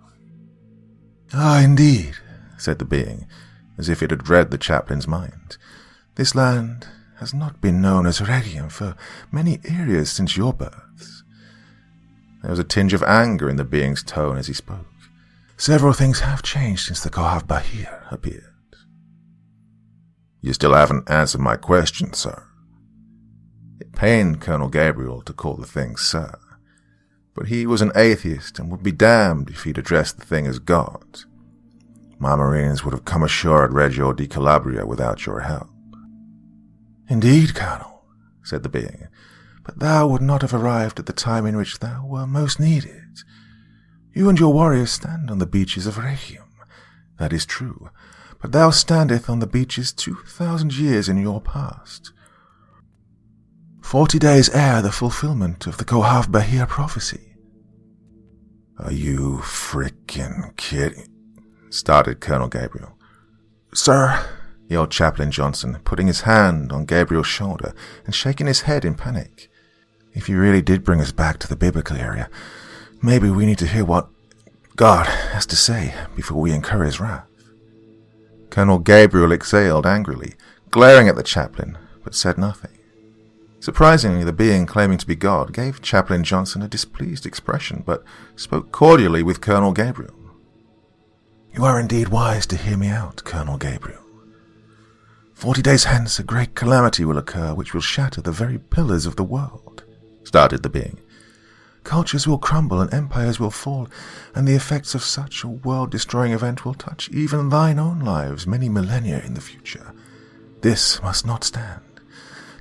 "Ah, indeed," said the being, as if it had read the chaplain's mind. "This land has not been known as Regium for many eras since your births." There was a tinge of anger in the being's tone as he spoke. "Several things have changed since the Kohav Bahir appeared." "You still haven't answered my question, sir." It pained Colonel Gabriel to call the thing sir, but he was an atheist and would be damned if he'd addressed the thing as God. "My Marines would have come ashore at Reggio di Calabria without your help." "Indeed, Colonel," said the being,
but thou would not have arrived at the time in which thou were most needed. You and your warriors stand on the beaches of Rhegium. That is true, but thou standeth on the beaches 2,000 years in your past. 40 days ere the fulfillment of the Kohav-Bahir prophecy.
Are you frickin' kidding? Started Colonel Gabriel.
Sir,
yelled Chaplain Johnson, putting his hand on Gabriel's shoulder and shaking his head in panic.
If you really did bring us back to the biblical area, maybe we need to hear what God has to say before we incur his wrath.
Colonel Gabriel exhaled angrily, glaring at the chaplain, but said nothing. Surprisingly, the being claiming to be God gave Chaplain Johnson a displeased expression, but spoke cordially with Colonel Gabriel.
You are indeed wise to hear me out, Colonel Gabriel. 40 days hence a great calamity will occur which will shatter the very pillars of the world, started the being. Cultures will crumble and empires will fall, and the effects of such a world-destroying event will touch even thine own lives many millennia in the future. This must not stand.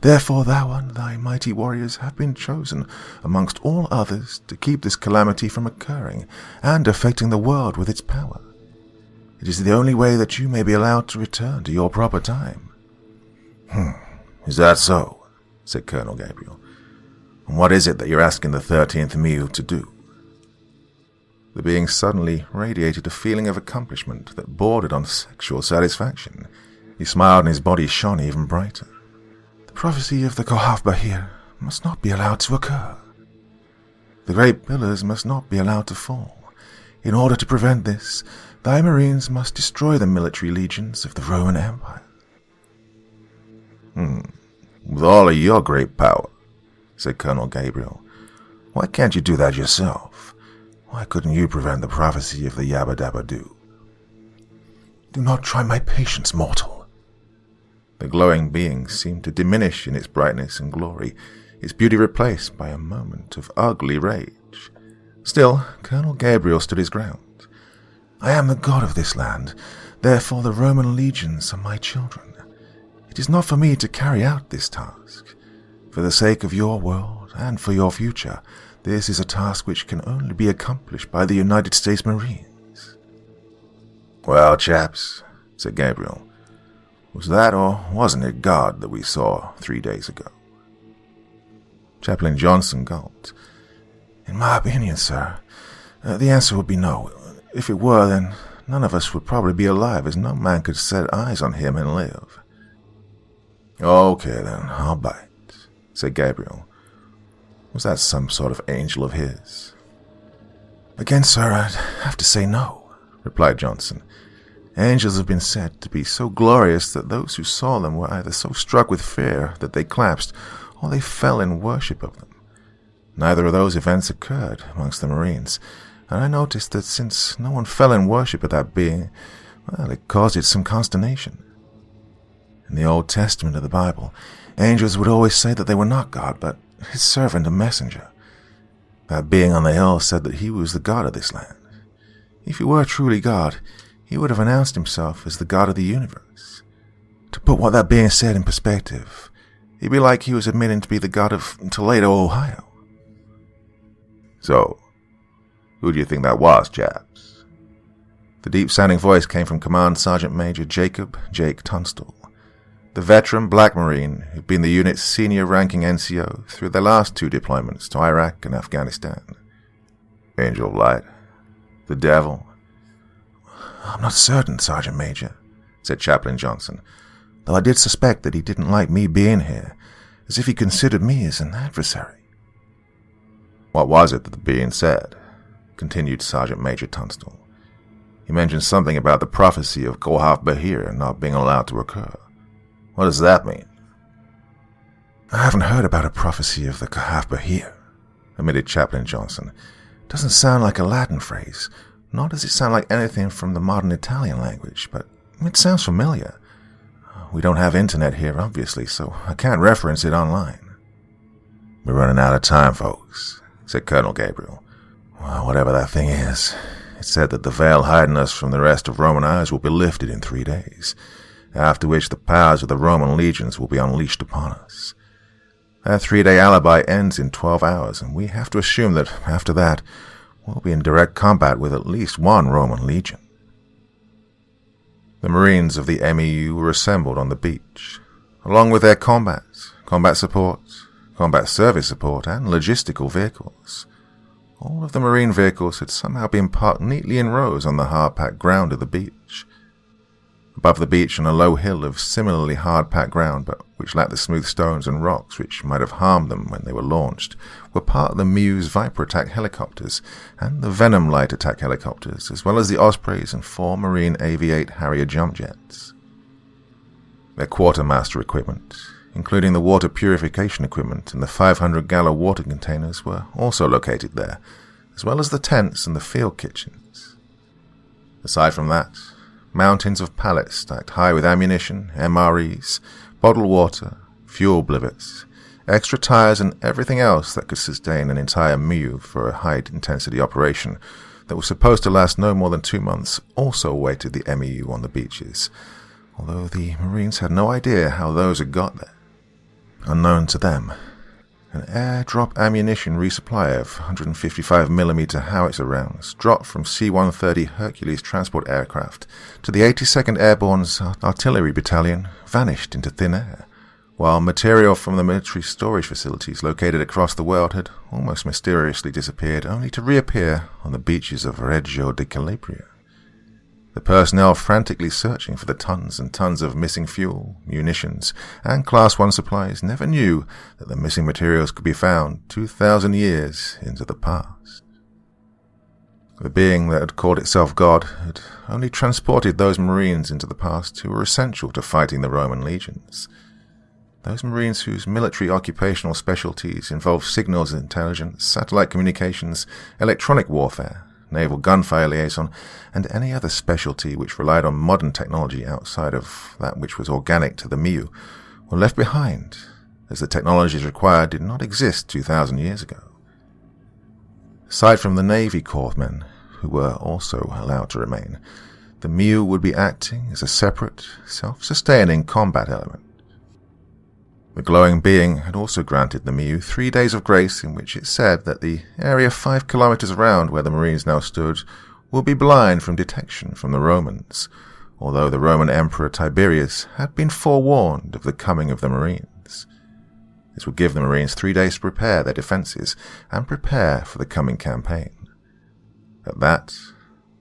Therefore thou and thy mighty warriors have been chosen, amongst all others, to keep this calamity from occurring and affecting the world with its power. It is the only way that you may be allowed to return to your proper time.
Is that so? Said Colonel Gabriel. And what is it that you're asking the 13th meal to do? The being suddenly radiated a feeling of accomplishment that bordered on sexual satisfaction. He smiled and his body shone even brighter.
The prophecy of the Kohav-Bahir must not be allowed to occur. The great pillars must not be allowed to fall. In order to prevent this, thy marines must destroy the military legions of the Roman Empire.
With all of your great power, said Colonel Gabriel, why can't you do that yourself? Why couldn't you prevent the prophecy of the Yabba Dabba Doo?
Do not try my patience, mortal.
The glowing being seemed to diminish in its brightness and glory, its beauty replaced by a moment of ugly rage. Still, Colonel Gabriel stood his ground.
I am the god of this land, therefore the Roman legions are my children. It is not for me to carry out this task. For the sake of your world and for your future, this is a task which can only be accomplished by the United States Marines.
Well, chaps, said Gabriel, was that or wasn't it God that we saw 3 days ago?
Chaplain Johnson gulped. In my opinion, sir, the answer would be no. If it were, then none of us would probably be alive, as no man could set eyes on him and live.
Okay, then, I'll bite, said Gabriel. Was that some sort of angel of his?
Again, sir, I'd have to say no, replied Johnson. Angels have been said to be so glorious that those who saw them were either so struck with fear that they collapsed, or they fell in worship of them. Neither of those events occurred amongst the Marines, and I noticed that since no one fell in worship of that being, well, it caused it some consternation. In the Old Testament of the Bible, angels would always say that they were not God, but his servant and messenger. That being on the hill said that he was the God of this land. If he were truly God, he would have announced himself as the God of the universe. To put what that being said in perspective, it'd be like he was admitting to be the God of Toledo, Ohio.
So, who do you think that was, chaps? The deep-sounding voice came from Command Sergeant Major Jacob Jake Tunstall, the veteran black Marine who'd been the unit's senior-ranking NCO through their last 2 deployments to Iraq and Afghanistan. Angel of Light? The Devil?
I'm not certain, Sergeant Major, said Chaplain Johnson, though I did suspect that he didn't like me being here, as if he considered me as an adversary.
What was it that the being said? Continued Sergeant Major Tunstall. He mentioned something about the prophecy of Kohav-Bahir not being allowed to occur. What does that mean?
I haven't heard about a prophecy of the Kohav-Bahir, admitted Chaplain Johnson. Doesn't sound like a Latin phrase, nor does it sound like anything from the modern Italian language, but it sounds familiar. We don't have internet here, obviously, so I can't reference it online.
We're running out of time, folks, said Colonel Gabriel.
Well, whatever that thing is,
it said that the veil hiding us from the rest of Roman eyes will be lifted in 3 days, after which the powers of the Roman legions will be unleashed upon us.
Their 3-day alibi ends in 12 hours, and we have to assume that, after that, we'll be in direct combat with at least one Roman legion. The Marines of the MEU were assembled on the beach, along with their combat support, combat service support, and logistical vehicles. All of the Marine vehicles had somehow been parked neatly in rows on the hard-packed ground of the beach. Above the beach, on a low hill of similarly hard-packed ground, but which lacked the smooth stones and rocks which might have harmed them when they were launched, were part of the MEU's Viper attack helicopters and the Venom light attack helicopters, as well as the Ospreys and 4 Marine AV-8 Harrier jump jets. Their quartermaster equipment, including the water purification equipment and the 500-gallon water containers, were also located there, as well as the tents and the field kitchens. Aside from that, mountains of pallets stacked high with ammunition, MREs, bottled water, fuel blivets, extra tires, and everything else that could sustain an entire MEU for a high-intensity operation that was supposed to last no more than 2 months also awaited the MEU on the beaches, although the Marines had no idea how those had got there. Unknown to them, an airdrop ammunition resupply of 155mm howitzer rounds dropped from C-130 Hercules transport aircraft to the 82nd Airborne's Artillery Battalion vanished into thin air, while material from the military storage facilities located across the world had almost mysteriously disappeared, only to reappear on the beaches of Reggio di Calabria. The personnel frantically searching for the tons and tons of missing fuel, munitions, and Class 1 supplies never knew that the missing materials could be found 2,000 years into the past. The being that had called itself God had only transported those Marines into the past who were essential to fighting the Roman legions. Those Marines whose military occupational specialties involved signals intelligence, satellite communications, electronic warfare, naval gunfire liaison, and any other specialty which relied on modern technology outside of that which was organic to the MEU, were left behind, as the technologies required did not exist 2,000 years ago. Aside from the Navy corpsmen, who were also allowed to remain, the MEU would be acting as a separate, self-sustaining combat element. The glowing being had also granted the MEU 3 days of grace in which it said that the area 5 kilometers around where the Marines now stood would be blind from detection from the Romans, although the Roman Emperor Tiberius had been forewarned of the coming of the Marines. This would give the Marines 3 days to prepare their defenses and prepare for the coming campaign. At that,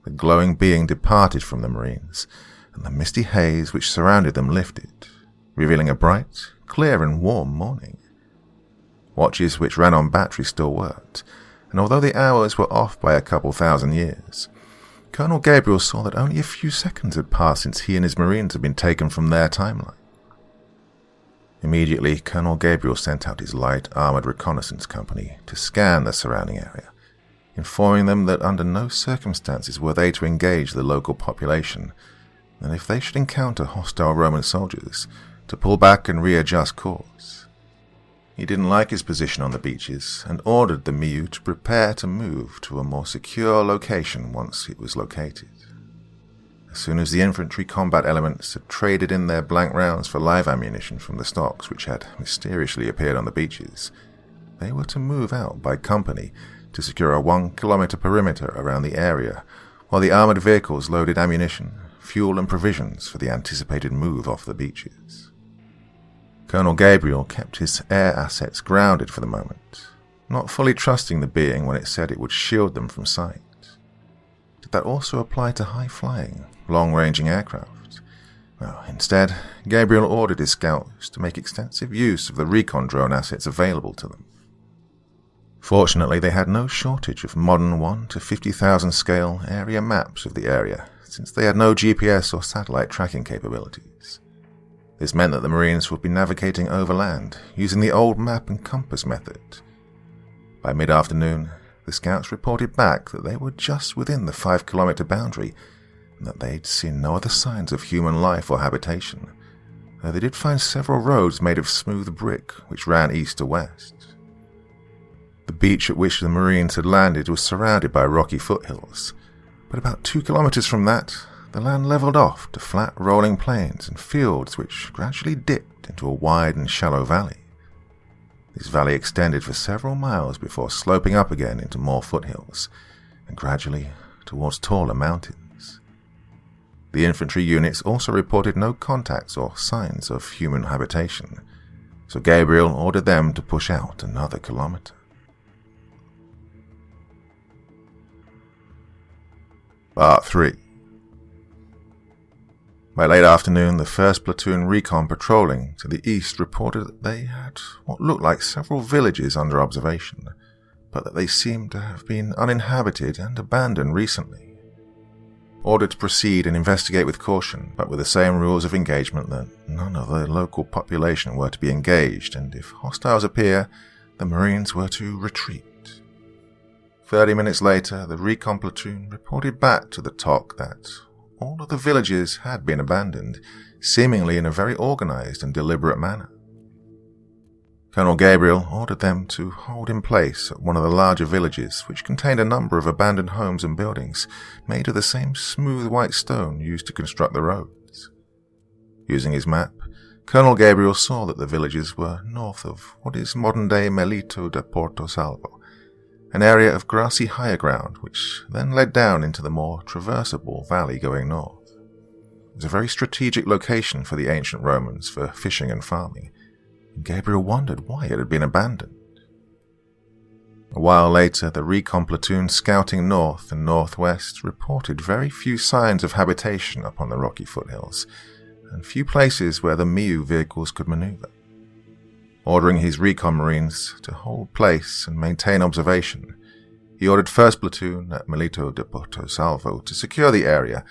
the glowing being departed from the Marines, and the misty haze which surrounded them lifted, revealing a bright, clear and warm morning. Watches which ran on battery still worked, and although the hours were off by a couple thousand years, Colonel Gabriel saw that only a few seconds had passed since he and his Marines had been taken from their timeline. Immediately, Colonel Gabriel sent out his light armored reconnaissance company to scan the surrounding area, informing them that under no circumstances were they to engage the local population, and if they should encounter hostile Roman soldiers, to pull back and readjust course. He didn't like his position on the beaches and ordered the MEU to prepare to move to a more secure location once it was located. As soon as the infantry combat elements had traded in their blank rounds for live ammunition from the stocks which had mysteriously appeared on the beaches, they were to move out by company to secure a 1-kilometer perimeter around the area, while the armored vehicles loaded ammunition, fuel and provisions for the anticipated move off the beaches. Colonel Gabriel kept his air assets grounded for the moment, not fully trusting the being when it said it would shield them from sight. Did that also apply to high-flying, long-ranging aircraft? Well, instead, Gabriel ordered his scouts to make extensive use of the recon drone assets available to them. Fortunately, they had no shortage of modern 1 to 50,000 scale area maps of the area, since they had no GPS or satellite tracking capabilities. This meant that the Marines would be navigating overland, using the old map and compass method. By mid-afternoon, the scouts reported back that they were just within the 5-kilometer boundary, and that they'd seen no other signs of human life or habitation, though they did find several roads made of smooth brick which ran east to west. The beach at which the Marines had landed was surrounded by rocky foothills, but about 2 kilometers from that, the land leveled off to flat rolling plains and fields which gradually dipped into a wide and shallow valley. This valley extended for several miles before sloping up again into more foothills, and gradually towards taller mountains. The infantry units also reported no contacts or signs of human habitation, so Gabriel ordered them to push out another kilometer. Part 3. By late afternoon, the 1st Platoon Recon patrolling to the east reported that they had what looked like several villages under observation, but that they seemed to have been uninhabited and abandoned recently. Ordered to proceed and investigate with caution, but with the same rules of engagement that none of the local population were to be engaged, and if hostiles appear, the Marines were to retreat. 30 minutes later, the recon platoon reported back to the TOC that all of the villages had been abandoned, seemingly in a very organized and deliberate manner. Colonel Gabriel ordered them to hold in place at one of the larger villages, which contained a number of abandoned homes and buildings made of the same smooth white stone used to construct the roads. Using his map, Colonel Gabriel saw that the villages were north of what is modern-day Melito de Porto Salvo, an area of grassy higher ground which then led down into the more traversable valley going north. It was a very strategic location for the ancient Romans for fishing and farming, and Gabriel wondered why it had been abandoned. A while later, the recon platoon scouting north and northwest reported very few signs of habitation upon the rocky foothills, and few places where the Miu vehicles could maneuver. Ordering his recon marines to hold place and maintain observation, he ordered 1st Platoon at Melito de Porto Salvo to secure the area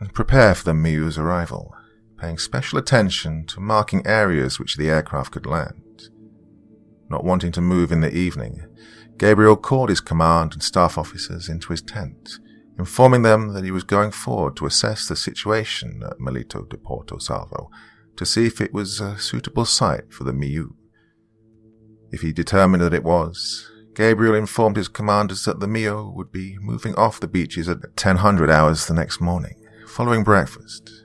and prepare for the Miu's arrival, paying special attention to marking areas which the aircraft could land. Not wanting to move in the evening, Gabriel called his command and staff officers into his tent, informing them that he was going forward to assess the situation at Melito de Porto Salvo to see if it was a suitable site for the Miu. If he determined that it was, Gabriel informed his commanders that the Mio would be moving off the beaches at 1000 hours the next morning, following breakfast.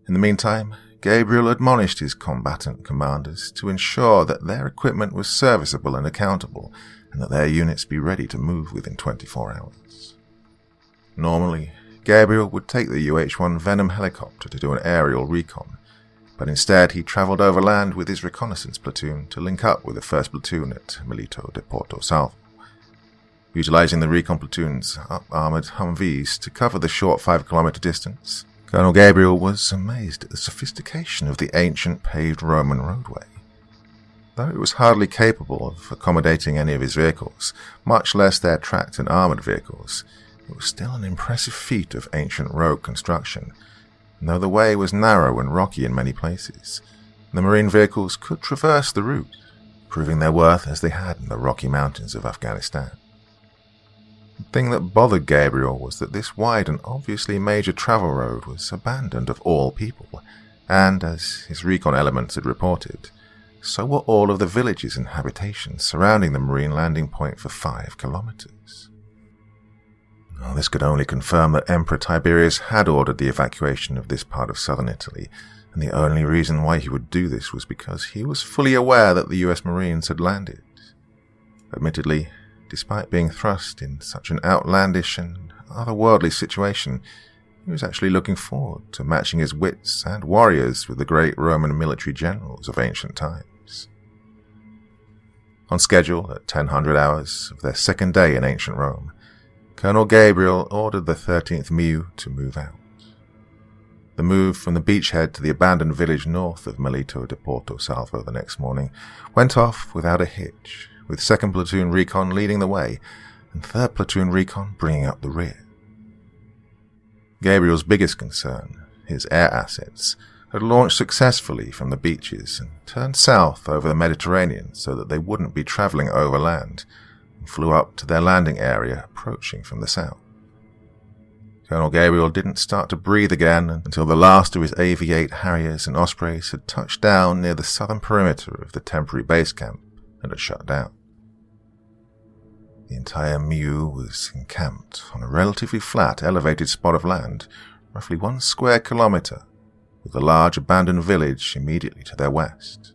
In the meantime, Gabriel admonished his combatant commanders to ensure that their equipment was serviceable and accountable, and that their units be ready to move within 24 hours. Normally, Gabriel would take the UH-1 Venom helicopter to do an aerial recon, but instead he travelled overland with his reconnaissance platoon to link up with the 1st Platoon at Melito de Porto Salvo. Utilising the recon platoon's up-armoured Humvees to cover the short 5-kilometre distance, Colonel Gabriel was amazed at the sophistication of the ancient paved Roman roadway. Though it was hardly capable of accommodating any of his vehicles, much less their tracked and armoured vehicles, it was still an impressive feat of ancient road construction. And though the way was narrow and rocky in many places, the Marine vehicles could traverse the route, proving their worth as they had in the Rocky Mountains of Afghanistan. The thing that bothered Gabriel was that this wide and obviously major travel road was abandoned of all people, and, as his recon elements had reported, so were all of the villages and habitations surrounding the Marine landing point for 5 kilometers. This could only confirm that Emperor Tiberius had ordered the evacuation of this part of southern Italy, and the only reason why he would do this was because he was fully aware that the US Marines had landed. Admittedly, despite being thrust in such an outlandish and otherworldly situation, he was actually looking forward to matching his wits and warriors with the great Roman military generals of ancient times. On schedule at 1000 hours of their second day in ancient Rome, Colonel Gabriel ordered the 13th Miu to move out. The move from the beachhead to the abandoned village north of Melito de Porto Salvo the next morning went off without a hitch, with 2nd Platoon Recon leading the way and 3rd Platoon Recon bringing up the rear. Gabriel's biggest concern, his air assets, had launched successfully from the beaches and turned south over the Mediterranean so that they wouldn't be travelling overland, and flew up to their landing area approaching from the south. Colonel Gabriel didn't start to breathe again until the last of his AV-8 Harriers and Ospreys had touched down near the southern perimeter of the temporary base camp and had shut down. The entire Miu was encamped on a relatively flat, elevated spot of land, roughly 1 square kilometre, with a large abandoned village immediately to their west.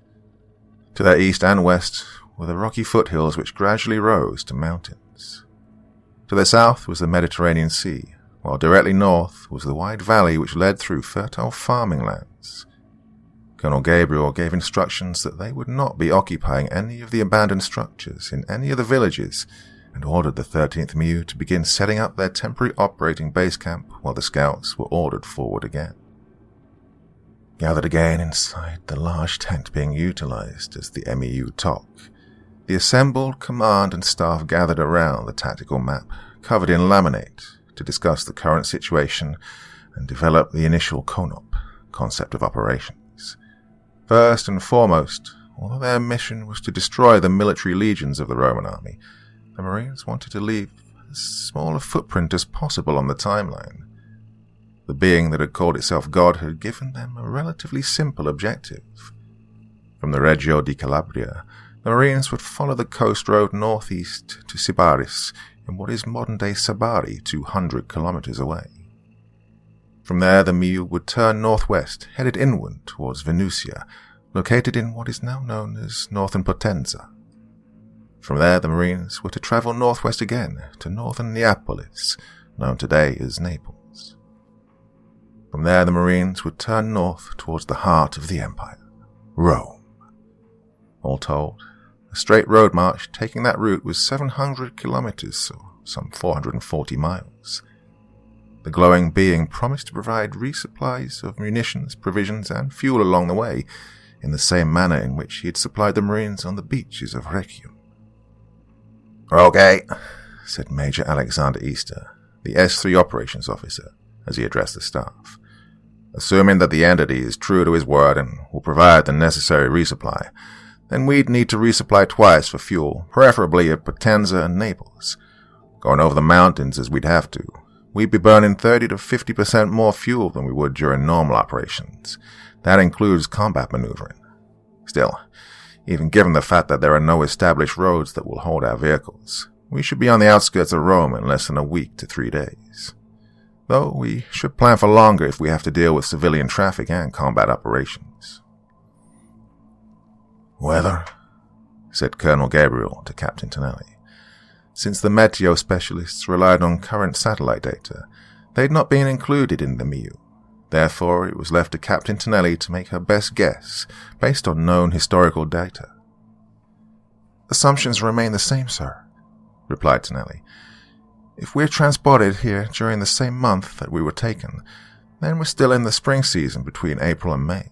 To their east and west
were the rocky foothills which gradually rose to mountains. To the south was the Mediterranean Sea, while directly north was the wide valley which led through fertile farming lands. Colonel Gabriel gave instructions that they would not be occupying any of the abandoned structures in any of the villages, and ordered the 13th MU to begin setting up their temporary operating base camp while the scouts were ordered forward again. Gathered again inside the large tent being utilized as the MEU TOC, the assembled command and staff gathered around the tactical map covered in laminate to discuss the current situation and develop the initial CONOP, concept of operations. First and foremost, although their mission was to destroy the military legions of the Roman army, the Marines wanted to leave as small a footprint as possible on the timeline. The being that had called itself God had given them a relatively simple objective. From the Reggio di Calabria, the Marines would follow the coast road northeast to Sybaris, in what is modern-day Sabari, 200 kilometers away. From there, the MU would turn northwest, headed inward towards Venusia, located in what is now known as northern Potenza. From there, the Marines were to travel northwest again to northern Neapolis, known today as Naples. From there, the Marines would turn north towards the heart of the empire, Rome. All told, a straight road march taking that route was 700 kilometers, or some 440 miles. The glowing being promised to provide resupplies of munitions, provisions, and fuel along the way, in the same manner in which he had supplied the Marines on the beaches of Rhegium. "Okay," said Major Alexander Easter, the S3 operations officer, as he addressed the staff. "Assuming that the entity is true to his word and will provide the necessary resupply, then we'd need to resupply twice for fuel, preferably at Potenza and Naples. Going over the mountains as we'd have to, we'd be burning 30 to 50% more fuel than we would during normal operations. That includes combat maneuvering. Still, even given the fact that there are no established roads that will hold our vehicles, we should be on the outskirts of Rome in less than a week to 3 days. Though we should plan for longer if we have to deal with civilian traffic and combat operations." "Weather," said Colonel Gabriel to Captain Tonelli. Since the Meteo specialists relied on current satellite data, they had not been included in the MU. Therefore, it was left to Captain Tonelli to make her best guess based on known historical data. "Assumptions remain the same, sir," replied Tonelli. "If we're transported here during the same month that we were taken, then we're still in the spring season between April and May.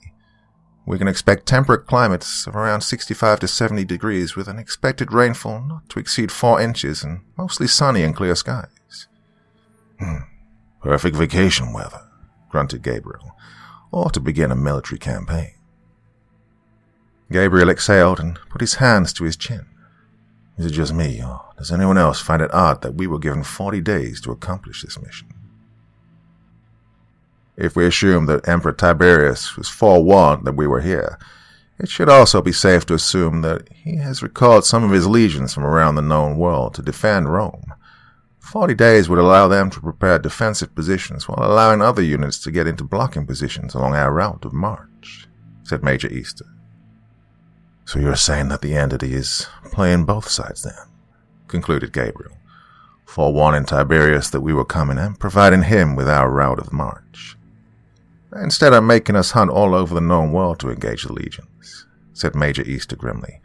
We can expect temperate climates of around 65 to 70 degrees with an expected rainfall not to exceed 4 inches and mostly sunny and clear skies." "Perfect vacation weather," grunted Gabriel, "or to begin a military campaign." Gabriel exhaled and put his hands to his chin. "Is it just me, or does anyone else find it odd that we were given 40 days to accomplish this mission?" "If we assume that Emperor Tiberius was forewarned that we were here, it should also be safe to assume that he has recalled some of his legions from around the known world to defend Rome. 40 days would allow them to prepare defensive positions while allowing other units to get into blocking positions along our route of march," said Major Easter. "So you're saying that the entity is playing both sides then?" concluded Gabriel, "forewarning Tiberius that we were coming and providing him with our route of march." "Instead of making us hunt all over the known world to engage the legions," said Major Easter grimly.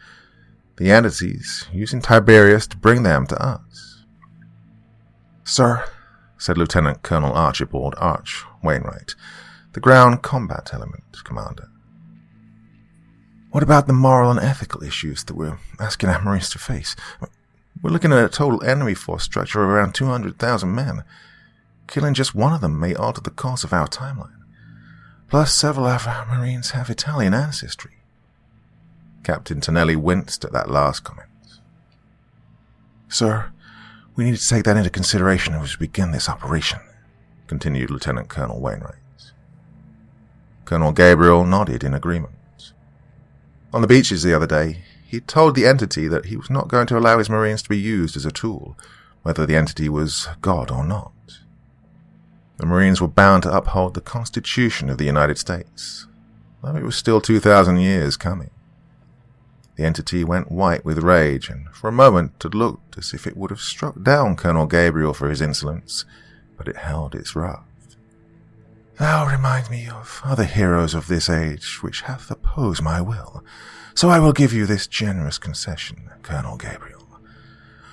"The entities using Tiberius to bring them to us." "Sir," said Lieutenant Colonel Archibald Arch Wainwright, the ground combat element commander, "what about the moral and ethical issues that we're asking our Marines to face? We're looking at a total enemy force structure of around 200,000 men. Killing just one of them may alter the course of our timeline. Plus, several of our Marines have Italian ancestry." Captain Tonelli winced at that last comment. "Sir, we need to take that into consideration as we begin this operation," continued Lieutenant Colonel Wainwright. Colonel Gabriel nodded in agreement. On the beaches the other day, he told the entity that he was not going to allow his Marines to be used as a tool, whether the entity was God or not. The Marines were bound to uphold the Constitution of the United States, though it was still 2,000 years coming.
The entity went white with rage, and for a moment it looked as if it would have struck down Colonel Gabriel for his insolence, but it held its wrath. Thou remind me of other heroes of this age which hath opposed my will, so I will give you this generous concession, Colonel Gabriel.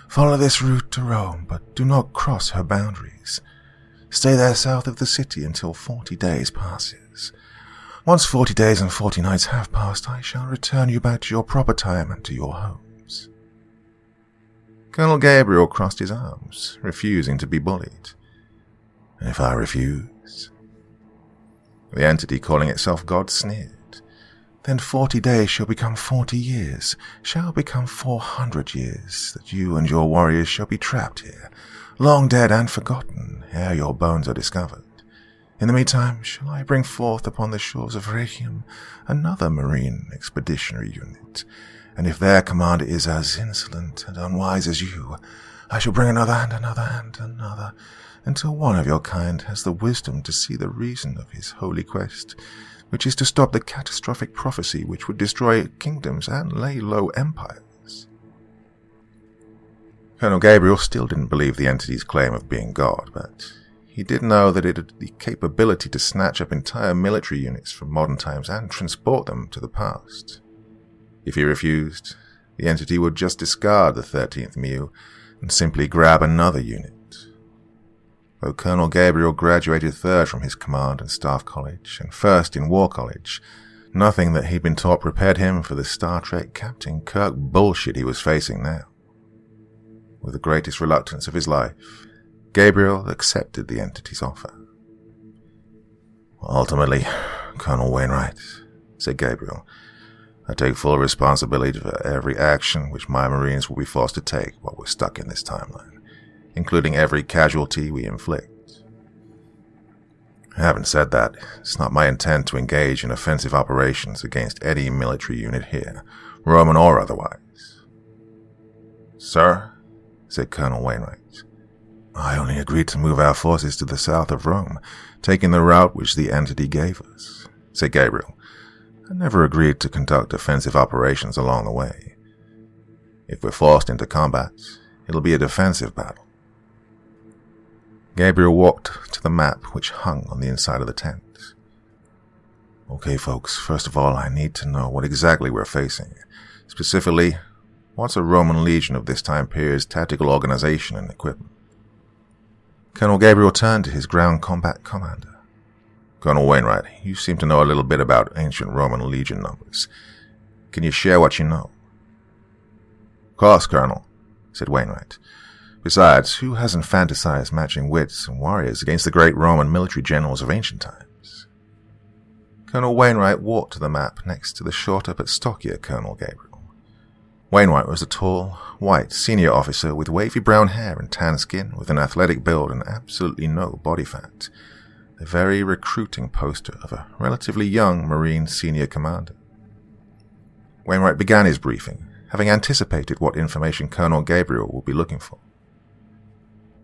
Follow this route to Rome, but do not cross her boundaries. Stay there south of the city until 40 days passes. Once 40 days and 40 nights have passed, I shall return you back to your proper time and to your homes. Colonel Gabriel crossed his arms, refusing to be bullied. And if I refuse? The entity calling itself God sneered. Then 40 days shall become 40 years, shall become 400 years, that you and your warriors shall be trapped here, long dead and forgotten, ere your bones are discovered. In the meantime, shall I bring forth upon the shores of Rhegium another marine expeditionary unit, and if their commander is as insolent and unwise as you, I shall bring another and another and another, until one of your kind has the wisdom to see the reason of his holy quest, which is to stop the catastrophic prophecy which would destroy kingdoms and lay low empires. Colonel Gabriel still didn't believe the entity's claim of being God, but he did know that it had the capability to snatch up entire military units from modern times and transport them to the past. If he refused, the entity would just discard the 13th Mu and simply grab another unit. Though Colonel Gabriel graduated third from his command and staff college and first in war college, nothing that he'd been taught prepared him for the Star Trek Captain Kirk bullshit he was facing now. With the greatest reluctance of his life, Gabriel accepted the entity's offer. Ultimately, Colonel Wainwright, said Gabriel, I take full responsibility for every action which my Marines will be forced to take while we're stuck in this timeline, including every casualty we inflict. Having said that, it's not my intent to engage in offensive operations against any military unit here, Roman or otherwise. Sir, said Colonel Wainwright, I only agreed to move our forces to the south of Rome, taking the route which the entity gave us, said Gabriel. I never agreed to conduct offensive operations along the way. If we're forced into combat, it'll be a defensive battle. Gabriel walked to the map which hung on the inside of the tent. Okay, folks, first of all, I need to know what exactly we're facing. Specifically, what's a Roman legion of this time period's tactical organization and equipment? Colonel Gabriel turned to his ground combat commander. Colonel Wainwright, you seem to know a little bit about ancient Roman legion numbers. Can you share what you know? Of course, Colonel, said Wainwright. Besides, who hasn't fantasized matching wits and warriors against the great Roman military generals of ancient times? Colonel Wainwright walked to the map next to the shorter but stockier Colonel Gabriel. Wainwright was a tall, white senior officer with wavy brown hair and tan skin, with an athletic build and absolutely no body fat. A very recruiting poster of a relatively young Marine senior commander. Wainwright began his briefing, having anticipated what information Colonel Gabriel would be looking for.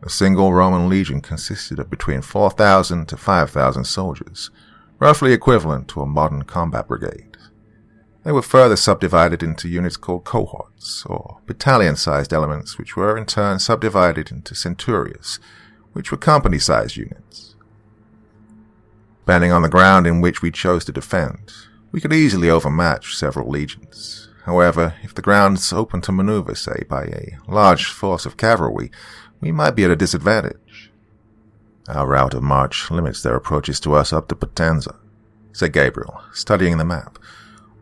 A single Roman legion consisted of between 4,000 to 5,000 soldiers, roughly equivalent to a modern combat brigade. They were further subdivided into units called cohorts, or battalion-sized elements, which were in turn subdivided into centurias, which were company-sized units. Depending on the ground in which we chose to defend, we could easily overmatch several legions. However, if the ground's open to maneuver, say, by a large force of cavalry, we might be at a disadvantage. Our route of march limits their approaches to us up to Potenza, said Gabriel, studying the map.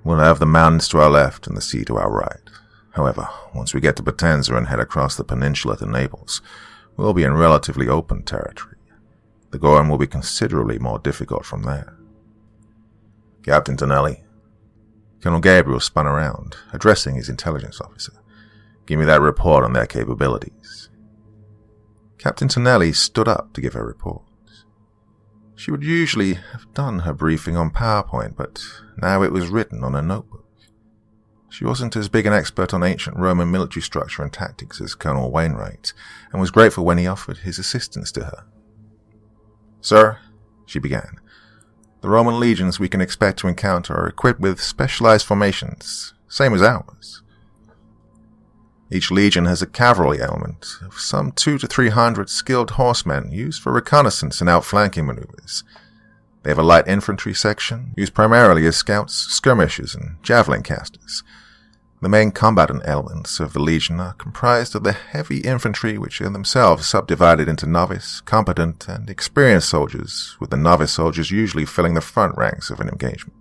We'll have the mountains to our left and the sea to our right. However, once we get to Potenza and head across the peninsula to Naples, we'll be in relatively open territory. The going will be considerably more difficult from there. Captain Tonelli. Colonel Gabriel spun around, addressing his intelligence officer. Give me that report on their capabilities. Captain Tonelli stood up to give her report. She would usually have done her briefing on PowerPoint, but now it was written on a notebook. She wasn't as big an expert on ancient Roman military structure and tactics as Colonel Wainwright, and was grateful when he offered his assistance to her. Sir, she began, the Roman legions we can expect to encounter are equipped with specialized formations,
same as ours. Each legion has a cavalry element of some 200 to 300 skilled horsemen used for reconnaissance and outflanking maneuvers. They have a light infantry section, used primarily as scouts, skirmishers, and javelin casters. The main combatant elements of the legion are comprised of the heavy infantry, which are themselves subdivided into novice, competent, and experienced soldiers, with the novice soldiers usually filling the front ranks of an engagement.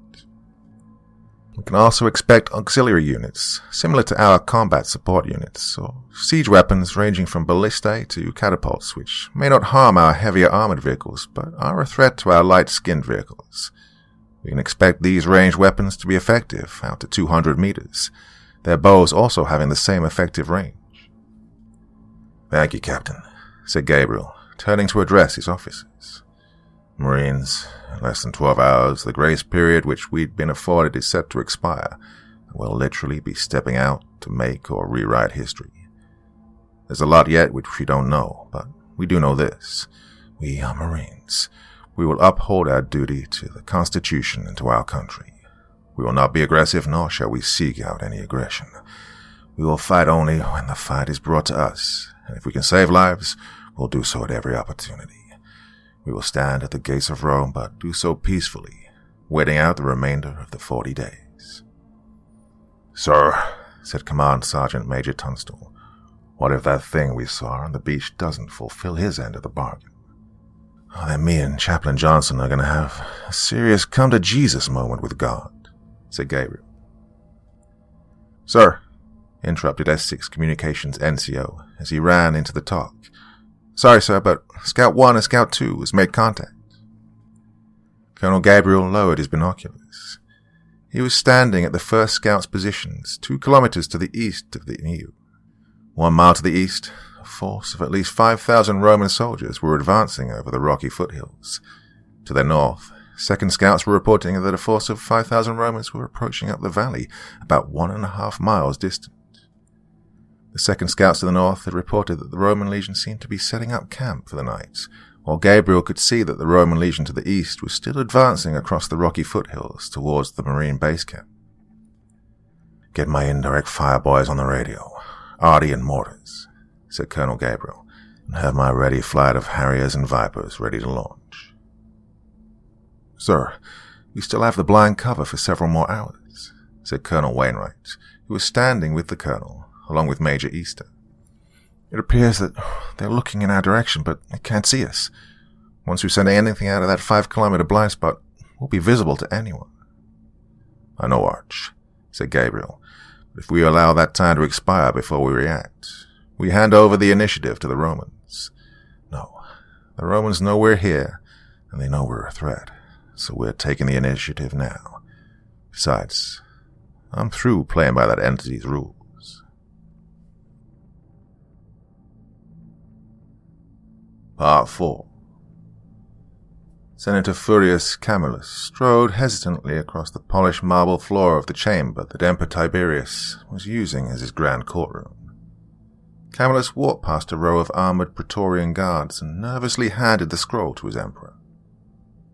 We can also expect auxiliary units, similar to our combat support units, or siege weapons ranging from ballistae to catapults, which may not harm our heavier armored vehicles, but are a threat to our light-skinned vehicles. We can expect these ranged weapons to be effective out to 200 meters, their bows also having the same effective range.
"Thank you, Captain," said Gabriel, turning to address his officers. "Marines, in less than 12 hours, the grace period which we'd been afforded is set to expire, and we'll literally be stepping out to make or rewrite history. There's a lot yet which we don't know, but we do know this. We are Marines. We will uphold our duty to the Constitution and to our country. We will not be aggressive, nor shall we seek out any aggression. We will fight only when the fight is brought to us, and if we can save lives, we'll do so at every opportunity. We will stand at the gates of Rome, but do so peacefully, waiting out the remainder of the 40 days.
"Sir," said Command Sergeant Major Tunstall, "what if that thing we saw on the beach doesn't fulfill his end of the bargain?"
Then me and Chaplain Johnson are going to have a serious come-to-Jesus moment with God," said Gabriel.
"Sir," interrupted S6 Communications NCO as he ran into the talk. "Sorry, sir, but Scout 1 and Scout 2 has made contact." Colonel Gabriel lowered his binoculars. He was standing at the first scout's positions, 2 kilometers to the east of the EU. 1 mile to the east, a force of at least 5,000 Roman soldiers were advancing over the rocky foothills. To their north, second scouts were reporting that a force of 5,000 Romans were approaching up the valley, about 1.5 miles distant. The second scouts to the north had reported that the Roman legion seemed to be setting up camp for the night, while Gabriel could see that the Roman legion to the east was still advancing across the rocky foothills towards the Marine base camp.
"Get my indirect fire boys on the radio, arty and mortars," said Colonel Gabriel, "and have my ready flight of Harriers and Vipers ready to launch."
"Sir, we still have the blind cover for several more hours," said Colonel Wainwright, who was standing with the colonel, along with Major Easter. "It appears that they're looking in our direction, but they can't see us. Once we send anything out of that 5-kilometer blind spot, we'll be visible to anyone."
"I know, Arch," said Gabriel, "but if we allow that time to expire before we react, we hand over the initiative to the Romans. No, the Romans know we're here, and they know we're a threat, so we're taking the initiative now. Besides, I'm through playing by that entity's rules."
Part 4. Senator Furius Camillus strode hesitantly across the polished marble floor of the chamber that Emperor Tiberius was using as his grand courtroom. Camillus walked past a row of armored Praetorian guards and nervously handed the scroll to his emperor.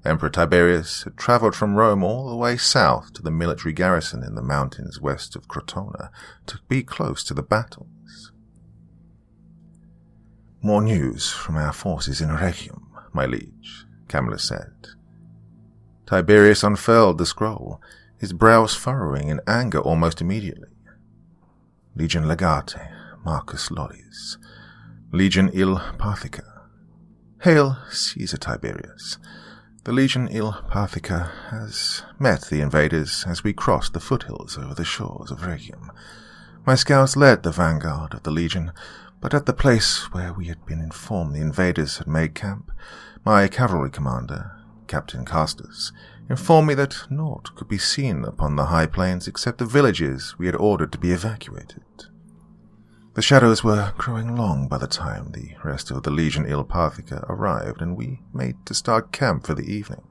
Emperor Tiberius had traveled from Rome all the way south to the military garrison in the mountains west of Crotona to be close to the battles.
"More news from our forces in Rhegium, my liege," Camillus said.
Tiberius unfurled the scroll, his brows furrowing in anger almost immediately.
"Legion Legate, Marcus Lollius. Legion Il Parthica. Hail, Caesar Tiberius. The Legion Il Parthica has met the invaders as we crossed the foothills over the shores of Rhegium. My scouts led the vanguard of the Legion, but at the place where we had been informed the invaders had made camp, my cavalry commander, Captain Castus, informed me that naught could be seen upon the high plains except the villages we had ordered to be evacuated. The shadows were growing long by the time the rest of the Legion Il Parthica arrived, and we made to start camp for the evening.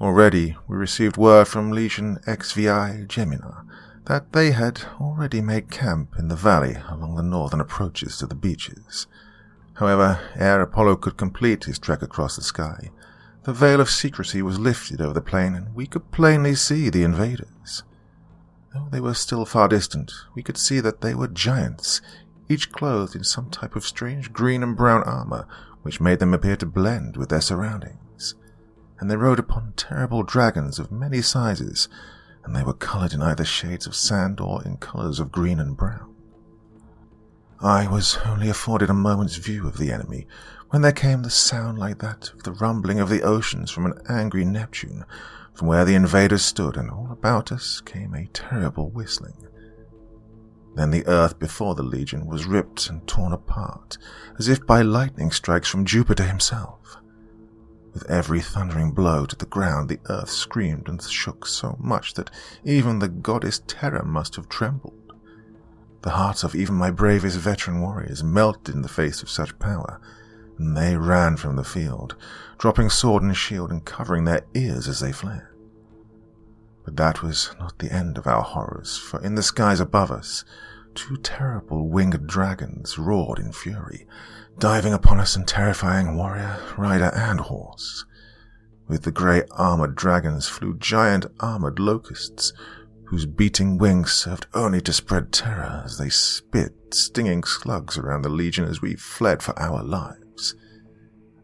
Already we received word from Legion XVI Gemina that they had already made camp in the valley along the northern approaches to the beaches. However, ere Apollo could complete his trek across the sky, the veil of secrecy was lifted over the plain, and we could plainly see the invaders. Though they were still far distant, we could see that they were giants, each clothed in some type of strange green and brown armor, which made them appear to blend with their surroundings. And they rode upon terrible dragons of many sizes, and they were colored in either shades of sand or in colors of green and brown. I was only afforded a moment's view of the enemy, when there came the sound like that of the rumbling of the oceans from an angry Neptune, from where the invaders stood, and all about us came a terrible whistling. Then the earth before the legion was ripped and torn apart, as if by lightning strikes from Jupiter himself. With every thundering blow to the ground, the earth screamed and shook so much that even the goddess Terra must have trembled. The hearts of even my bravest veteran warriors melted in the face of such power, and they ran from the field, dropping sword and shield and covering their ears as they fled. But that was not the end of our horrors, for in the skies above us, 2 terrible winged dragons roared in fury, diving upon us and terrifying warrior, rider, and horse. With the grey armored dragons flew giant armored locusts, whose beating wings served only to spread terror as they spit stinging slugs around the legion as we fled for our lives.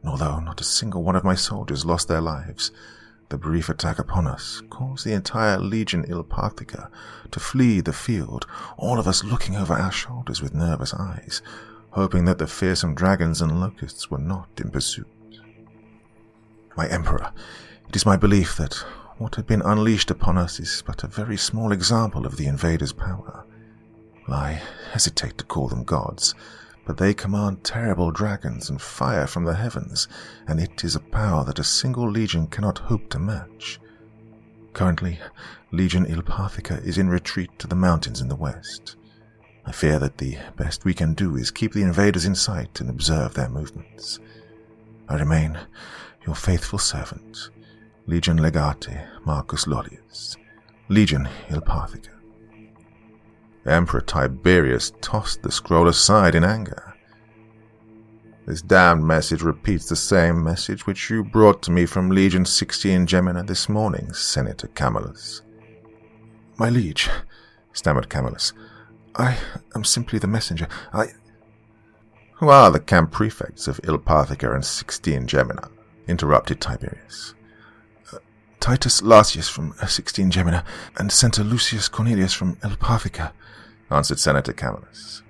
And although not a single one of my soldiers lost their lives, the brief attack upon us caused the entire legion Ilpathica to flee the field, all of us looking over our shoulders with nervous eyes, hoping that the fearsome dragons and locusts were not in pursuit. My Emperor, it is my belief that what had been unleashed upon us is but a very small example of the invaders' power. I hesitate to call them gods, but they command terrible dragons and fire from the heavens, and it is a power that a single legion cannot hope to match. Currently, Legion Ilpathica is in retreat to the mountains in the west. I fear that the best we can do is keep the invaders in sight and observe their movements. I remain your faithful servant, Legion Legate Marcus Lollius, Legion Ilpathica. Emperor Tiberius tossed the scroll aside in anger. This damned message repeats the same message which you brought to me from Legion 16 Gemina this morning, Senator Camillus. My liege, stammered Camillus, I am simply the messenger. Who are the camp prefects of Ilpathica and 16 Gemina? Interrupted Tiberius. Titus Larsius from 16 Gemina and Senator Lucius Cornelius from Ilpathica, answered Senator Camillus.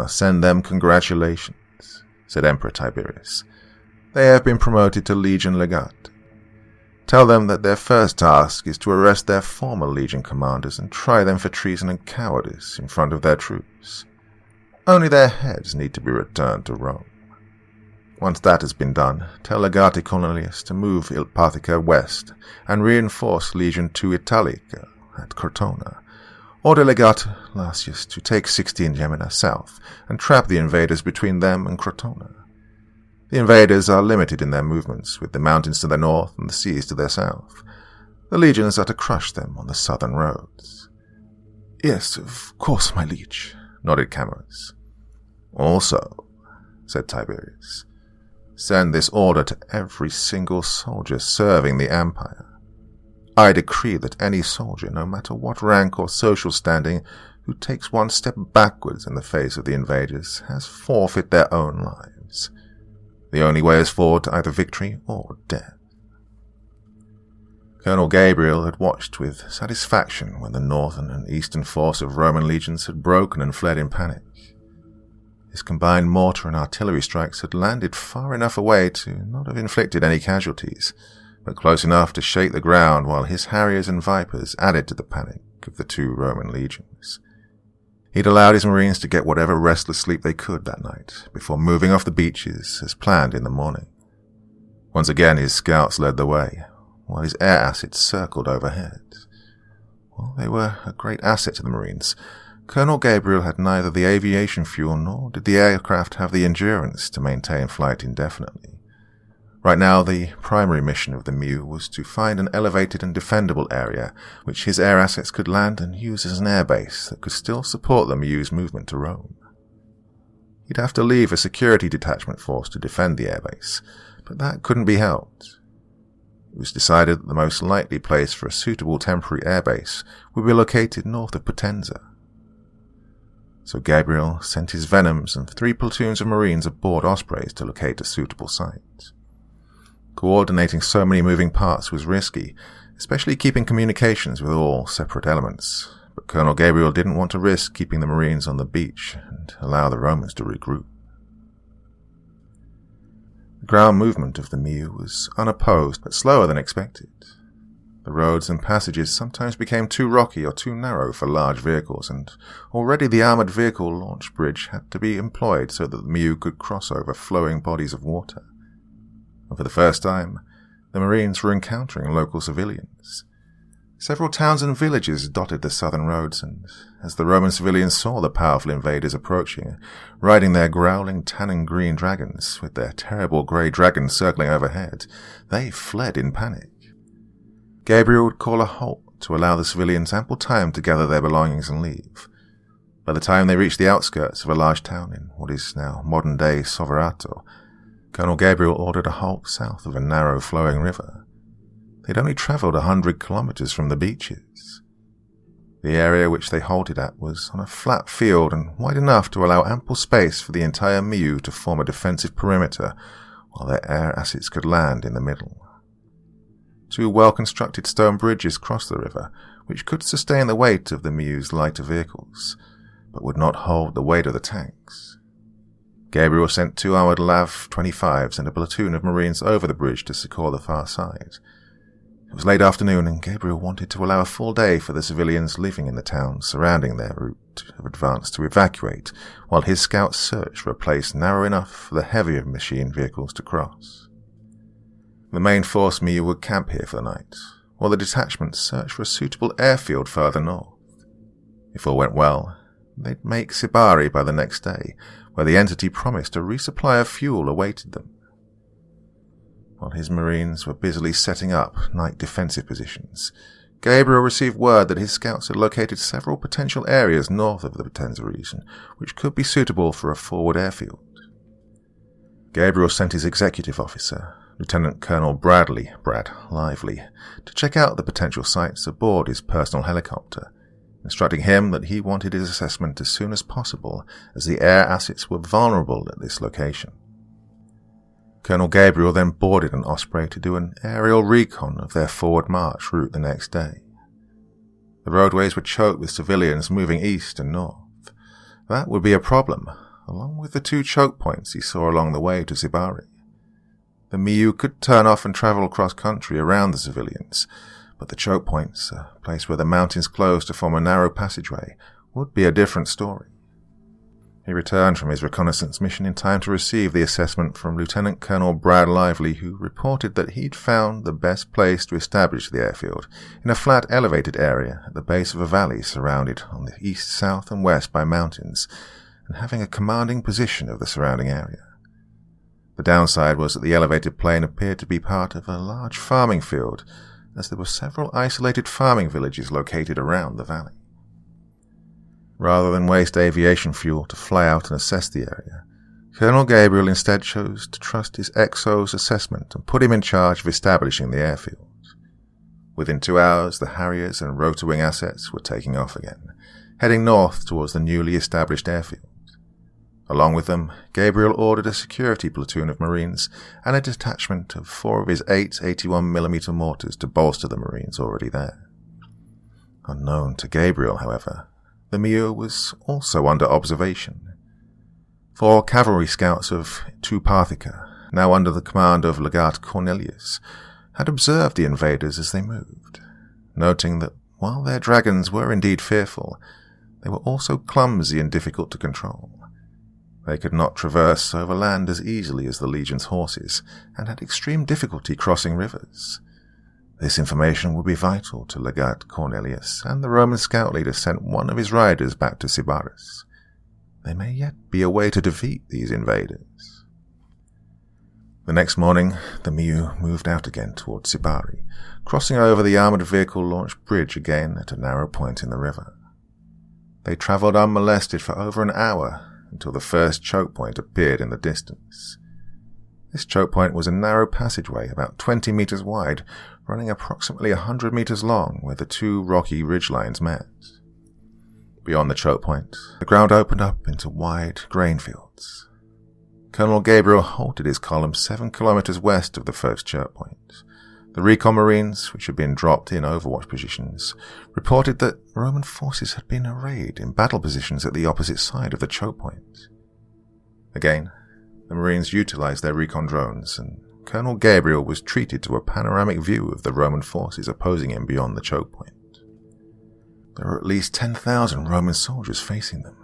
Send them congratulations, said Emperor Tiberius. They have been promoted to Legion Legate. Tell them that their first task is to arrest their former Legion commanders and try them for treason and cowardice in front of their troops. Only their heads need to be returned to Rome. Once that has been done, tell Legate Cornelius to move Ilpathica west and reinforce Legion II Italica at Crotona. Order Legate Larsius to take 16 Gemina south and trap the invaders between them and Crotona. The invaders are limited in their movements, with the mountains to their north and the seas to their south. The legions are to crush them on the southern roads. Yes, of course, my liege, nodded Camillus. Also, said Tiberius, send this order to every single soldier serving the Empire. I decree that any soldier, no matter what rank or social standing, who takes one step backwards in the face of the invaders has forfeit their own lives. The only way is forward to either victory or death. Colonel Gabriel had watched with satisfaction when the northern and eastern force of Roman legions had broken and fled in panic. His combined mortar and artillery strikes had landed far enough away to not have inflicted any casualties, but close enough to shake the ground while his Harriers and Vipers added to the panic of the 2 Roman legions. He'd allowed his Marines to get whatever restless sleep they could that night, before moving off the beaches as planned in the morning. Once again his scouts led the way, while his air assets circled overhead. While they were a great asset to the Marines, Colonel Gabriel had neither the aviation fuel nor did the aircraft have the endurance to maintain flight indefinitely. Right now, the primary mission of the MEU was to find an elevated and defendable area which his air assets could land and use as an airbase that could still support the MEU's movement to Rome. He'd have to leave a security detachment force to defend the airbase, but that couldn't be helped. It was decided that the most likely place for a suitable temporary airbase would be located north of Potenza. So Gabriel sent his Venoms and 3 platoons of Marines aboard Ospreys to locate a suitable site. Coordinating so many moving parts was risky, especially keeping communications with all separate elements, but Colonel Gabriel didn't want to risk keeping the Marines on the beach and allow the Romans to regroup. The ground movement of the Miu was unopposed but slower than expected. The roads and passages sometimes became too rocky or too narrow for large vehicles, and already the armoured vehicle launch bridge had to be employed so that the Miu could cross over flowing bodies of water. And for the first time, the Marines were encountering local civilians. Several towns and villages dotted the southern roads, and as the Roman civilians saw the powerful invaders approaching, riding their growling tan-and-green dragons with their terrible grey dragons circling overhead, they fled in panic. Gabriel would call a halt to allow the civilians ample time to gather their belongings and leave. By the time they reached the outskirts of a large town in what is now modern-day Soverato, Colonel Gabriel ordered a halt south of a narrow flowing river. They'd only travelled 100 kilometres from the beaches. The area which they halted at was on a flat field and wide enough to allow ample space for the entire Miu to form a defensive perimeter, while their air assets could land in the middle. 2 well-constructed stone bridges crossed the river, which could sustain the weight of the Miu's lighter vehicles, but would not hold the weight of the tanks. Gabriel sent 2 armoured LAV-25s and a platoon of Marines over the bridge to secure the far side. It was late afternoon, and Gabriel wanted to allow a full day for the civilians living in the towns surrounding their route of advance to evacuate, while his scouts searched for a place narrow enough for the heavier machine vehicles to cross. The main force Miu would camp here for the night, while the detachments searched for a suitable airfield further north. If all went well, they'd make Sibari by the next day, where the entity promised a resupply of fuel awaited them. While his Marines were busily setting up night defensive positions, Gabriel received word that his scouts had located several potential areas north of the Potenza region, which could be suitable for a forward airfield. Gabriel sent his executive officer, Lieutenant Colonel Brad Lively, to check out the potential sites aboard his personal helicopter, instructing him that he wanted his assessment as soon as possible, as the air assets were vulnerable at this location. Colonel Gabriel then boarded an Osprey to do an aerial recon of their forward march route the next day. The roadways were choked with civilians moving east and north. That would be a problem, along with the 2 choke points he saw along the way to Sibari. The Miu could turn off and travel across country around the civilians, but the choke points, a place where the mountains close to form a narrow passageway, would be a different story. He returned from his reconnaissance mission in time to receive the assessment from Lieutenant Colonel Brad Lively, who reported that he'd found the best place to establish the airfield, in a flat elevated area at the base of a valley surrounded on the east, south and west by mountains, and having a commanding position of the surrounding area. The downside was that the elevated plain appeared to be part of a large farming field, as there were several isolated farming villages located around the valley. Rather than waste aviation fuel to fly out and assess the area, Colonel Gabriel instead chose to trust his XO's assessment and put him in charge of establishing the airfield. Within 2 hours, the Harriers and rotor-wing assets were taking off again, heading north towards the newly established airfield. Along with them, Gabriel ordered a security platoon of Marines and a detachment of 4 of his 8 81mm mortars to bolster the Marines already there. Unknown to Gabriel, however, the Miu was also under observation. 4 cavalry scouts of II Parthica, now under the command of Legate Cornelius, had observed the invaders as they moved, noting that while their dragons were indeed fearful, they were also clumsy and difficult to control. They could not traverse over land as easily as the legion's horses, and had extreme difficulty crossing rivers. This information would be vital to Legate Cornelius, and the Roman scout leader sent one of his riders back to Sybaris. There may yet be a way to defeat these invaders. The next morning, the Miu moved out again towards Sibari, crossing over the armoured vehicle launch bridge again at a narrow point in the river. They travelled unmolested for over an hour, until the first choke point appeared in the distance. This choke point was a narrow passageway about 20 meters wide, running approximately 100 meters long, where the two rocky ridgelines met. Beyond the choke point, the ground opened up into wide grain fields. Colonel Gabriel halted his column 7 kilometers west of the first choke point. The recon Marines, which had been dropped in overwatch positions, reported that Roman forces had been arrayed in battle positions at the opposite side of the choke point. Again, the Marines utilized their recon drones, and Colonel Gabriel was treated to a panoramic view of the Roman forces opposing him beyond the choke point. There were at least 10,000 Roman soldiers facing them,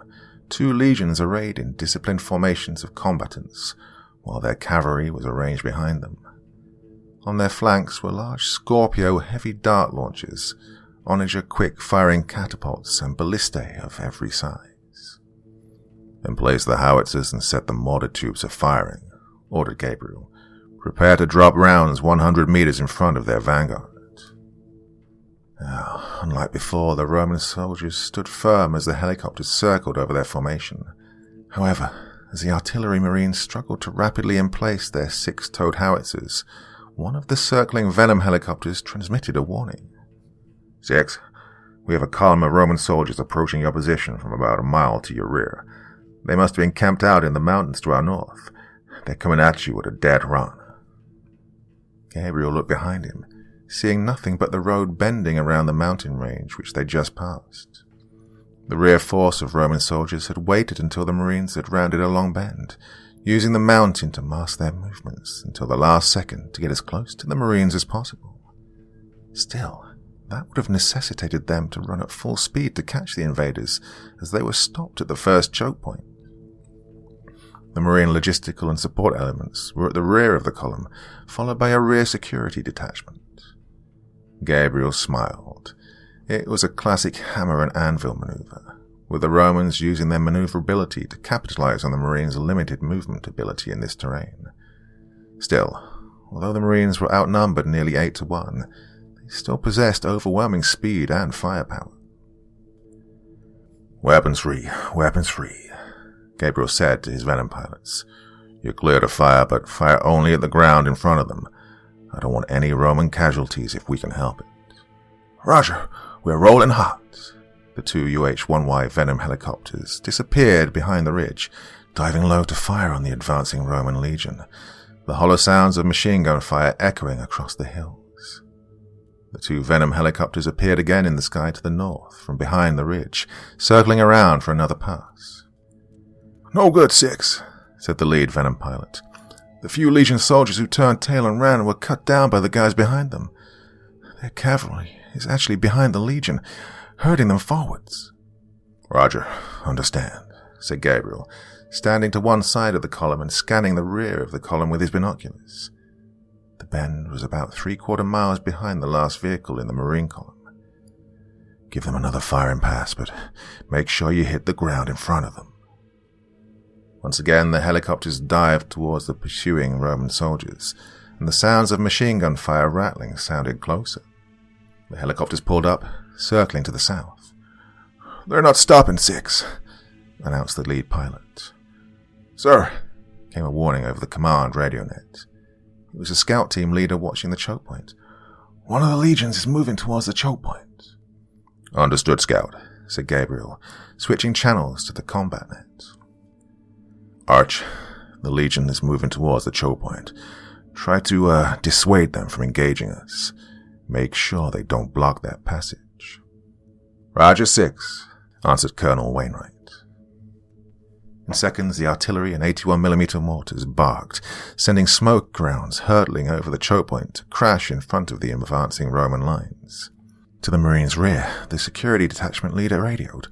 2 legions arrayed in disciplined formations of combatants, while their cavalry was arranged behind them. On their flanks were large Scorpio heavy dart launchers, Onager quick-firing catapults, and ballistae of every size. "Then place the howitzers and set the mortar tubes a firing," ordered Gabriel. "Prepare to drop rounds 100 meters in front of their vanguard." Now, unlike before, the Roman soldiers stood firm as the helicopters circled over their formation. However, as the artillery Marines struggled to rapidly emplace their 6-toed howitzers, one of the circling Venom helicopters transmitted a warning. "6, we have a column of Roman soldiers approaching your position from about a mile to your rear. They must have been camped out in the mountains to our north. They're coming at you at a dead run." Gabriel looked behind him, seeing nothing but the road bending around the mountain range which they just passed. The rear force of Roman soldiers had waited until the Marines had rounded a long bend, using the mountain to mask their movements until the last second to get as close to the Marines as possible. Still, that would have necessitated them to run at full speed to catch the invaders, as they were stopped at the first choke point. The Marine logistical and support elements were at the rear of the column, followed by a rear security detachment. Gabriel smiled. It was a classic hammer and anvil maneuver, with the Romans using their maneuverability to capitalize on the Marines' limited movement ability in this terrain. Still, although the Marines were outnumbered nearly 8-1, they still possessed overwhelming speed and firepower. Weapons free," Gabriel said to his Venom pilots. "You're clear to fire, but fire only at the ground in front of them. I don't want any Roman casualties if we can help it." "Roger, we're rolling hot." The 2 UH-1Y Venom helicopters disappeared behind the ridge, diving low to fire on the advancing Roman legion, the hollow sounds of machine gun fire echoing across the hills. The 2 Venom helicopters appeared again in the sky to the north, from behind the ridge, circling around for another pass. "No good, 6, said the lead Venom pilot. "The few Legion soldiers who turned tail and ran were cut down by the guys behind them. Their cavalry is actually behind the Legion, herding them forwards." "Roger, understand," said Gabriel, standing to one side of the column and scanning the rear of the column with his binoculars. The bend was about 3/4 miles behind the last vehicle in the Marine column. "Give them another firing pass, but make sure you hit the ground in front of them." Once again, the helicopters dived towards the pursuing Roman soldiers, and the sounds of machine gun fire rattling sounded closer. The helicopters pulled up, circling to the south. "They're not stopping, 6, announced the lead pilot. "Sir," came a warning over the command radio net. It was a scout team leader watching the choke point. "One of the legions is moving towards the choke point." "Understood, Scout," said Gabriel, switching channels to the combat net. "Arch, the Legion is moving towards the choke point. Try to dissuade them from engaging us. Make sure they don't block that passage." "Roger, 6, answered Colonel Wainwright. In seconds, the artillery and 81mm mortars barked, sending smoke grounds hurtling over the choke point to crash in front of the advancing Roman lines. To the Marines' rear, the security detachment leader radioed.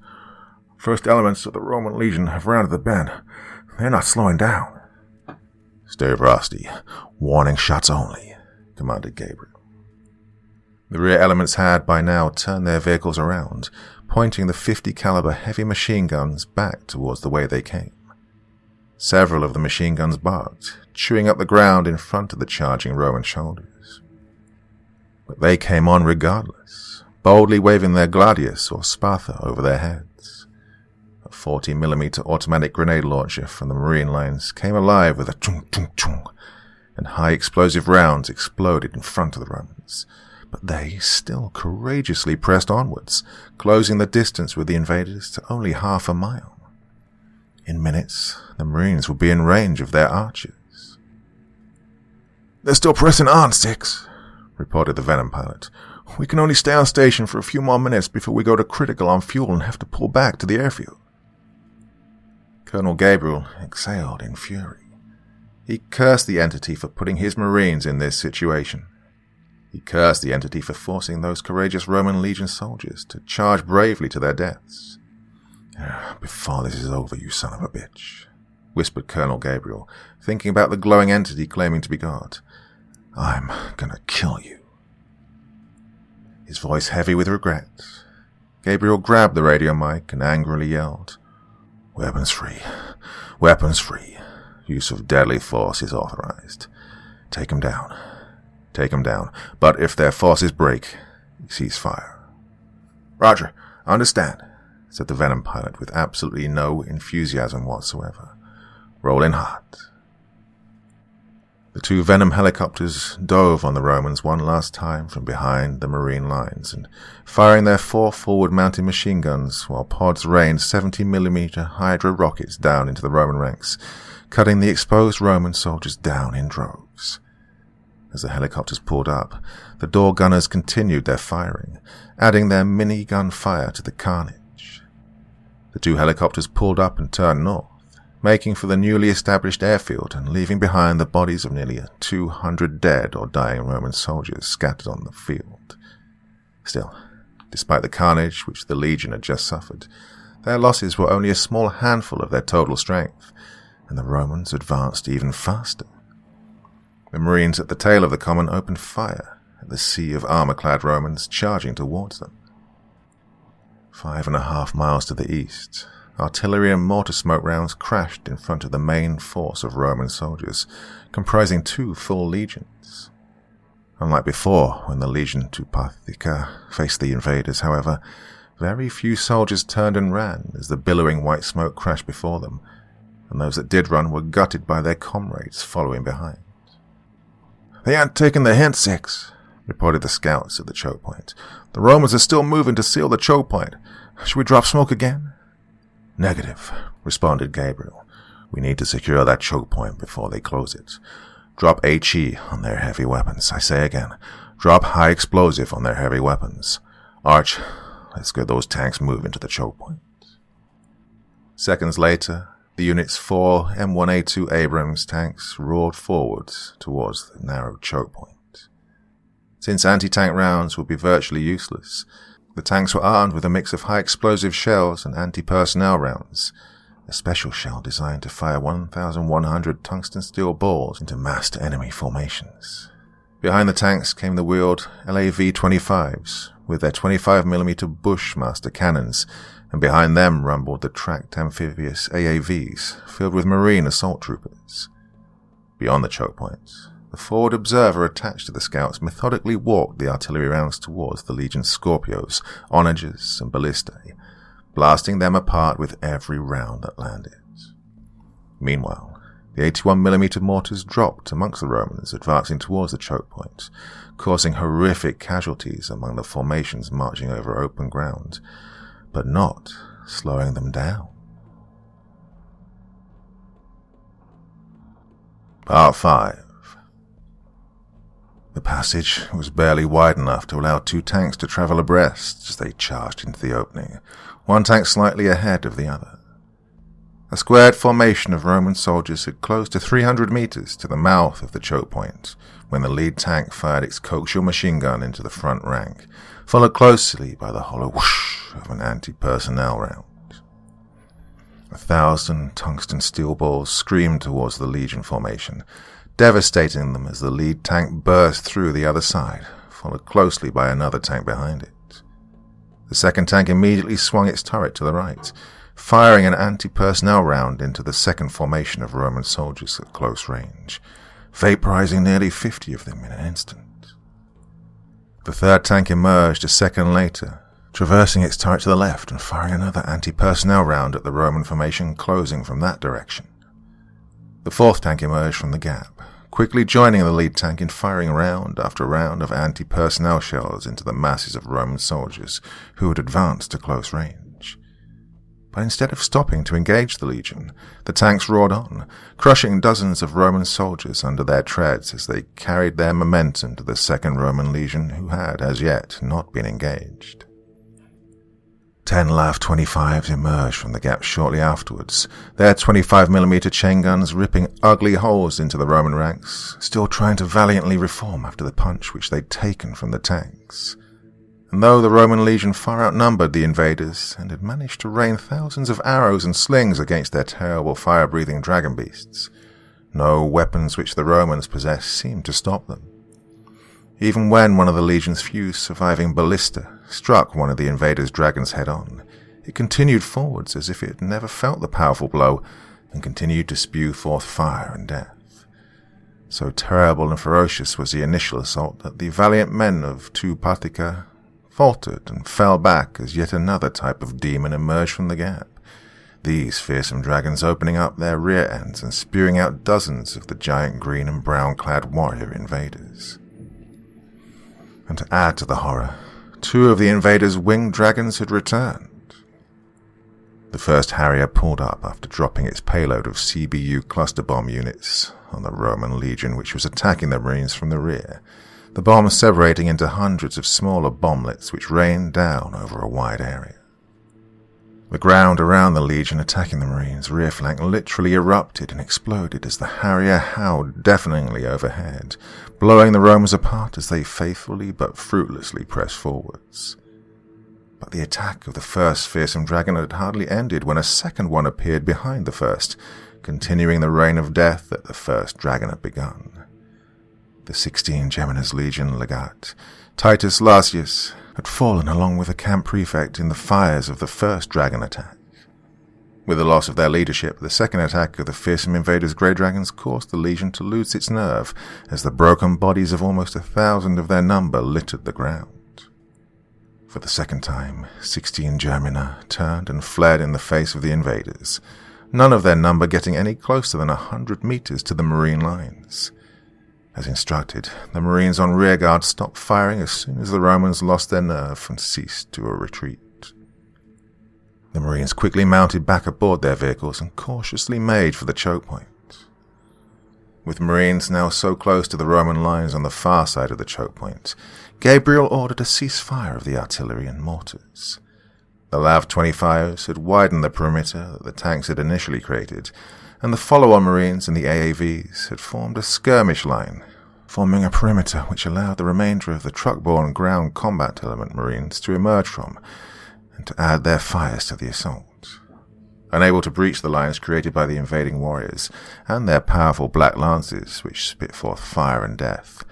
"First elements of the Roman Legion have rounded the bend. They're not slowing down." "Stay frosty. Warning shots only," commanded Gabriel. The rear elements had by now turned their vehicles around, pointing the 50 caliber heavy machine guns back towards the way they came. Several of the machine guns barked, chewing up the ground in front of the charging Roman shoulders. But they came on regardless, boldly waving their gladius or spatha over their heads. A 40mm automatic grenade launcher from the Marine lines came alive with a chung chung chung, and high explosive rounds exploded in front of the Romans. But they still courageously pressed onwards, closing the distance with the invaders to only half a mile. In minutes, the Marines would be in range of their archers.
"They're still pressing on, Six," reported the Venom pilot. "We can only stay on station for a few more minutes before we go to critical on fuel and have to pull back to the airfield."
Colonel Gabriel exhaled in fury. He cursed the entity for putting his Marines in this situation. He cursed the entity for forcing those courageous Roman legion soldiers to charge bravely to their deaths.
"Before this is over, you son of a bitch,"
whispered Colonel Gabriel, thinking about the glowing entity claiming to be God.
"I'm gonna kill you."
His voice heavy with regret, Gabriel grabbed the radio mic and angrily yelled,
"Weapons free. Weapons free. Use of deadly force is authorized. Take them down. Take them down. But if their forces break, cease fire."
"Roger, understand," said the Venom pilot with absolutely no enthusiasm whatsoever. "Roll in hot." The two Venom helicopters dove on the Romans one last time from behind the Marine lines, and firing their 4 forward-mounted machine guns while pods rained 70mm Hydra rockets down into the Roman ranks, cutting the exposed Roman soldiers down in droves. As the helicopters pulled up, the door gunners continued their firing, adding their mini-gun fire to the carnage. The two helicopters pulled up and turned north, making for the newly established airfield and leaving behind the bodies of nearly 200 dead or dying Roman soldiers scattered on the field. Still, despite the carnage which the Legion had just suffered, their losses were only a small handful of their total strength, and the Romans advanced even faster. The Marines at the tail of the common opened fire at the sea of armor-clad Romans charging towards them. 5.5 miles to the east, artillery and mortar smoke rounds crashed in front of the main force of Roman soldiers, comprising 2 full legions. Unlike before, when the Legion Teutonica faced the invaders, however, very few soldiers turned and ran as the billowing white smoke crashed before them, and those that did run were gutted by their comrades following behind.
"They aren't taking the hint, Six," reported the scouts at the choke point. "The Romans are still moving to seal the choke point. Should we drop smoke again?"
"Negative," responded Gabriel. "We need to secure that choke point before they close it. Drop HE on their heavy weapons. I say again, drop high explosive on their heavy weapons. Arch, let's get those tanks moving to the choke point." Seconds later, the unit's 4 M182 Abrams tanks roared forwards towards the narrow choke point. Since anti-tank rounds would be virtually useless, the tanks were armed with a mix of high-explosive shells and anti-personnel rounds, a special shell designed to fire 1,100 tungsten steel balls into massed enemy formations. Behind the tanks came the wheeled LAV-25s with their 25mm Bushmaster cannons, and behind them rumbled the tracked amphibious AAVs filled with Marine assault troopers. Beyond the choke points, the forward observer attached to the scouts methodically walked the artillery rounds towards the Legion's Scorpios, Onagers, and Ballistae, blasting them apart with every round that landed. Meanwhile, the 81mm mortars dropped amongst the Romans advancing towards the choke point, causing horrific casualties among the formations marching over open ground, but not slowing them down. Part 5. The passage was barely wide enough to allow 2 tanks to travel abreast as they charged into the opening, one tank slightly ahead of the other. A squared formation of Roman soldiers had closed to 300 meters to the mouth of the choke point when the lead tank fired its coaxial machine gun into the front rank, followed closely by the hollow whoosh of an anti-personnel round. 1,000 tungsten steel balls screamed towards the Legion formation, devastating them as the lead tank burst through the other side, followed closely by another tank behind it. The second tank immediately swung its turret to the right, firing an anti-personnel round into the second formation of Roman soldiers at close range, vaporizing nearly 50 of them in an instant. The third tank emerged a second later, traversing its turret to the left and firing another anti-personnel round at the Roman formation closing from that direction. The fourth tank emerged from the gap, quickly joining the lead tank in firing round after round of anti-personnel shells into the masses of Roman soldiers who had advanced to close range. But instead of stopping to engage the legion, the tanks roared on, crushing dozens of Roman soldiers under their treads as they carried their momentum to the second Roman legion who had, as yet, not been engaged. 10 LAV 25s emerged from the gap shortly afterwards, their 25mm chain guns ripping ugly holes into the Roman ranks, still trying to valiantly reform after the punch which they'd taken from the tanks. And though the Roman legion far outnumbered the invaders and had managed to rain thousands of arrows and slings against their terrible fire-breathing dragon beasts, no weapons which the Romans possessed seemed to stop them. Even when one of the legion's few surviving ballista struck one of the invaders' dragons head-on, it continued forwards as if it had never felt the powerful blow and continued to spew forth fire and death. So terrible and ferocious was the initial assault that the valiant men of Tu Patica faltered and fell back as yet another type of demon emerged from the gap, these fearsome dragons opening up their rear ends and spewing out dozens of the giant green and brown-clad warrior invaders. And to add to the horror, 2 of the invaders' winged dragons had returned. The first Harrier pulled up after dropping its payload of CBU cluster bomb units on the Roman legion which was attacking the Marines from the rear, the bombs separating into hundreds of smaller bomblets which rained down over a wide area. The ground around the legion attacking the Marines' rear flank literally erupted and exploded as the Harrier howled deafeningly overhead, blowing the Romans apart as they faithfully but fruitlessly pressed forwards. But the attack of the first fearsome dragon had hardly ended when a second one appeared behind the first, continuing the reign of death that the first dragon had begun. The 16 Geminus Legion legate, Titus Larsius, had fallen along with the camp prefect in the fires of the first dragon attack. With the loss of their leadership, the second attack of the fearsome invaders' grey dragons caused the legion to lose its nerve as the broken bodies of almost 1,000 of their number littered the ground. For the second time, 16 Germina turned and fled in the face of the invaders, none of their number getting any closer than 100 meters to the Marine lines. As instructed, the Marines on rearguard stopped firing as soon as the Romans lost their nerve and ceased to a retreat. The Marines quickly mounted back aboard their vehicles and cautiously made for the choke point. With Marines now so close to the Roman lines on the far side of the choke point, Gabriel ordered a ceasefire of the artillery and mortars. The LAV 25s had widened the perimeter that the tanks had initially created, and the follow-on Marines and the AAVs had formed a skirmish line, forming a perimeter which allowed the remainder of the truck-borne ground combat element Marines to emerge from and to add their fires to the assault. Unable to breach the lines created by the invading warriors and their powerful black lances which spit forth fire and death,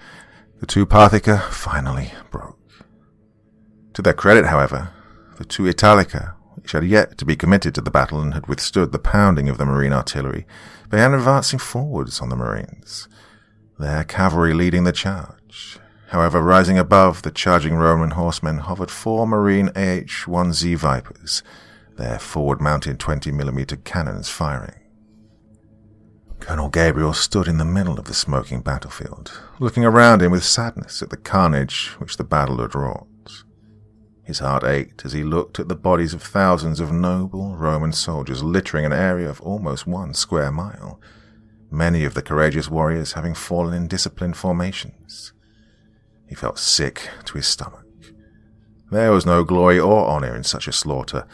the 2 Parthica finally broke. To their credit, however, the 2 Italica, which had yet to be committed to the battle and had withstood the pounding of the Marine artillery, began advancing forwards on the Marines, their cavalry leading the charge. However, rising above the charging Roman horsemen hovered 4 Marine AH-1Z Vipers, their forward-mounted 20mm cannons firing. Colonel Gabriel stood in the middle of the smoking battlefield, looking around him with sadness at the carnage which the battle had wrought. His heart ached as he looked at the bodies of thousands of noble Roman soldiers littering an area of almost 1 square mile, many of the courageous warriors having fallen in disciplined formations. He felt sick to his stomach. There was no glory or honor in such a slaughter,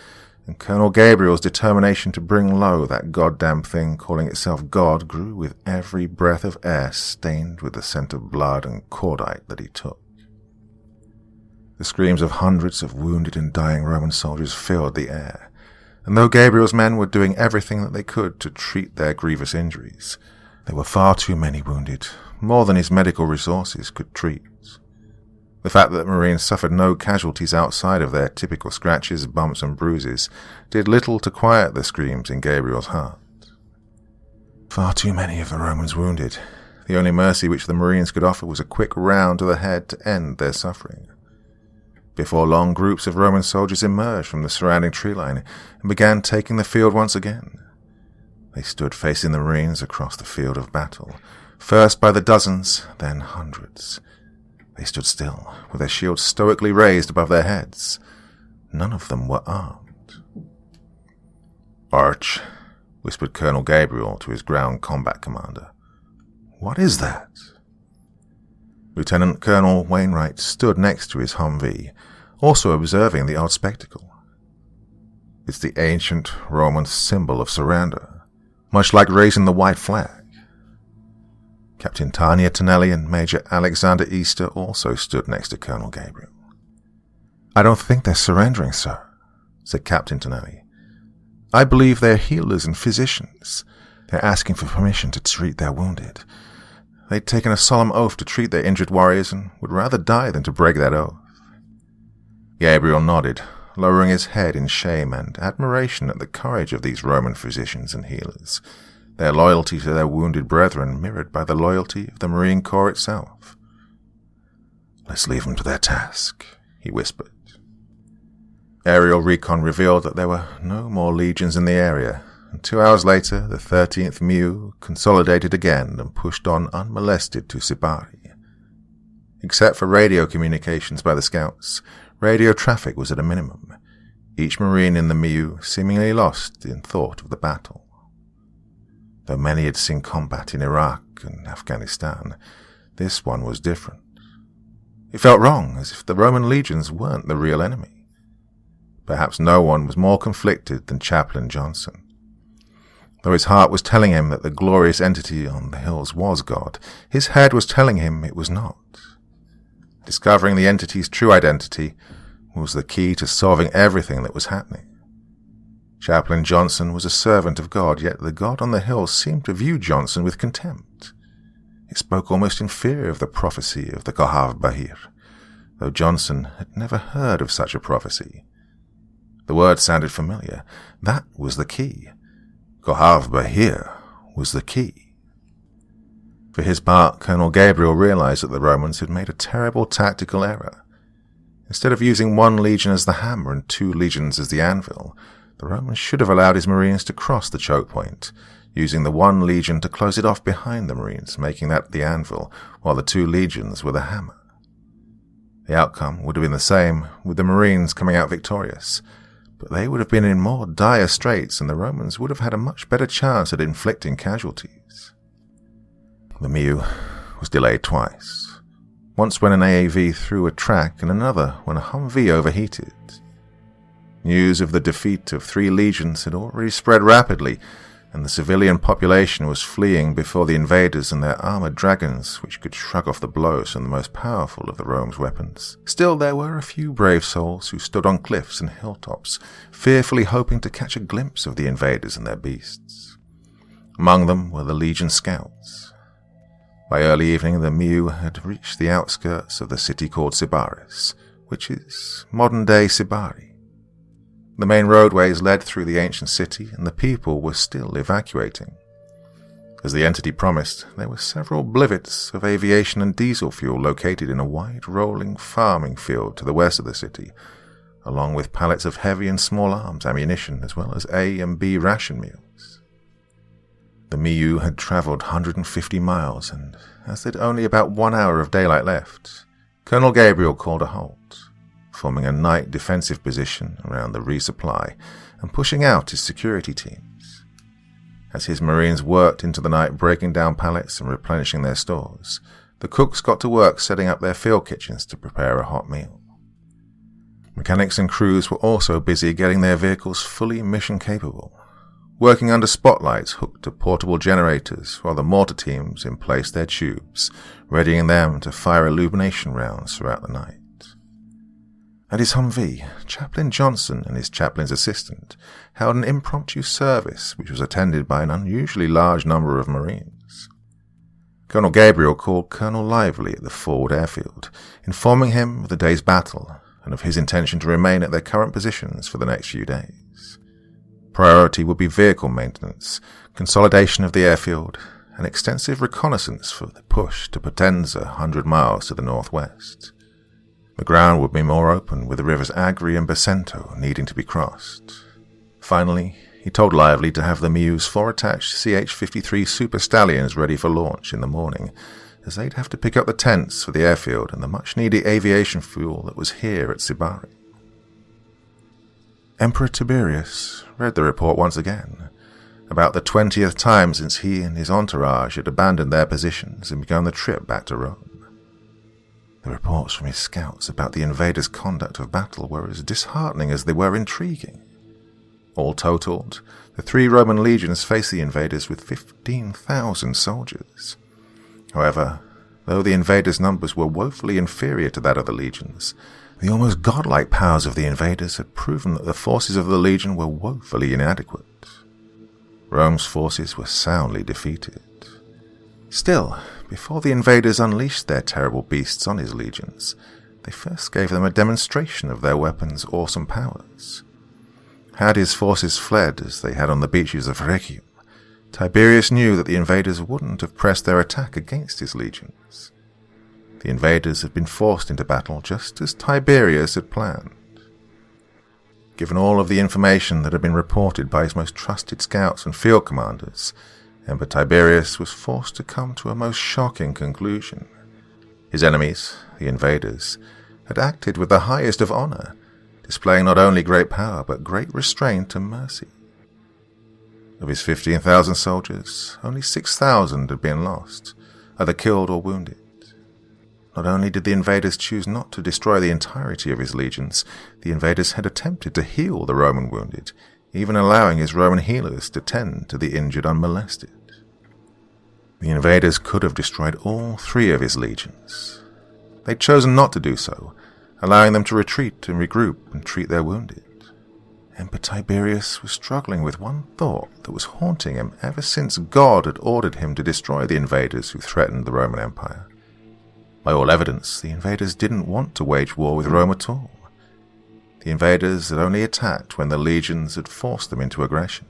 and Colonel Gabriel's determination to bring low that goddamn thing calling itself God grew with every breath of air stained with the scent of blood and cordite that he took. The screams of hundreds of wounded and dying Roman soldiers filled the air, and though Gabriel's men were doing everything that they could to treat their grievous injuries, there were far too many wounded, more than his medical resources could treat. The fact that the Marines suffered no casualties outside of their typical scratches, bumps and bruises did little to quiet the screams in Gabriel's heart. Far too many of the Romans wounded. The only mercy which the Marines could offer was a quick round to the head to end their suffering. Before long, groups of Roman soldiers emerged from the surrounding tree line and began taking the field once again. They stood facing the Marines across the field of battle,
first by the dozens, then hundreds. They stood still, with their shields stoically raised above their heads. None of them were armed. "Arch," whispered Colonel Gabriel to his ground combat commander. "What is that?" Lieutenant Colonel Wainwright stood next to his Humvee, also observing the odd spectacle. "It's the ancient Roman symbol of surrender, much like raising the white flag." Captain Tanya Tonelli and Major Alexander Easter also stood next to Colonel Gabriel. "I don't think they're surrendering, sir," said Captain Tonelli. "I believe they're healers and physicians. They're asking for permission to treat their wounded. They'd taken a solemn oath to treat their injured warriors and would rather die than to break that oath." Gabriel nodded, lowering his head in shame and admiration at the courage of these Roman physicians and healers, their loyalty to their wounded brethren mirrored by the loyalty of the Marine Corps itself. "Let's leave them to their task," he whispered. Aerial recon revealed that there were no more legions in the area, and 2 hours later the 13th MEU consolidated again and pushed on unmolested to Sibari. Except for radio communications by the scouts, radio traffic was at a minimum, each Marine in the MEU seemingly lost in thought of the battle. Though many had seen combat in Iraq and Afghanistan, this one was different. It felt wrong, as if the Roman legions weren't the real enemy. Perhaps no one was more conflicted than Chaplain Johnson. Though his heart was telling him that the glorious entity on the hills was God, his head was telling him it was not. Discovering the entity's true identity was the key to solving everything that was happening. Chaplain Johnson was a servant of God, yet the God on the hill seemed to view Johnson with contempt. It spoke almost in fear of the prophecy of the Kohav Bahir, though Johnson had never heard of such a prophecy. The word sounded familiar. That was the key. Kohav Bahir was the key. For his part, Colonel Gabriel realized that the Romans had made a terrible tactical error. Instead of using one legion as the hammer and 2 legions as the anvil, the Romans should have allowed his Marines to cross the choke point, using the 1 legion to close it off behind the Marines, making that the anvil, while the 2 legions were the hammer. The outcome would have been the same, with the Marines coming out victorious, but they would have been in more dire straits, and the Romans would have had a much better chance at inflicting casualties. The MEU was delayed twice, once when an AAV threw a track and another when a Humvee overheated. News of the defeat of 3 legions had already spread rapidly, and the civilian population was fleeing before the invaders and their armored dragons, which could shrug off the blows from the most powerful of the Rome's weapons. Still, there were a few brave souls who stood on cliffs and hilltops, fearfully hoping to catch a glimpse of the invaders and their beasts. Among them were the Legion scouts. By early evening, the MEU had reached the outskirts of the city called Sybaris, which is modern-day Sibari. The main roadways led through the ancient city, and the people were still evacuating. As the entity promised, there were several blivets of aviation and diesel fuel located in a wide rolling farming field to the west of the city, along with pallets of heavy and small arms ammunition, as well as A and B ration meals. The MEU had travelled 150 miles, and as they'd only about 1 hour of daylight left, Colonel Gabriel called a halt, forming a night defensive position around the resupply and pushing out his security teams. As his Marines worked into the night breaking down pallets and replenishing their stores, the cooks got to work setting up their field kitchens to prepare a hot meal. Mechanics and crews were also busy getting their vehicles fully mission capable, working under spotlights hooked to portable generators while the mortar teams emplaced their tubes, readying them to fire illumination rounds throughout the night. At his Humvee, Chaplain Johnson and his chaplain's assistant held an impromptu service which was attended by an unusually large number of Marines. Colonel Gabriel called Colonel Lively at the forward airfield, informing him of the day's battle and of his intention to remain at their current positions for the next few days. Priority would be vehicle maintenance, consolidation of the airfield, and extensive reconnaissance for the push to Potenza 100 miles to the northwest. The ground would be more open, with the rivers Agri and Basento needing to be crossed. Finally,
he told Lively to have the Mew's 4 attached CH-53 Super Stallions ready for launch in the morning, as they'd have to pick up the tents for the airfield and the much-needed aviation fuel that was here at Sibari. Emperor Tiberius read the report once again, about the 20th time since he and his entourage had abandoned their positions and begun the trip back to Rome. The reports from his scouts about the invaders' conduct of battle were as disheartening as they were intriguing. All totaled, the 3 Roman legions faced the invaders with 15,000 soldiers. However, though the invaders' numbers were woefully inferior to that of the legions, the almost godlike powers of the invaders had proven that the forces of the legion were woefully inadequate. Rome's forces were soundly defeated. Still, before the invaders unleashed their terrible beasts on his legions, they first gave them a demonstration of their weapons' awesome powers. Had his forces fled as they had on the beaches of Rhegium, Tiberius knew that the invaders wouldn't have pressed their attack against his legions. The invaders had been forced into battle just as Tiberius had planned. Given all of the information that had been reported by his most trusted scouts and field commanders, Emperor Tiberius was forced to come to a most shocking conclusion. His enemies, the invaders, had acted with the highest of honor, displaying not only great power but great restraint and mercy. Of his 15,000 soldiers, only 6,000 had been lost, either killed or wounded. Not only did the invaders choose not to destroy the entirety of his legions, the invaders had attempted to heal the Roman wounded, even allowing his Roman healers to tend to the injured unmolested. The invaders could have destroyed all 3 of his legions. They'd chosen not to do so, allowing them to retreat and regroup and treat their wounded. Emperor Tiberius was struggling with one thought that was haunting him ever since God had ordered him to destroy the invaders who threatened the Roman Empire. By all evidence, the invaders didn't want to wage war with Rome at all. The invaders had only attacked when the legions had forced them into aggression.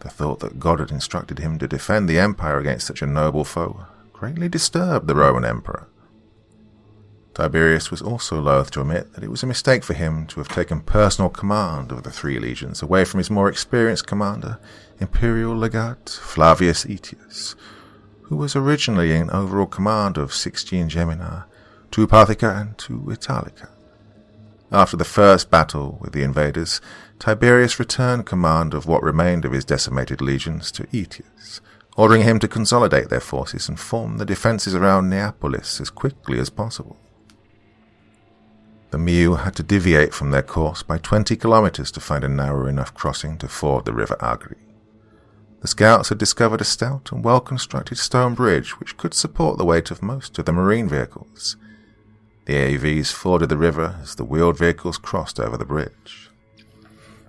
The thought that God had instructed him to defend the empire against such a noble foe greatly disturbed the Roman emperor. Tiberius was also loath to admit that it was a mistake for him to have taken personal command of the 3 legions away from his more experienced commander, Imperial Legate Flavius Aetius, who was originally in overall command of 16 Gemina, 2 Parthica and 2 Italica. After the first battle with the invaders, Tiberius returned command of what remained of his decimated legions to Aetius, ordering him to consolidate their forces and form the defences around Neapolis as quickly as possible. The Mew had to deviate from their course by 20 kilometers to find a narrow enough crossing to ford the river Agri. The scouts had discovered a stout and well-constructed stone bridge which could support the weight of most of the marine vehicles. The AAVs forded the river as the wheeled vehicles crossed over the bridge.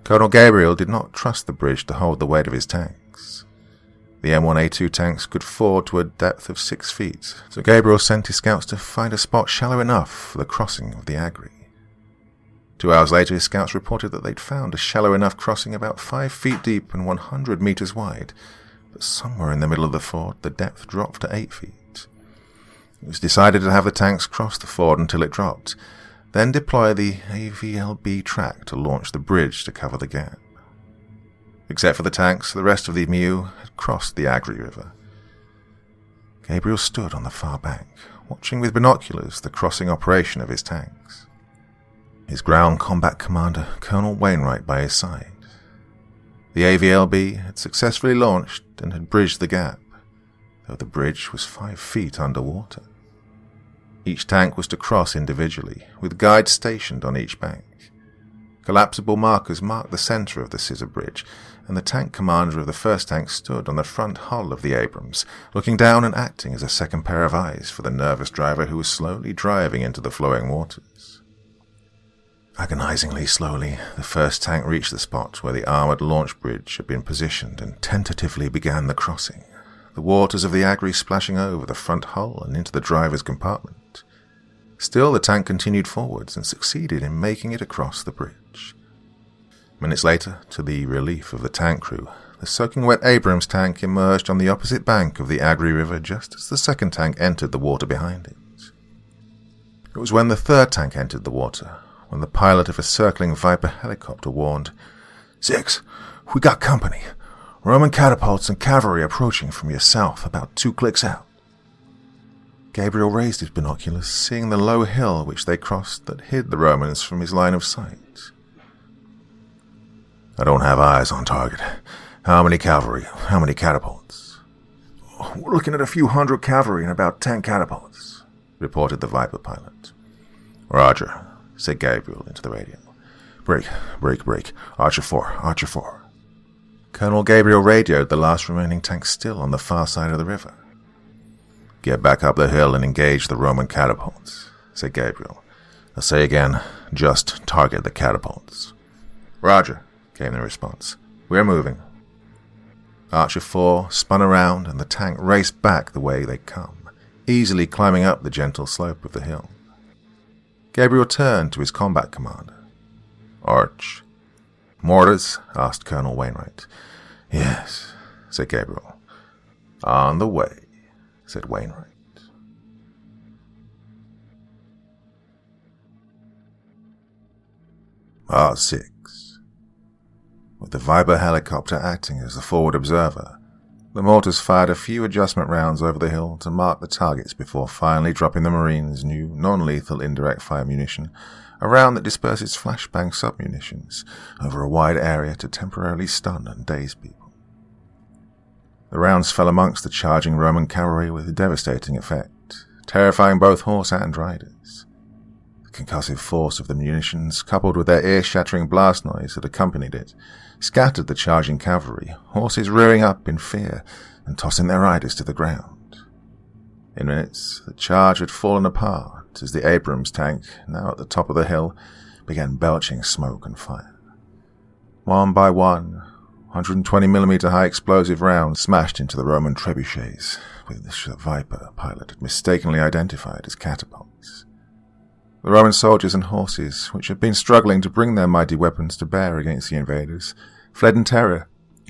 Colonel Gabriel did not trust the bridge to hold the weight of his tanks. The M1A2 tanks could ford to a depth of 6 feet, so Gabriel sent his scouts to find a spot shallow enough for the crossing of the Agri. 2 hours later, his scouts reported that they'd found a shallow enough crossing about 5 feet deep and 100 meters wide, but somewhere in the middle of the ford the depth dropped to 8 feet. It was decided to have the tanks cross the ford until it dropped, then deploy the AVLB track to launch the bridge to cover the gap. Except for the tanks, the rest of the Mew had crossed the Agri River. Gabriel stood on the far bank, watching with binoculars the crossing operation of his tanks. His ground combat commander, Colonel Wainwright, by his side. The AVLB had successfully launched and had bridged the gap, though the bridge was 5 feet underwater. Each tank was to cross individually, with guides stationed on each bank. Collapsible markers marked the center of the scissor bridge, and the tank commander of the first tank stood on the front hull of the Abrams, looking down and acting as a second pair of eyes for the nervous driver who was slowly driving into the flowing waters. Agonizingly slowly, the first tank reached the spot where the armored launch bridge had been positioned and tentatively began the crossing, the waters of the Agri splashing over the front hull and into the driver's compartment. Still, the tank continued forwards and succeeded in making it across the bridge. Minutes later, to the relief of the tank crew, the soaking wet Abrams tank emerged on the opposite bank of the Agri River just as the second tank entered the water behind it. It was when the third tank entered the water, when the pilot of a circling Viper helicopter warned, 6, We got company. Roman catapults and cavalry approaching from your south, about 2 clicks out. Gabriel raised his binoculars, seeing the low hill which they crossed that hid the Romans from his line of sight. I don't have eyes on target. How many cavalry? How many catapults? We're looking at a few hundred cavalry and about 10 catapults, reported the Viper pilot.
Roger, said Gabriel into the radio.
Break. Archer 4.
Colonel Gabriel radioed the last remaining tank still on the far side of the river.
Get back up the hill and engage the Roman catapults, said Gabriel. I'll say again, just target the catapults.
Roger, came the response. We're moving. Archer 4 spun around and the tank raced back the way they'd come, easily climbing up the gentle slope of the hill. Gabriel turned to his combat commander.
Arch.
Mortars? Asked Colonel Wainwright.
Yes, said Gabriel.
On the way, said Wainwright.
Part 6.
With the Viper helicopter acting as the forward observer, the mortars fired a few adjustment rounds over the hill to mark the targets before finally dropping the Marines' new non-lethal indirect fire munition, a round that disperses flashbang submunitions over a wide area to temporarily stun and daze people. The rounds fell amongst the charging Roman cavalry with devastating effect, terrifying both horse and riders. The concussive force of the munitions, coupled with their ear-shattering blast noise that accompanied it, scattered the charging cavalry, horses rearing up in fear and tossing their riders to the ground. In minutes, the charge had fallen apart as the Abrams tank, now at the top of the hill, began belching smoke and fire. One by one, 120mm high explosive rounds smashed into the Roman trebuchets, which the Viper pilot had mistakenly identified as catapults. The Roman soldiers and horses, which had been struggling to bring their mighty weapons to bear against the invaders, fled in terror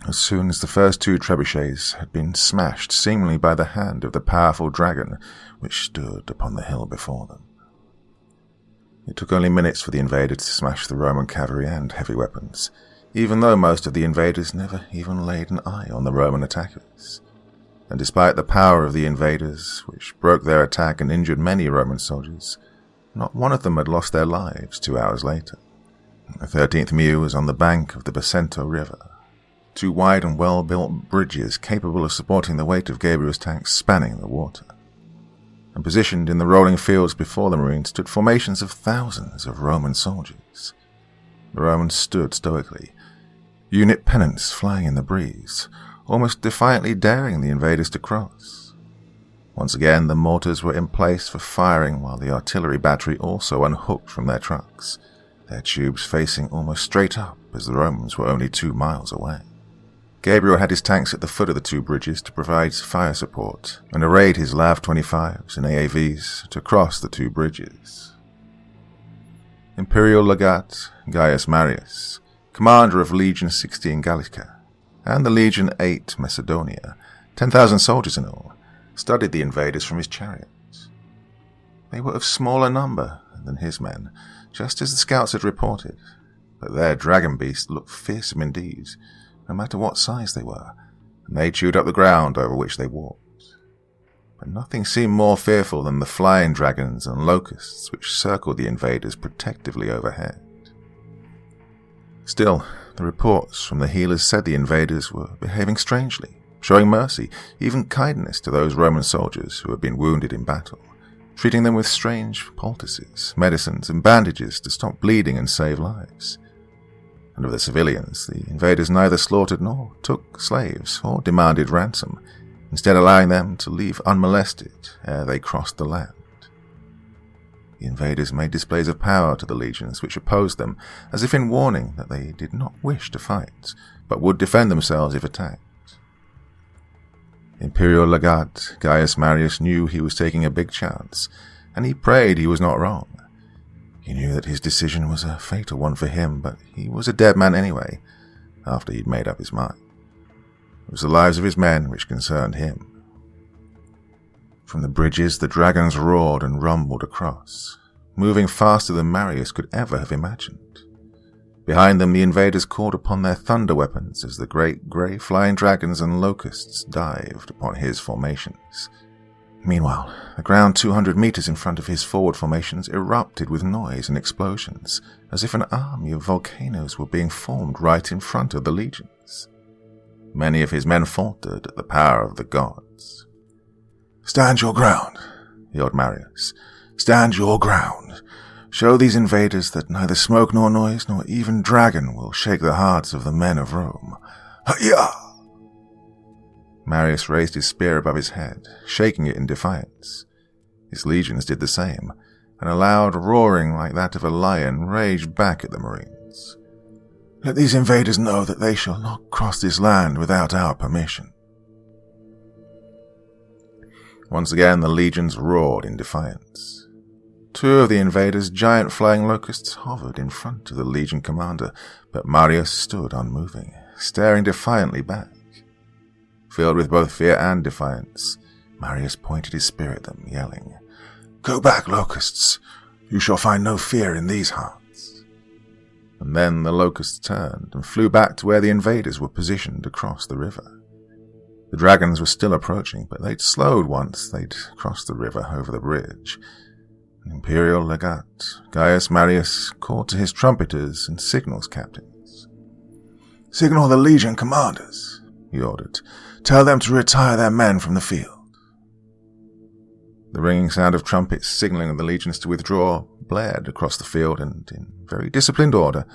as soon as the first 2 trebuchets had been smashed seemingly by the hand of the powerful dragon which stood upon the hill before them. It took only minutes for the invaders to smash the Roman cavalry and heavy weapons, even though most of the invaders never even laid an eye on the Roman attackers. And despite the power of the invaders, which broke their attack and injured many Roman soldiers, not one of them had lost their lives 2 hours later. The 13th Mew was on the bank of the Bacento River, 2 wide and well-built bridges capable of supporting the weight of Gabriel's tanks spanning the water. And positioned in the rolling fields before the Marines stood formations of thousands of Roman soldiers. The Romans stood stoically, unit pennants flying in the breeze, almost defiantly daring the invaders to cross. Once again, the mortars were in place for firing while the artillery battery also unhooked from their trucks, their tubes facing almost straight up as the Romans were only 2 miles away. Gabriel had his tanks at the foot of the 2 bridges to provide fire support and arrayed his LAV-25s and AAVs to cross the 2 bridges. Imperial Legate Gaius Marius, commander of Legion 16 Gallica and the Legion 8 Macedonia, 10,000 soldiers in all, studied the invaders from his chariots. They were of smaller number than his men, just as the scouts had reported, but their dragon beasts looked fearsome indeed, no matter what size they were, and they chewed up the ground over which they walked. But nothing seemed more fearful than the flying dragons and locusts which circled the invaders protectively overhead. Still, the reports from the healers said the invaders were behaving strangely, showing mercy, even kindness to those Roman soldiers who had been wounded in battle, treating them with strange poultices, medicines, and bandages to stop bleeding and save lives. And of the civilians, the invaders neither slaughtered nor took slaves or demanded ransom, instead allowing them to leave unmolested ere they crossed the land. The invaders made displays of power to the legions which opposed them, as if in warning that they did not wish to fight, but would defend themselves if attacked. Imperial Legate Gaius Marius knew he was taking a big chance, and he prayed he was not wrong. He knew that his decision was a fatal one for him, but he was a dead man anyway, after he'd made up his mind. It was the lives of his men which concerned him. From the bridges the dragons roared and rumbled across, moving faster than Marius could ever have imagined.
Behind them, the invaders called upon their thunder weapons as the great grey flying dragons and locusts dived upon his formations. Meanwhile, the ground 200 meters in front of his forward formations erupted with noise and explosions, as if an army of volcanoes were being formed right in front of the legions. Many of his men faltered at the power of the gods. "Stand your ground," yelled Marius. "Stand your ground. Show these invaders that neither smoke nor noise nor even dragon will shake the hearts of the men of Rome. Hi-yah!" Marius raised his spear above his head, shaking it in defiance. His legions did the same, and a loud roaring like that of a lion raged back at the Marines. "Let these invaders know that they shall not cross this land without our permission." Once again the legions roared in defiance. Two of the invaders' giant flying locusts hovered in front of the legion commander, but Marius stood unmoving, staring defiantly back. Filled with both fear and defiance, Marius pointed his spear at them, yelling, "Go back, locusts! You shall find no fear in these hearts." And then the locusts turned and flew back to where the invaders were positioned across the river. The dragons were still approaching, but they'd slowed once they'd crossed the river over the bridge. An imperial legate, Gaius Marius, called to his trumpeters and signals captains. "Signal the legion commanders," he ordered. "Tell them to retire their men from the field." The ringing sound of trumpets signaling the legions to withdraw blared across the field, and in very disciplined order,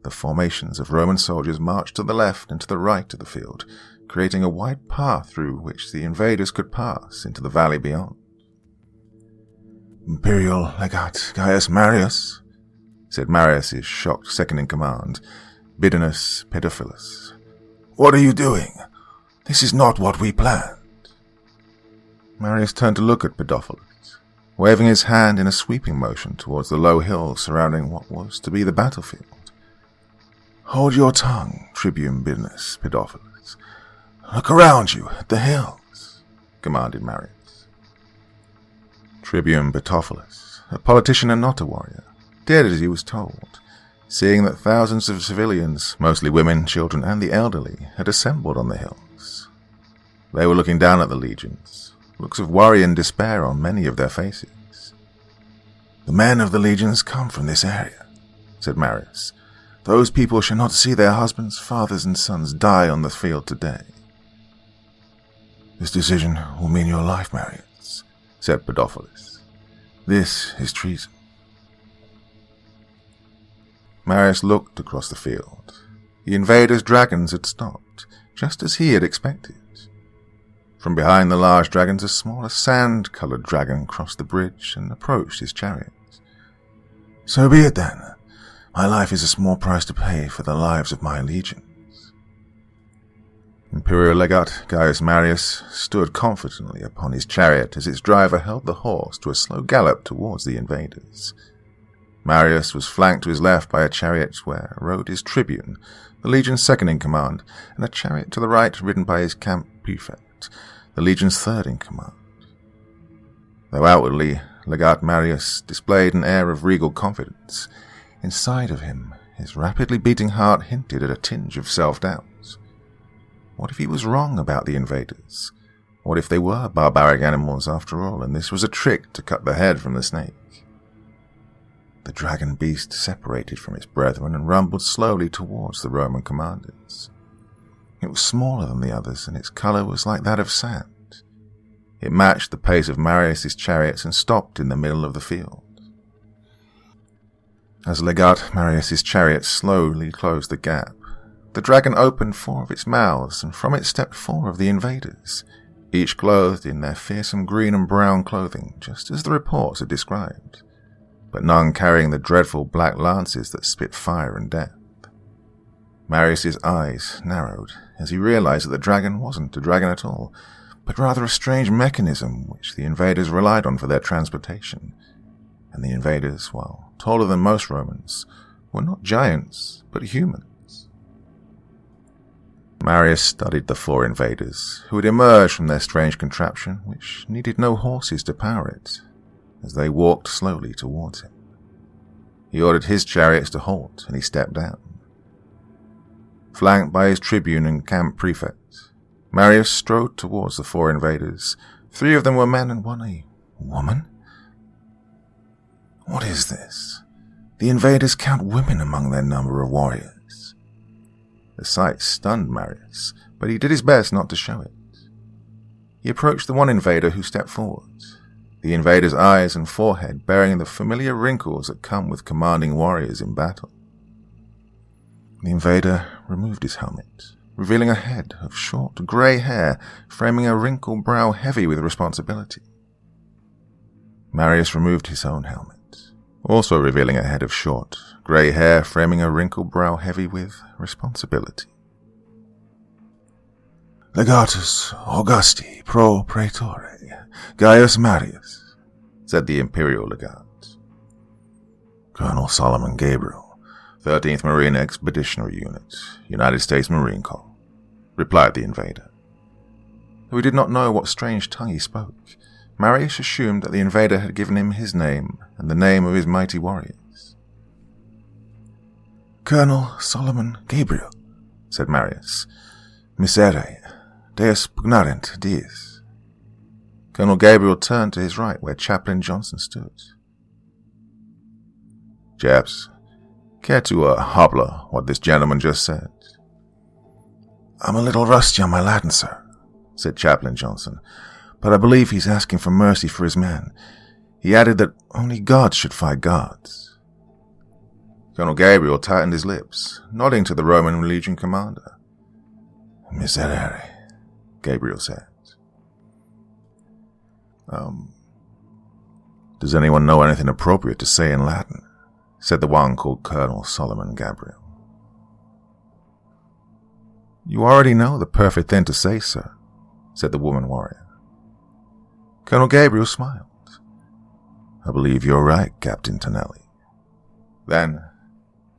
the formations of Roman soldiers marched to the left and to the right of the field, creating a wide path through which the invaders could pass into the valley beyond. "Imperial legate Gaius Marius," said Marius' shocked second-in-command, Bidinus Pedophilus. "What are you doing? This is not what we planned." Marius turned to look at Pedophilus, waving his hand in a sweeping motion towards the low hills surrounding what was to be the battlefield. "Hold your tongue, Tribune Bidinus Pedophilus. Look around you at the hills," commanded Marius. Tribune Pedophilus, a politician and not a warrior, did as he was told, seeing that thousands of civilians, mostly women, children, and the elderly, had assembled on the hills. They were looking down at the legions, looks of worry and despair on many of their faces. "The men of the legions come from this area," said Marius. "Those people shall not see their husbands, fathers, and sons die on the field today." "This decision will mean your life, Marius," said Pedophilus. "This is treason." Marius looked across the field. The invaders' dragons had stopped, just as he had expected. From behind the large dragons, a smaller sand-coloured dragon crossed the bridge and approached his chariot. "So be it then. My life is a small price to pay for the lives of my legions." Imperial legate Gaius Marius stood confidently upon his chariot as its driver held the horse to a slow gallop towards the invaders. Marius was flanked to his left by a chariot where rode his tribune, the legion's second-in-command, and a chariot to the right ridden by his camp prefect, the legion's third-in-command. Though outwardly, Legate Marius displayed an air of regal confidence, inside of him his rapidly beating heart hinted at a tinge of self-doubt. What if he was wrong about the invaders? What if they were barbaric animals after all, and this was a trick to cut the head from the snake? The dragon beast separated from its brethren and rumbled slowly towards the Roman commanders. It was smaller than the others, and its colour was like that of sand. It matched the pace of Marius' chariots and stopped in the middle of the field. As Legate Marius' chariot slowly closed the gap, the dragon opened 4 of its mouths, and from it stepped 4 of the invaders, each clothed in their fearsome green and brown clothing, just as the reports had described, but none carrying the dreadful black lances that spit fire and death. Marius' eyes narrowed as he realized that the dragon wasn't a dragon at all, but rather a strange mechanism which the invaders relied on for their transportation. And the invaders, while taller than most Romans, were not giants, but humans. Marius studied the 4 invaders, who had emerged from their strange contraption, which needed no horses to power it, as they walked slowly towards him. He ordered his chariots to halt, and he stepped down.
flanked by his tribune and camp prefect. Marius strode towards the 4 invaders. 3 of them were men and 1 a woman. What is this? The invaders count women among their number of warriors. The sight stunned Marius, but he did his best not to show it. He approached the 1 invader who stepped forward, the invader's eyes and forehead bearing the familiar wrinkles that come with commanding warriors in battle. The invader removed his helmet, revealing a head of short grey hair framing a wrinkled brow heavy with responsibility. Marius removed his own helmet, also revealing a head of short grey hair framing a wrinkled brow heavy with responsibility. Legatus Augusti pro praetore Gaius Marius, said the imperial legate. Colonel Solomon Gabriel, 13th Marine Expeditionary Unit, United States Marine Corps, replied the invader. Though he did not know what strange tongue he spoke, Marius assumed that the invader had given him his name and the name of his mighty warriors. Colonel Solomon Gabriel, said Marius, Misere, Deus pugnarent dies. Colonel Gabriel turned to his right where Chaplain Johnson stood. Chaps, care to hobble what this gentleman just said? I'm a little rusty on my Latin, sir, said Chaplain Johnson, but I believe he's asking for mercy for his men. He added that only gods should fight gods. Colonel Gabriel tightened his lips, nodding to the Roman legion commander. Miserere, Gabriel said. Does anyone know anything appropriate to say in Latin? Said the one called Colonel Solomon Gabriel. You already know the perfect thing to say, sir, said the woman warrior. Colonel Gabriel smiled. I believe you're right, Captain Tonelli. Then,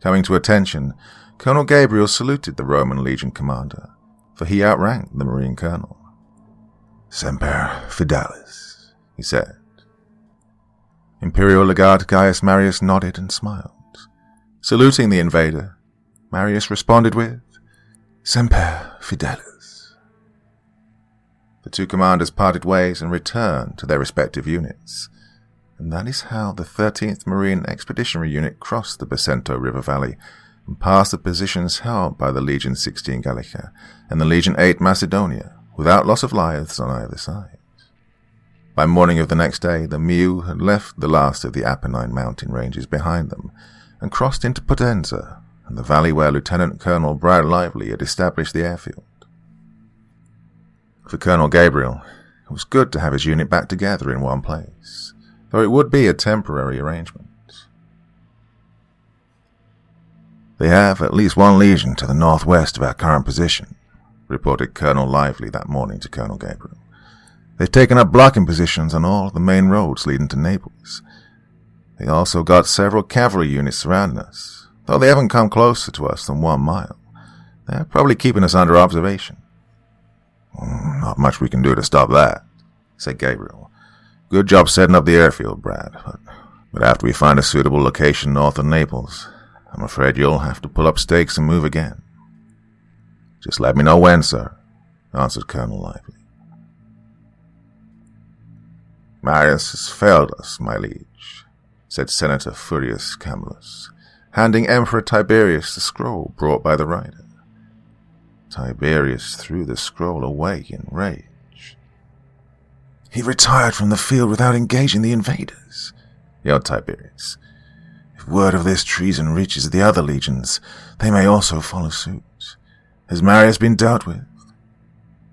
coming to attention, Colonel Gabriel saluted the Roman legion commander, for he outranked the Marine colonel. Semper Fidelis, he said. Imperial Legate Gaius Marius nodded and smiled. Saluting the invader, Marius responded with, Semper Fidelis. The 2 commanders parted ways and returned to their respective units, and that is how the 13th Marine Expeditionary Unit crossed the Bacento River Valley and passed the positions held by the Legion 16 Gallica and the Legion 8 Macedonia without loss of lives on either side. By morning of the next day, the Miu had left the last of the Apennine mountain ranges behind them and crossed into Potenza and the valley where Lieutenant Colonel Brad Lively had established the airfield. For Colonel Gabriel, it was good to have his unit back together in one place, though it would be a temporary arrangement. They have at least 1 legion to the northwest of our current position, reported Colonel Lively that morning to Colonel Gabriel. They've taken up blocking positions on all the main roads leading to Naples. They also got several cavalry units surrounding us, though they haven't come closer to us than 1 mile. They're probably keeping us under observation. Not much we can do to stop that, said Gabriel. Good job setting up the airfield, Brad, but after we find a suitable location north of Naples, I'm afraid you'll have to pull up stakes and move again. Just let me know when, sir, answered Colonel Lively. Marius has failed us, my liege, said Senator Furius Camillus, handing Emperor Tiberius the scroll brought by the rider. Tiberius threw the scroll away in rage. He retired from the field without engaging the invaders, yelled Tiberius. If word of this treason reaches the other legions, they may also follow suit. Has Marius been dealt with?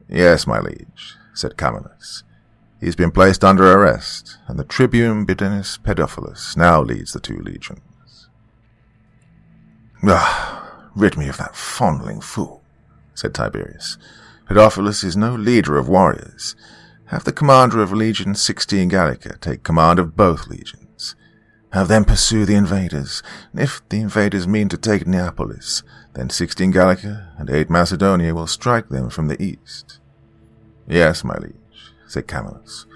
Yes, my liege, said Camillus. He has been placed under arrest, and the tribune Bidinus Pedophilus now leads the 2 legions. Rid me of that fondling fool, said Tiberius. Pedophilus is no leader of warriors. Have the commander of Legion 16 Gallica take command of both legions. Have them pursue the invaders, and if the invaders mean to take Neapolis, then 16 Gallica and 8 Macedonia will strike them from the east. Yes, my liege, said Camillus.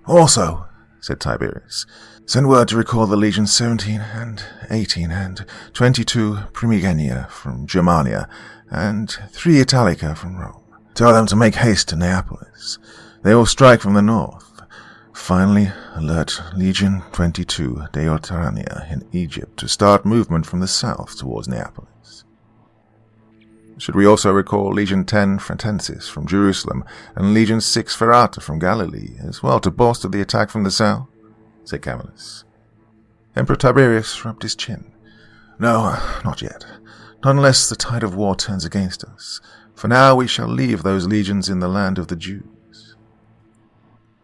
Also, said Tiberius, send word to recall the Legion 17 and 18 and 22 Primigenia from Germania
and 3 Italica from Rome. Tell them to make haste to Neapolis. They will strike from the north. Finally, alert Legion 22 de Otarania in Egypt to start movement from the south towards Neapolis. Should we also recall Legion 10 Fretensis from Jerusalem and Legion 6 Ferrata from Galilee, as well to bolster the attack from the south? Said Camillus. Emperor Tiberius rubbed his chin. No, not yet. Not unless the tide of war turns against us. For now we shall leave those legions in the land of the Jews.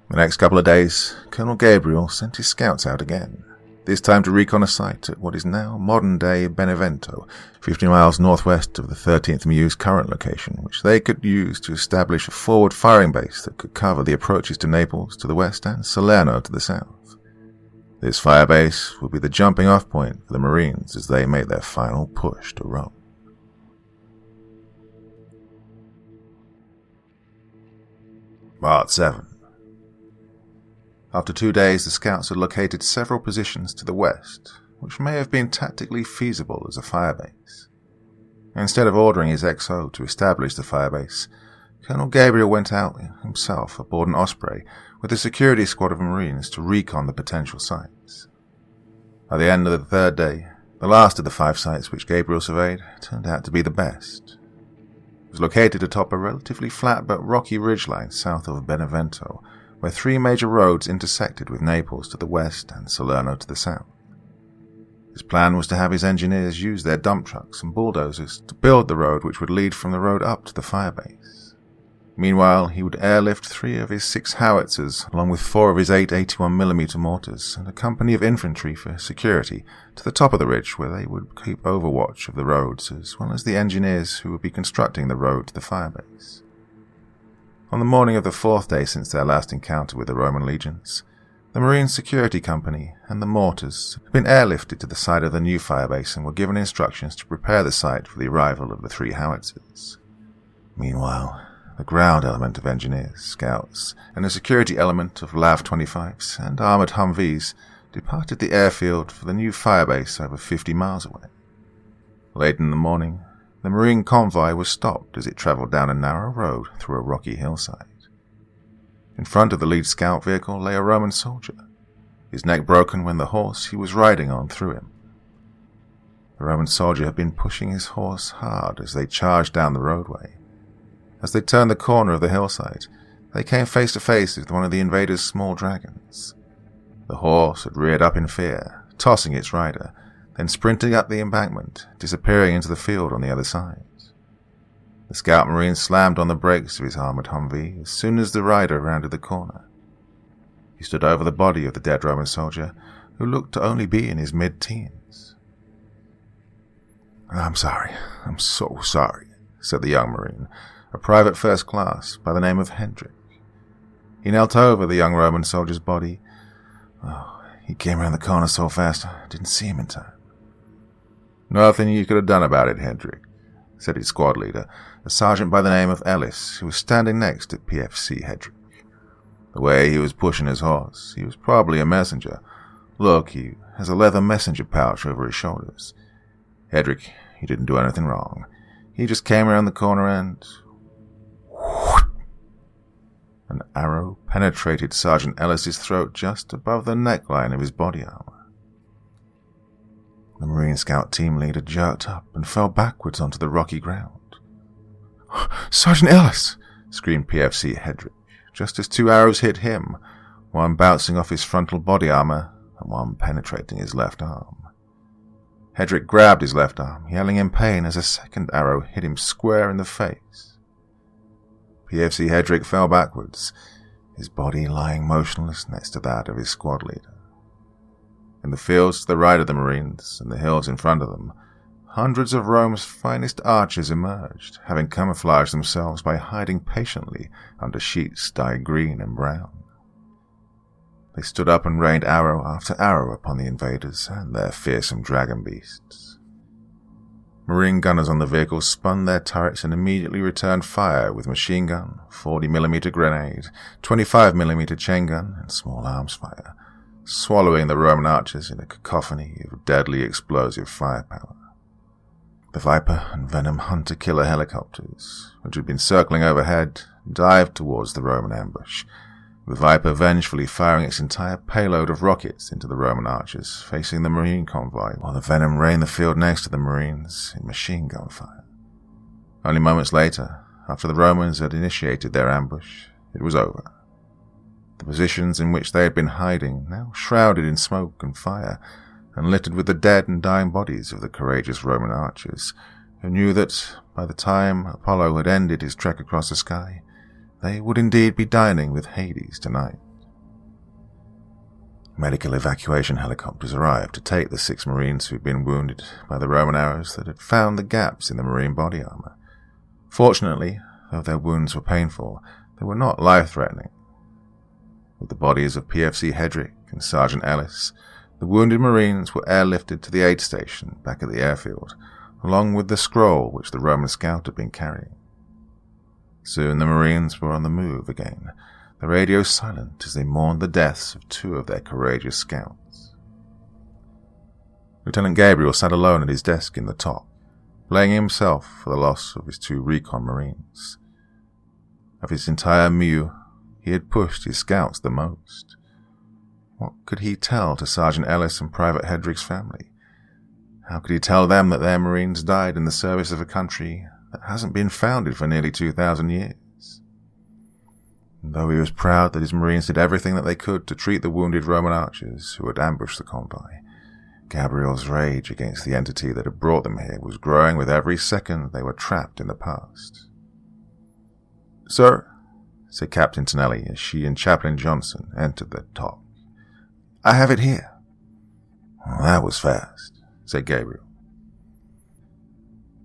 The next couple of days, Colonel Gabriel sent his scouts out again, this time to recon a site at what is now modern-day Benevento, 50 miles northwest of the 13th Mew's current location, which they could use to establish a forward firing base that could cover the approaches to Naples to the west and Salerno to the south. This firebase would be the jumping-off point for the Marines as they made their final push to Rome. Part 7. After 2 days, the scouts had located several positions to the west, which may have been tactically feasible as a firebase. Instead of ordering his XO to establish the firebase, Colonel Gabriel went out himself aboard an Osprey with a security squad of Marines to recon the potential sites. By the end of the 3rd day, the last of the 5 sites which Gabriel surveyed turned out to be the best. It was located atop a relatively flat but rocky ridgeline south of Benevento, where 3 major roads intersected with Naples to the west and Salerno to the south. His plan was to have his engineers use their dump trucks and bulldozers to build the road which would lead from the road up to the firebase. Meanwhile, he would airlift 3 of his 6 howitzers, along with 4 of his 8 81mm mortars, and a company of infantry for security, to the top of the ridge where they would keep overwatch of the roads, as well as the engineers who would be constructing the road to the firebase. On the morning of the 4th day since their last encounter with the Roman legions, the Marine Security Company and the mortars had been airlifted to the site of the new firebase and were given instructions to prepare the site for the arrival of the 3 howitzers. Meanwhile, the ground element of engineers, scouts, and the security element of LAV-25s and armoured Humvees departed the airfield for the new firebase over 50 miles away. Late in the morning, the Marine convoy was stopped as it travelled down a narrow road through a rocky hillside. In front of the lead scout vehicle lay a Roman soldier, his neck broken when the horse he was riding on threw him. The Roman soldier had been pushing his horse hard as they charged down the roadway. As they turned the corner of the hillside, they came face to face with one of the invaders' small dragons. The horse had reared up in fear, tossing its rider, then sprinting up the embankment, disappearing into the field on the other side. The scout marine slammed on the brakes of his armoured Humvee as soon as the rider rounded the corner. He stood over the body of the dead Roman soldier, who looked to only be in his mid-teens. "I'm sorry, I'm so sorry," said the young Marine, a private first class by the name of Hendrik. He knelt over the young Roman soldier's body. He came around the corner so fast I didn't see him in time. "Nothing you could have done about it, Hendrik," said his squad leader, a sergeant by the name of Ellis, who was standing next to PFC Hendrik. The way he was pushing his horse, he was probably a messenger. Look, he has a leather messenger pouch over his shoulders. Hendrik, he didn't do anything wrong. He just came around the corner and... An arrow penetrated Sergeant Ellis's throat just above the neckline of his body armor. The Marine Scout team leader jerked up and fell backwards onto the rocky ground. "Sergeant Ellis!" screamed PFC Hedrick, just as 2 arrows hit him, one bouncing off his frontal body armor and one penetrating his left arm. Hedrick grabbed his left arm, yelling in pain as a second arrow hit him square in the face. PFC Hedrick fell backwards, his body lying motionless next to that of his squad leader. In the fields to the right of the Marines and the hills in front of them, hundreds of Rome's finest archers emerged, having camouflaged themselves by hiding patiently under sheets dyed green and brown. They stood up and rained arrow after arrow upon the invaders and their fearsome dragon beasts. Marine gunners on the vehicles spun their turrets and immediately returned fire with machine gun, 40mm grenade, 25mm chain gun, and small arms fire, swallowing the Roman archers in a cacophony of deadly explosive firepower.
The Viper and Venom hunter-killer helicopters, which had been circling overhead, dived towards the Roman ambush, the Viper vengefully firing its entire payload of rockets into the Roman archers facing the Marine convoy, while the Venom rained the field next to the Marines in machine gun fire. Only moments later, after the Romans had initiated their ambush, it was over. The positions in which they had been hiding, now shrouded in smoke and fire, and littered with the dead and dying bodies of the courageous Roman archers, who knew that by the time Apollo had ended his trek across the sky, they would indeed be dining with Hades tonight. Medical evacuation helicopters arrived to take the 6 Marines who had been wounded by the Roman arrows that had found the gaps in the Marine body armor. Fortunately, though their wounds were painful, they were not life-threatening. With the bodies of PFC Hedrick and Sergeant Ellis, the wounded Marines were airlifted to the aid station back at the airfield, along with the scroll which the Roman scout had been carrying. Soon the Marines were on the move again, the radio silent as they mourned the deaths of 2 of their courageous scouts. Lieutenant Gabriel sat alone at his desk in the top, blaming himself for the loss of his 2 recon Marines. Of his entire MEU, he had pushed his scouts the most. What could he tell to Sergeant Ellis and Private Hedrick's family? How could he tell them that their Marines died in the service of a country that hasn't been founded for nearly 2,000 years? And though he was proud that his Marines did everything that they could to treat the wounded Roman archers who had ambushed the convoy, Gabriel's rage against the entity that had brought them here was growing with every second they were trapped in the past. "Sir," said Captain Tonelli as she and Chaplain Johnson entered the talk, "I have it here." "Well, that was fast," said Gabriel.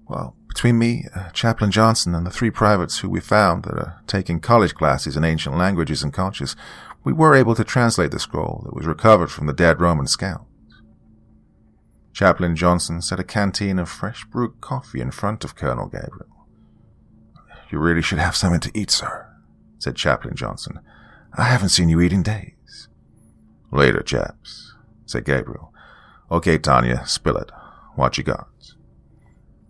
"Well, between me, Chaplain Johnson, and the 3 privates who we found that are taking college classes in ancient languages and cultures, we were able to translate the scroll that was recovered from the dead Roman scout." Chaplain Johnson set a canteen of fresh brewed coffee in front of Colonel Gabriel. "You really should have something to eat, sir," said Chaplain Johnson. "I haven't seen you eat in days." "Later, chaps," said Gabriel. "Okay, Tanya, spill it. What you got?"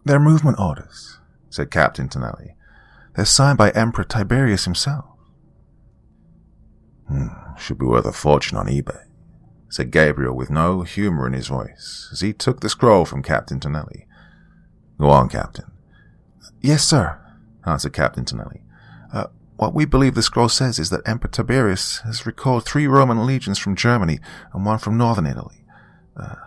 "They're movement orders," said Captain Tonelli. "They're signed by Emperor Tiberius himself." Should be worth a fortune on eBay," said Gabriel with no humor in his voice, as he took the scroll from Captain Tonelli. "Go on, Captain." "Yes, sir," answered Captain Tonelli. "What we believe the scroll says is that Emperor Tiberius has recalled 3 Roman legions from Germany and 1 from northern Italy.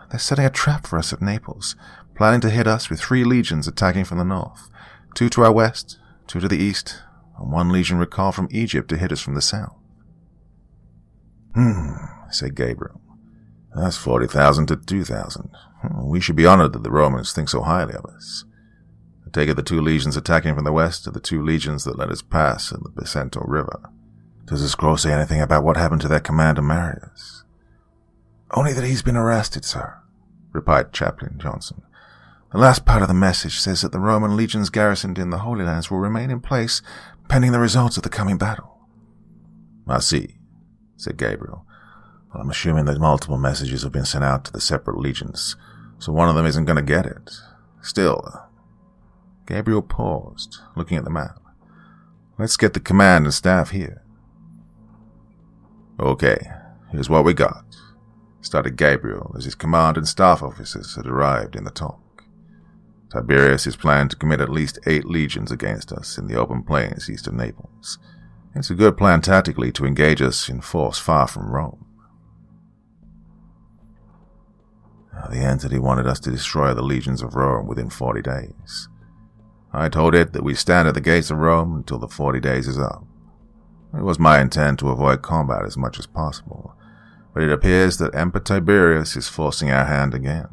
They're setting a trap for us at Naples, planning to hit us with 3 legions attacking from the north, 2 to our west, 2 to the east, and 1 legion recalled from Egypt to hit us from the south." Said Gabriel. "That's 40,000 to 2,000. We should be honored that the Romans think so highly of us. I take it the 2 legions attacking from the west are the 2 legions that let us pass in the Bicento River. Does the scroll say anything about what happened to their commander Marius?" "Only that he's been arrested, sir," replied Chaplain Johnson. "The last part of the message says that the Roman legions garrisoned in the Holy Lands will remain in place pending the results of the coming battle." "I see," said Gabriel. "Well, I'm assuming that multiple messages have been sent out to the separate legions, so one of them isn't going to get it. Still..." Gabriel paused, looking at the map. "Let's get the command and staff here." "Okay, here's what we got," started Gabriel as his command and staff officers had arrived in the talk. "Tiberius is planning to commit at least 8 legions against us in the open plains east of Naples. It's a good plan tactically to engage us in force far from Rome. The entity wanted us to destroy the legions of Rome within 40 days. I told it that we stand at the gates of Rome until the 40 days is up. It was my intent to avoid combat as much as possible, but it appears that Emperor Tiberius is forcing our hand again."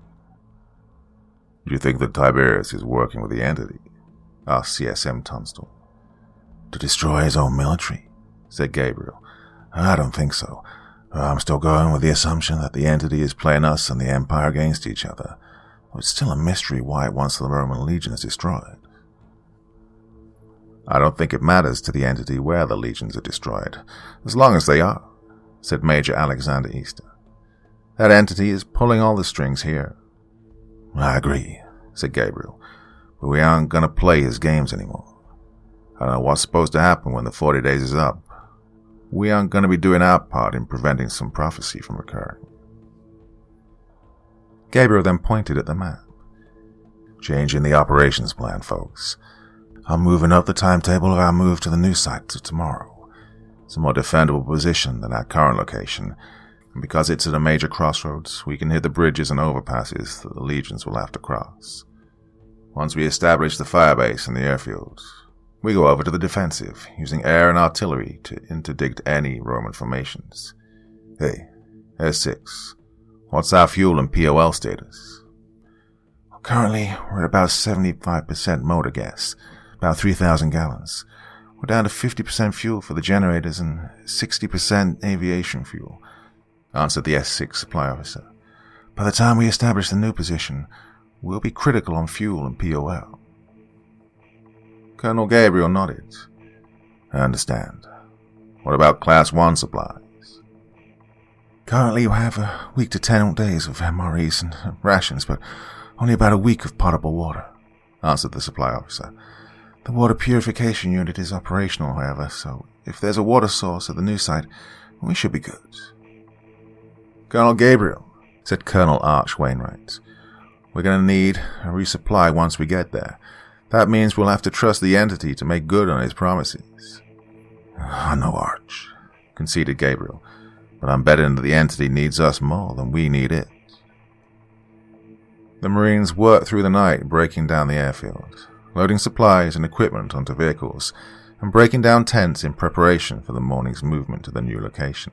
"Do you think that Tiberius is working with the entity?" asked CSM Tunstall. "To destroy his own military," said Gabriel. "I don't think so. I'm still going with the assumption that the entity is playing us and the Empire against each other. It's still a mystery why it wants the Roman legions destroyed." "I don't think it matters to the entity where the legions are destroyed, as long as they are," said Major Alexander Easter. "That entity is pulling all the strings here." "I agree," said Gabriel. but we aren't going to play his games anymore. I don't know what's supposed to happen when the 40 days is up. We aren't going to be doing our part in preventing some prophecy from occurring.
Gabriel then pointed at the map. Changing the operations plan, folks. I'm moving up the timetable of our move to the new site to tomorrow. It's a more defendable position than our current location, and because it's at a major crossroads, we can hit the bridges and overpasses that the legions will have to cross. Once we establish the firebase and the airfields, we go over to the defensive, using air and artillery to interdict any Roman formations. Hey, S6, what's our fuel and POL status?
Currently, we're at about 75% motor gas, about 3,000 gallons. We're down to 50% fuel for the generators and 60% aviation fuel, answered the S6 supply officer. By the time we establish the new position, we'll be critical on fuel and POL.
Colonel Gabriel nodded. I understand. What about Class 1 supplies?
Currently, we have a week to 10 days of MREs and rations, but only about a week of potable water, answered the supply officer. The water purification unit is operational, however, so if there's a water source at the new site, we should be good.
Colonel Gabriel, said Colonel Arch Wainwright, we're going to need a resupply once we get there. That means we'll have to trust the entity to make good on his promises.
I know, Arch, conceded Gabriel, but I'm betting that the entity needs us more than we need it.
The Marines worked through the night breaking down the airfield, loading supplies and equipment onto vehicles, and breaking down tents in preparation for the morning's movement to the new location.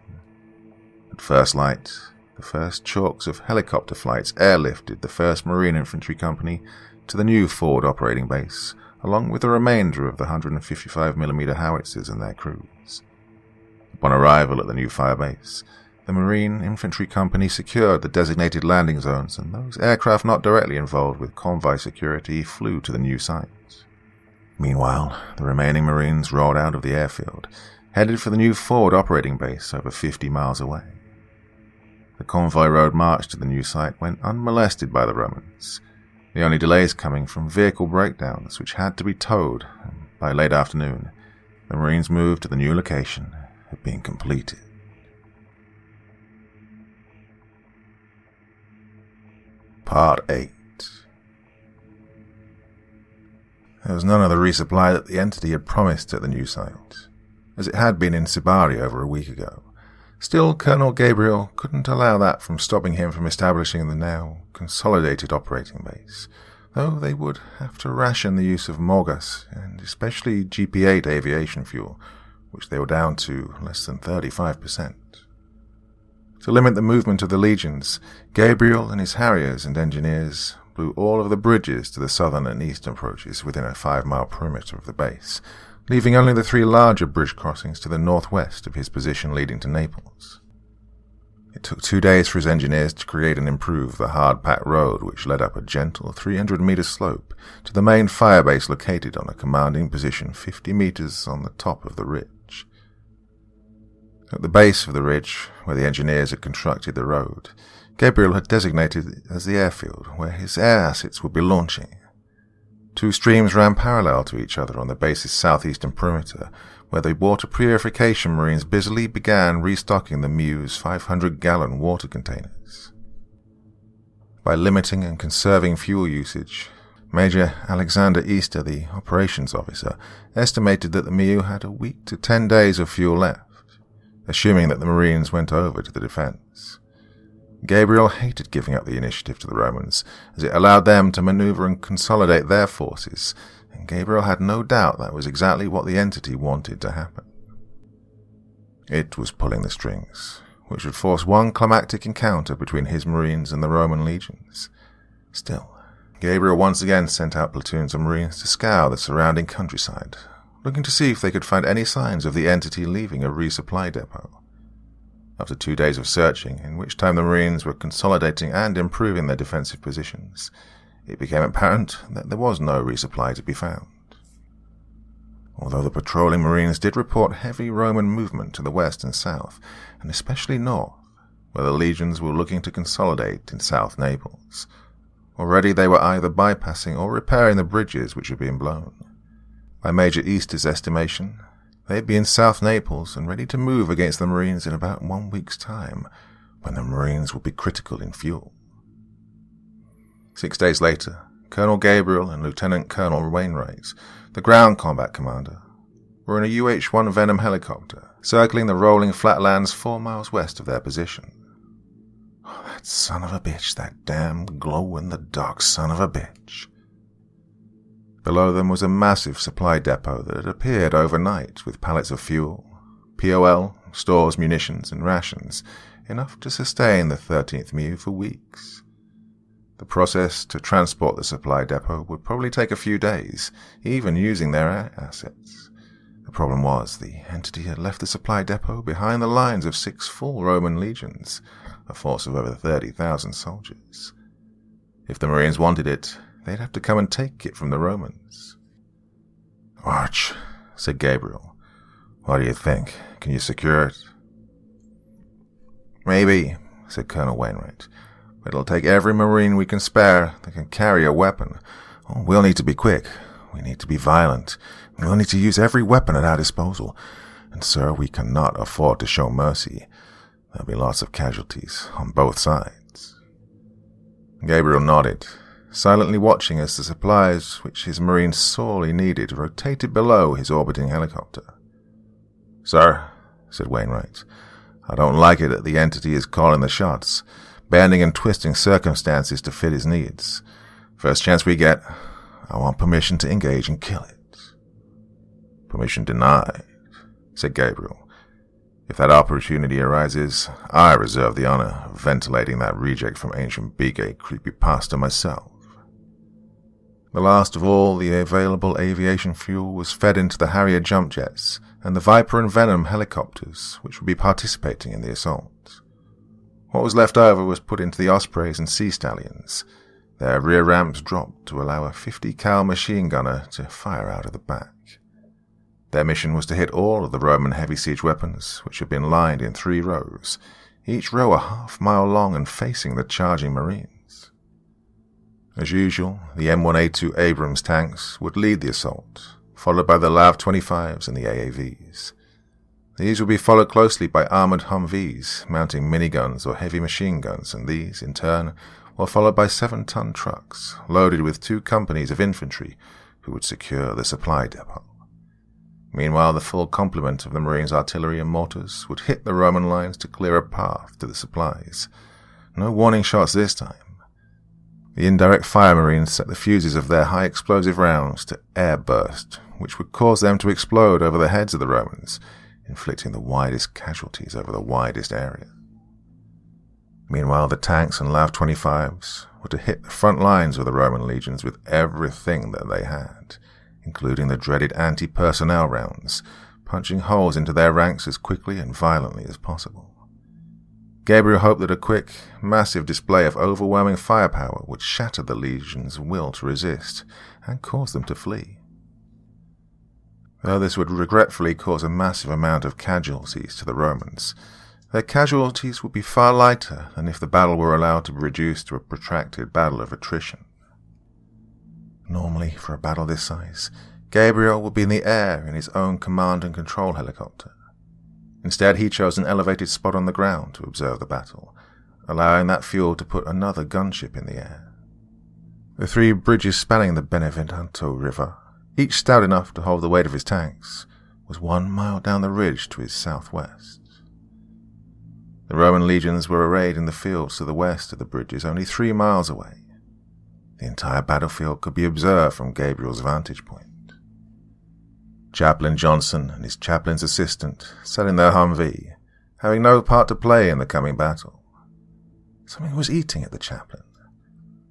At first light, the first chalks of helicopter flights airlifted the 1st Marine Infantry Company to the new forward operating base, along with the remainder of the 155mm howitzers and their crews. Upon arrival at the new firebase, the Marine Infantry Company secured the designated landing zones, and those aircraft not directly involved with convoy security flew to the new site. Meanwhile, the remaining Marines rolled out of the airfield, headed for the new forward operating base over 50 miles away. The convoy road march to the new site went unmolested by the Romans, the only delays coming from vehicle breakdowns which had to be towed, and by late afternoon, the Marines' move to the new location had been completed. Part 8. There was none of the resupply that the entity had promised at the new site, as it had been in Sibari over a week ago. Still, Colonel Gabriel couldn't allow that from stopping him from establishing the now consolidated operating base, though they would have to ration the use of Morgas, and especially GP8 aviation fuel, which they were down to less than 35%. To limit the movement of the legions, Gabriel and his Harriers and engineers blew all of the bridges to the southern and eastern approaches within a 5-mile perimeter of the base, leaving only the 3 larger bridge crossings to the northwest of his position leading to Naples. It took 2 days for his engineers to create and improve the hard-packed road which led up a gentle 300-meter slope to the main firebase located on a commanding position 50 meters on the top of the ridge. At the base of the ridge, where the engineers had constructed the road, Gabriel had designated as the airfield where his air assets would be launching. 2 streams ran parallel to each other on the base's southeastern perimeter, where the water purification Marines busily began restocking the Mew's 500-gallon water containers. By limiting and conserving fuel usage, Major Alexander Easter, the operations officer, estimated that the Mew had a week to 10 days of fuel left, assuming that the Marines went over to the defense. Gabriel hated giving up the initiative to the Romans, as it allowed them to maneuver and consolidate their forces, and Gabriel had no doubt that was exactly what the entity wanted to happen. It was pulling the strings, which would force one climactic encounter between his Marines and the Roman legions. Still, Gabriel once again sent out platoons of Marines to scour the surrounding countryside, looking to see if they could find any signs of the entity leaving a resupply depot. After 2 days of searching, in which time the Marines were consolidating and improving their defensive positions, it became apparent that there was no resupply to be found. Although the patrolling Marines did report heavy Roman movement to the west and south, and especially north, where the legions were looking to consolidate in South Naples,
Already they were either bypassing or repairing the bridges which had been blown. By Major Easter's estimation, they'd be in South Naples and ready to move against the Marines in about 1 week's time, when the Marines would be critical in fuel. 6 days later, Colonel Gabriel and Lieutenant Colonel Wainwright, the ground combat commander, were in a UH-1 Venom helicopter, circling the rolling flatlands 4 miles west of their position. Oh, that son of a bitch, that damned glow-in-the-dark son of a bitch. Below them was a massive supply depot that had appeared overnight with pallets of fuel, POL, stores, munitions, and rations, enough to sustain the 13th MEU for weeks. The process to transport the supply depot would probably take a few days, even using their assets. The problem was the entity had left the supply depot behind the lines of 6 full Roman legions, a force of over 30,000 soldiers. If the Marines wanted it, they'd have to come and take it from the Romans. "Arch," said Gabriel, "what do you think? Can you secure it?" "Maybe," said Colonel Wainwright. "But it'll take every Marine we can spare that can carry a weapon. Oh, we'll need to be quick. We need to be violent. We'll need to use every weapon at our disposal. And, sir, we cannot afford to show mercy. There'll be lots of casualties on both sides." Gabriel nodded, silently watching as the supplies which his Marines sorely needed rotated below his orbiting helicopter. "Sir," said Wainwright, "I don't like it that the entity is calling the shots, bending and twisting circumstances to fit his needs. First chance we get, I want permission to engage and kill it." "Permission denied," said Gabriel. "If that opportunity arises, I reserve the honor of ventilating that reject from ancient Beagate creepypasta myself." The last of all the available aviation fuel was fed into the Harrier jump jets and the Viper and Venom helicopters which would be participating in the assault. What was left over was put into the Ospreys and Sea Stallions, their rear ramps dropped to allow a 50 cal machine gunner to fire out of the back. Their mission was to hit all of the Roman heavy siege weapons, which had been lined in 3 rows, each row a half-mile long and facing the charging Marines. As usual, the M182 Abrams tanks would lead the assault, followed by the LAV-25s and the AAVs. These would be followed closely by armored Humvees mounting miniguns or heavy machine guns, and these, in turn, were followed by 7-ton trucks loaded with 2 companies of infantry who would secure the supply depot. Meanwhile, the full complement of the Marines' artillery and mortars would hit the Roman lines to clear a path to the supplies. No warning shots this time. The indirect fire Marines set the fuses of their high-explosive rounds to air burst, which would cause them to explode over the heads of the Romans, inflicting the widest casualties over the widest area. Meanwhile, the tanks and LAV-25s were to hit the front lines of the Roman legions with everything that they had, including the dreaded anti-personnel rounds, punching holes into their ranks as quickly and violently as possible. Gabriel hoped that a quick, massive display of overwhelming firepower would shatter the legions' will to resist and cause them to flee. Though this would regretfully cause a massive amount of casualties to the Romans, their casualties would be far lighter than if the battle were allowed to be reduced to a protracted battle of attrition. Normally, for a battle this size, Gabriel would be in the air in his own command and control helicopter. Instead, he chose an elevated spot on the ground to observe the battle, allowing that fuel to put another gunship in the air. The 3 bridges spanning the Benevento River, each stout enough to hold the weight of his tanks, was 1 mile down the ridge to his southwest. The Roman legions were arrayed in the fields to the west of the bridges, only 3 miles away. The entire battlefield could be observed from Gabriel's vantage point. Chaplain Johnson and his chaplain's assistant sat in their Humvee, having no part to play in the coming battle. Something was eating at the chaplain.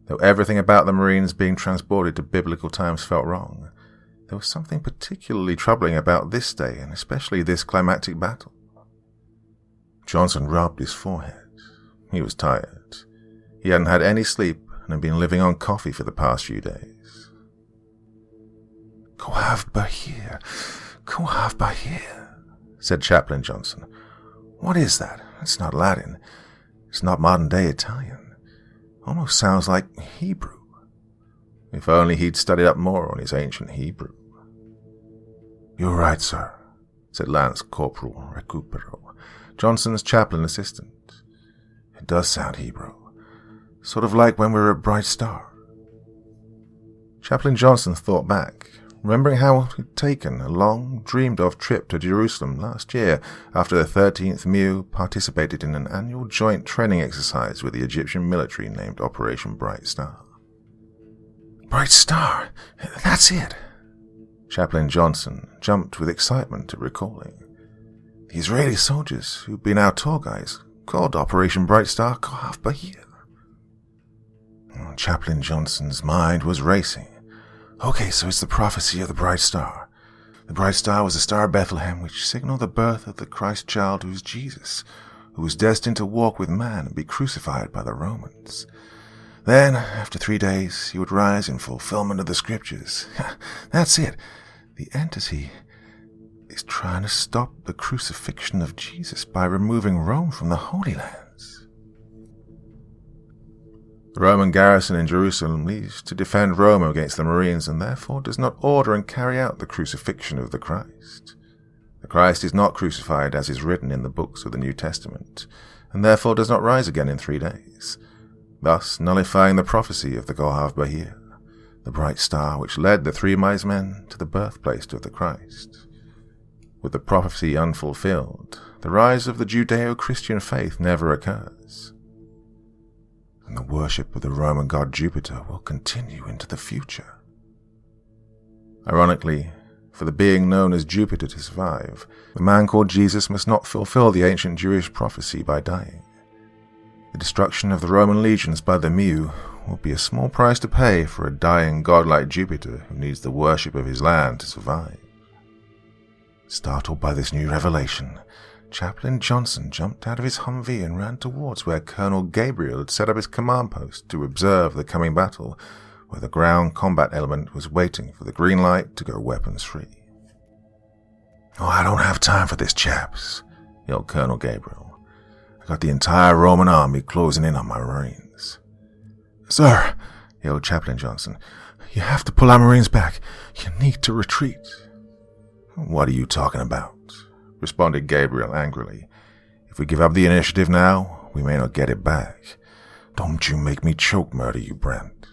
Though everything about the Marines being transported to biblical times felt wrong, there was something particularly troubling about this day, and especially this climactic battle. Johnson rubbed his forehead. He was tired. He hadn't had any sleep and had been living on coffee for the past few days.
"Coave Bahir, Coave Bahir," said Chaplain Johnson. "What is that? It's not Latin. It's not modern-day Italian.
Almost sounds like Hebrew. If only he'd studied up more on his ancient Hebrew.
You're right, sir, said Lance Corporal Recupero, Johnson's chaplain assistant. It does sound Hebrew. Sort of like when we were at Bright Star.
Chaplain Johnson thought back, remembering how he'd taken a long, dreamed-of trip to Jerusalem last year after the 13th MEU participated in an annual joint training exercise with the Egyptian military named Operation Bright Star.
Bright Star! That's it!
Chaplain Johnson jumped with excitement at recalling.
The Israeli soldiers who'd been our tour guides called Operation Bright Star Kohav Bahir.
Chaplain Johnson's mind was racing.
Okay, so it's the prophecy of the Bright Star. The Bright Star was the Star of Bethlehem, which signaled the birth of the Christ child who is Jesus, who was destined to walk with man and be crucified by the Romans. Then, after 3 days, he would rise in fulfillment of the scriptures. That's it. The entity is trying to stop the crucifixion of Jesus by removing Rome from the Holy Lands.
The Roman garrison in Jerusalem leaves to defend Rome against the Marines and therefore does not order and carry out the crucifixion of the Christ. The Christ is not crucified as is written in the books of the New Testament, and therefore does not rise again in 3 days, thus nullifying the prophecy of the Kohav Bahir, the bright star which led the 3 wise men to the birthplace of the Christ. With the prophecy unfulfilled, the rise of the Judeo-Christian faith never occurs, and the worship of the Roman god Jupiter will continue into the future. Ironically, for the being known as Jupiter to survive, the man called Jesus must not fulfill the ancient Jewish prophecy by dying. The destruction of the Roman legions by the MEU will be a small price to pay for a dying god like Jupiter who needs the worship of his land to survive. Startled by this new revelation, Chaplain Johnson jumped out of his Humvee and ran towards where Colonel Gabriel had set up his command post to observe the coming battle, where the ground combat element was waiting for the green light to go weapons free.
"Oh, I don't have time for this, chaps," yelled Colonel Gabriel. "I got the entire Roman army closing in on my Marines."
"Sir," yelled Chaplain Johnson, "you have to pull our Marines back. You need to retreat."
"What are you talking about?" responded Gabriel angrily. "If we give up the initiative now, we may not get it back. Don't you make me choke murder you, Brent."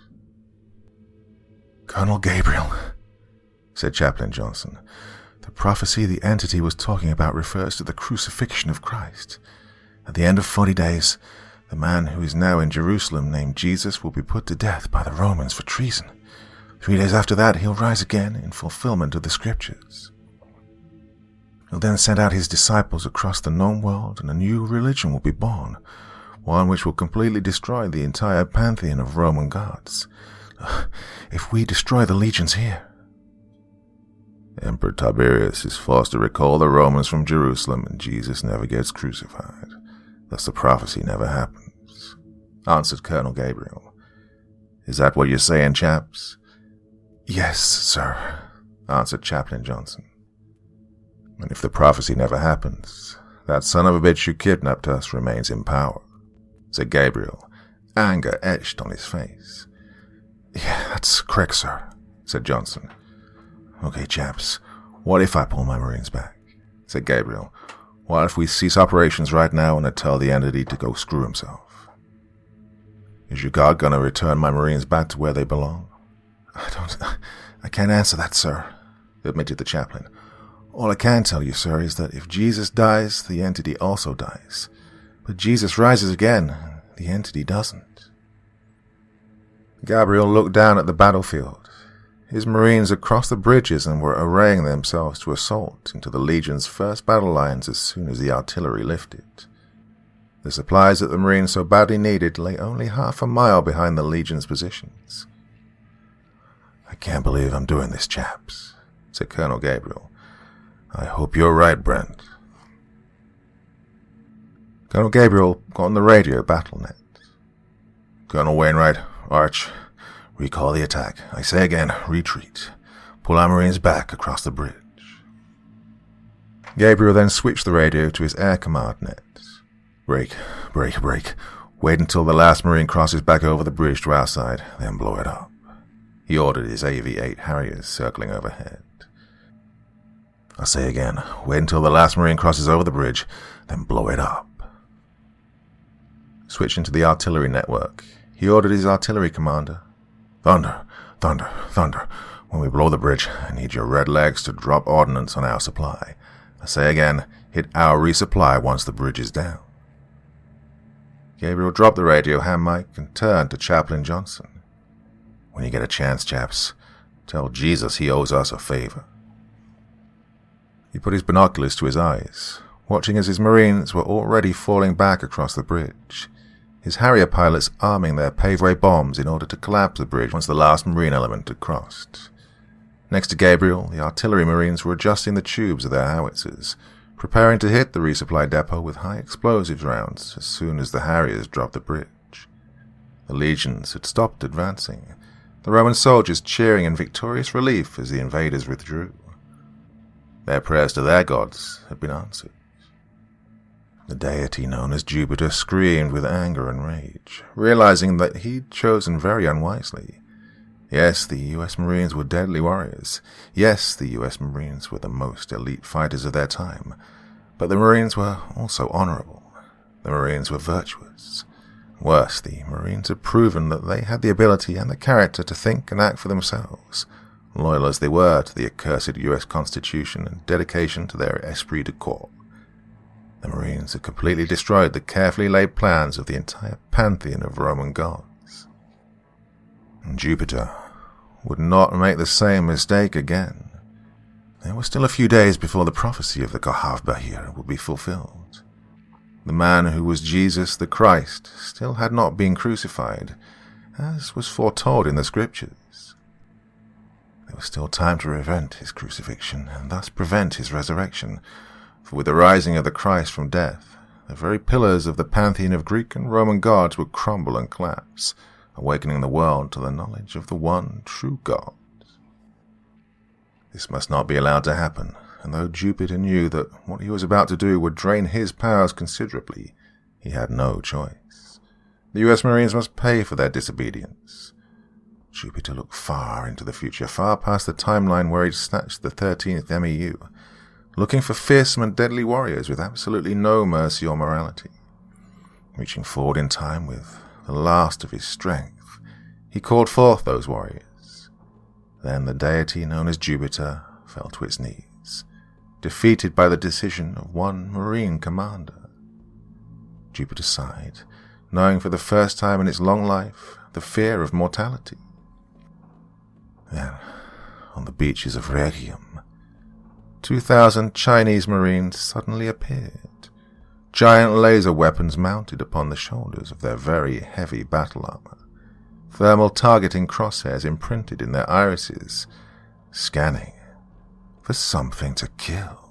"Colonel Gabriel," said Chaplain Johnson, "the prophecy the entity was talking about refers to the crucifixion of Christ. At the end of 40 days, the man who is now in Jerusalem named Jesus will be put to death by the Romans for treason. 3 days after that, he'll rise again in fulfillment of the scriptures. He'll then send out his disciples across the known world, and a new religion will be born, one which will completely destroy the entire pantheon of Roman gods. If we destroy the legions here..."
"Emperor Tiberius is forced to recall the Romans from Jerusalem, and Jesus never gets crucified. Thus the prophecy never happens," answered Colonel Gabriel. "Is that what you're saying, chaps?"
"Yes, sir," answered Chaplain Johnson.
"And if the prophecy never happens, that son of a bitch who kidnapped us remains in power," said Gabriel, anger etched on his face.
"Yeah, that's correct, sir," said Johnson.
"Okay, chaps, what if I pull my Marines back?" said Gabriel. "What if we cease operations right now and I tell the entity to go screw himself? Is your god gonna return my Marines back to where they belong?"
I can't answer that, sir," admitted the chaplain. "All I can tell you, sir, is that if Jesus dies, the entity also dies. But Jesus rises again, the entity doesn't."
Gabriel looked down at the battlefield. His Marines had crossed the bridges and were arraying themselves to assault into the Legion's first battle lines as soon as the artillery lifted. The supplies that the Marines so badly needed lay only half a mile behind the Legion's positions.
"I can't believe I'm doing this, chaps," said Colonel Gabriel.
"I hope you're right, Brent."
Colonel Gabriel got on the radio battlenet.
"Colonel Wainwright, Arch, recall the attack. I say again, retreat. Pull our Marines back across the bridge."
Gabriel then switched the radio to his air command net.
Break. Wait until the last Marine crosses back over the bridge to our side, then blow it up. He ordered his AV-8 Harriers circling overhead. I'll say again, wait until the last Marine crosses over the bridge, then blow it up. Switching to the artillery network, he ordered his artillery commander. Thunder, thunder, thunder. When we blow the bridge, I need your red legs to drop ordnance on our supply. I say again, hit our resupply once the bridge is down. Gabriel dropped the radio hand mic and turned to Chaplain Johnson. When you get a chance, chaps, tell Jesus he owes us a favor. He put his binoculars to his eyes, watching as his Marines were already falling back across the bridge, his Harrier pilots arming their paveway bombs in order to collapse the bridge once the last Marine element had crossed. Next to Gabriel, the artillery Marines were adjusting the tubes of their howitzers, preparing to hit the resupply depot with high explosives rounds as soon as the Harriers dropped the bridge. The legions had stopped advancing, the Roman soldiers cheering in victorious relief as the invaders withdrew. Their prayers to their gods had been answered. The deity known as Jupiter screamed with anger and rage, realizing that he'd chosen very unwisely. Yes, the U.S. Marines were deadly warriors. Yes, the U.S. Marines were the most elite fighters of their time. But the Marines were also honorable. The Marines were virtuous. Worse, the Marines had proven that they had the ability and the character to think and act for themselves, loyal as they were to the accursed U.S. Constitution and dedication to their esprit de corps. The Marines had completely destroyed the carefully laid plans of the entire pantheon of Roman gods. And Jupiter would not make the same mistake again. There were still a few days before the prophecy of the Kohav Bahir would be fulfilled. The man who was Jesus the Christ still had not been crucified, as was foretold in the scriptures. There was still time to prevent his crucifixion, and thus prevent his resurrection, for with the rising of the Christ from death, the very pillars of the pantheon of Greek and Roman gods would crumble and collapse, awakening the world to the knowledge of the one true God. This must not be allowed to happen, and though Jupiter knew that what he was about to do would drain his powers considerably, he had no choice. The U.S. Marines must pay for their disobedience. Jupiter looked far into the future, far past the timeline where he'd snatched the 13th MEU, looking for fearsome and deadly warriors with absolutely no mercy or morality. Reaching forward in time with the last of his strength, he called forth those warriors. Then the deity known as Jupiter fell to its knees, defeated by the decision of one Marine commander. Jupiter sighed, knowing for the first time in its long life the fear of mortality. Then, on the beaches of Rhegium, 2,000 Chinese Marines suddenly appeared, giant laser weapons mounted upon the shoulders of their very heavy battle armor, thermal targeting crosshairs imprinted in their irises, scanning for something to kill.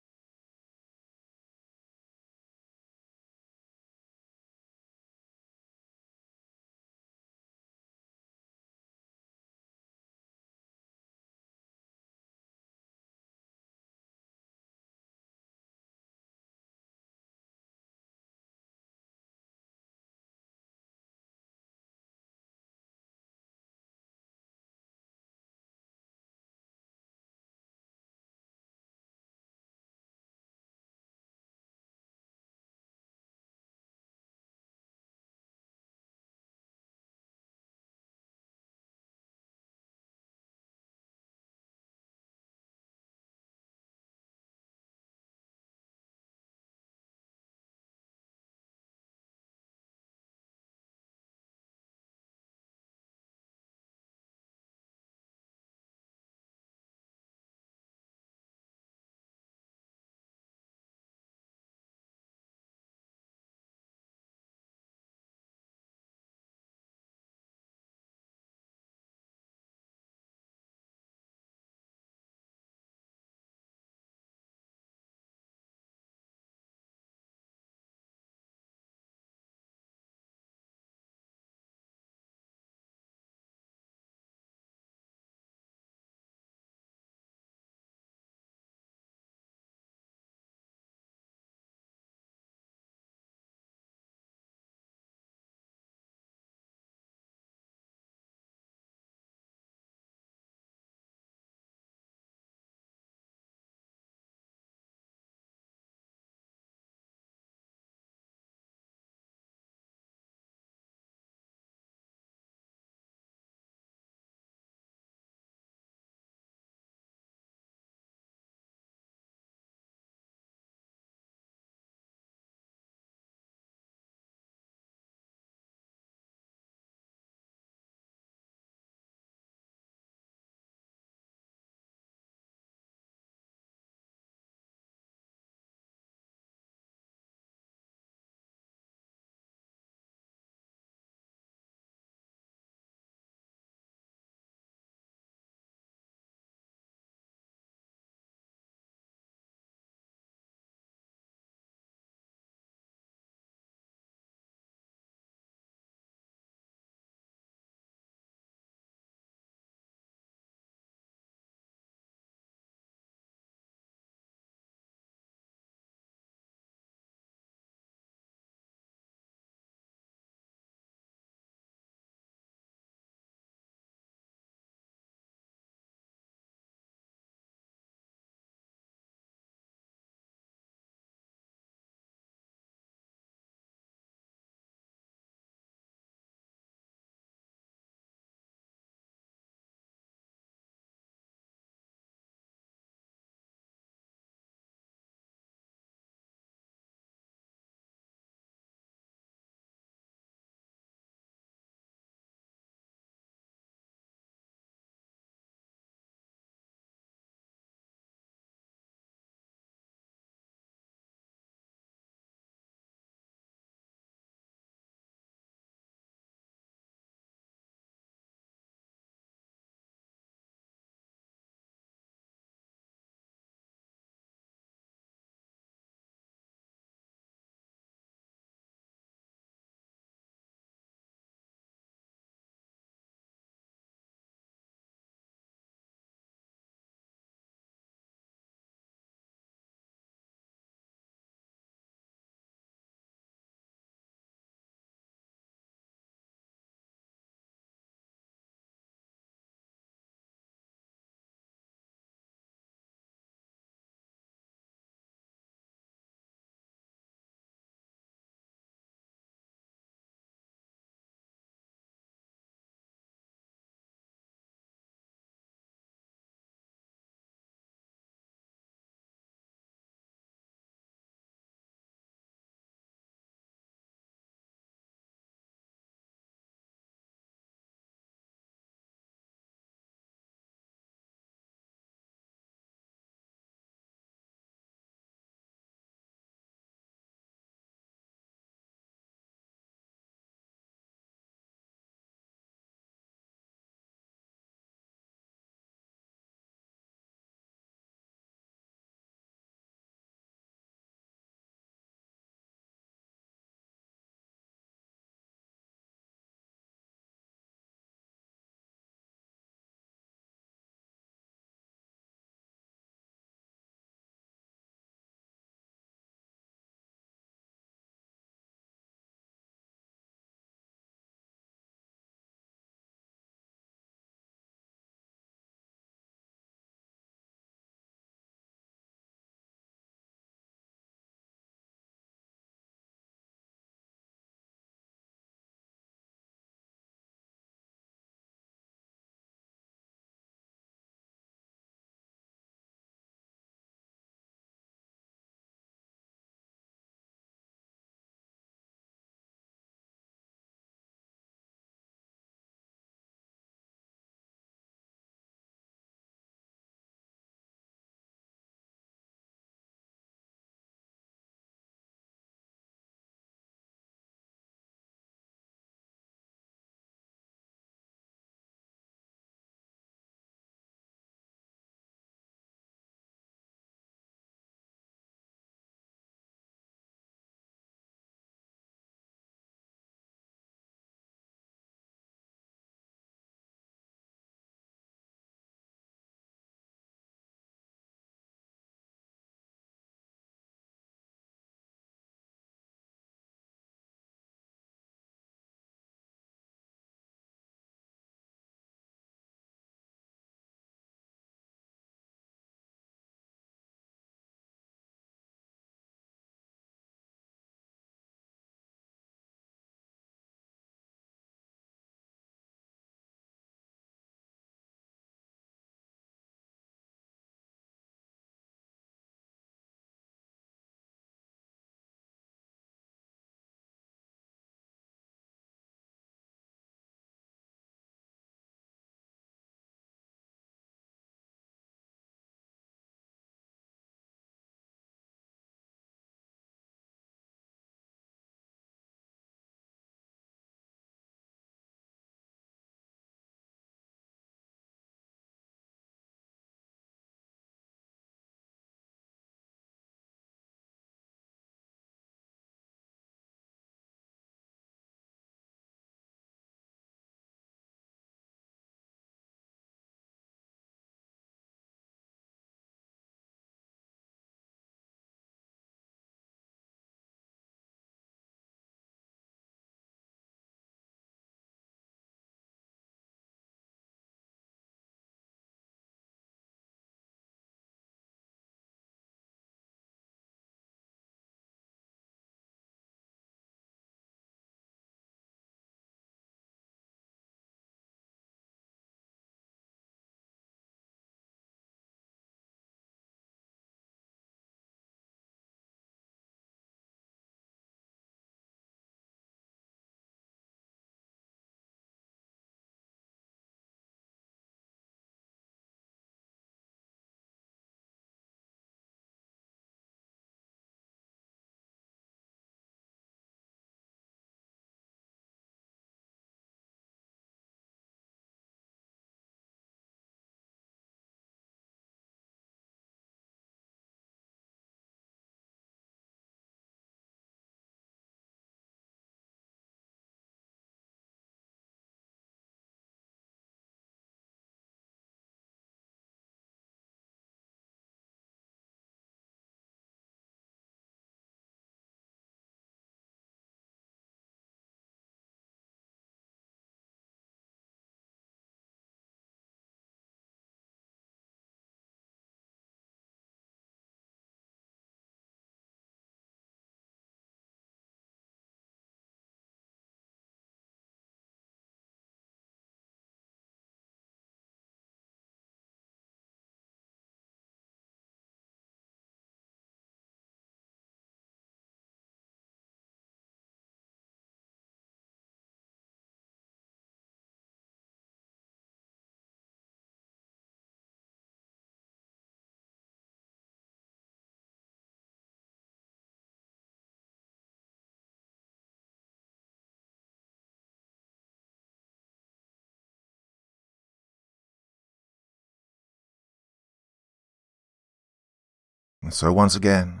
And so once again,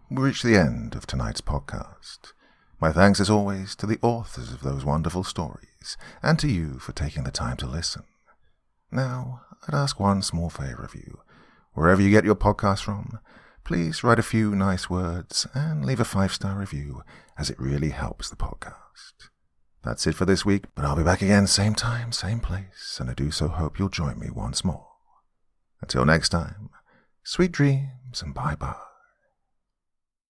we reach the end of tonight's podcast. My thanks as always to the authors of those wonderful stories, and to you for taking the time to listen. Now, I'd ask one small favor of you. Wherever you get your podcast from, please write a few nice words and leave a 5-star review, as it really helps the podcast. That's it for this week, but I'll be back again same time, same place, and I do so hope you'll join me once more. Until next time, sweet dreams and bye-bye.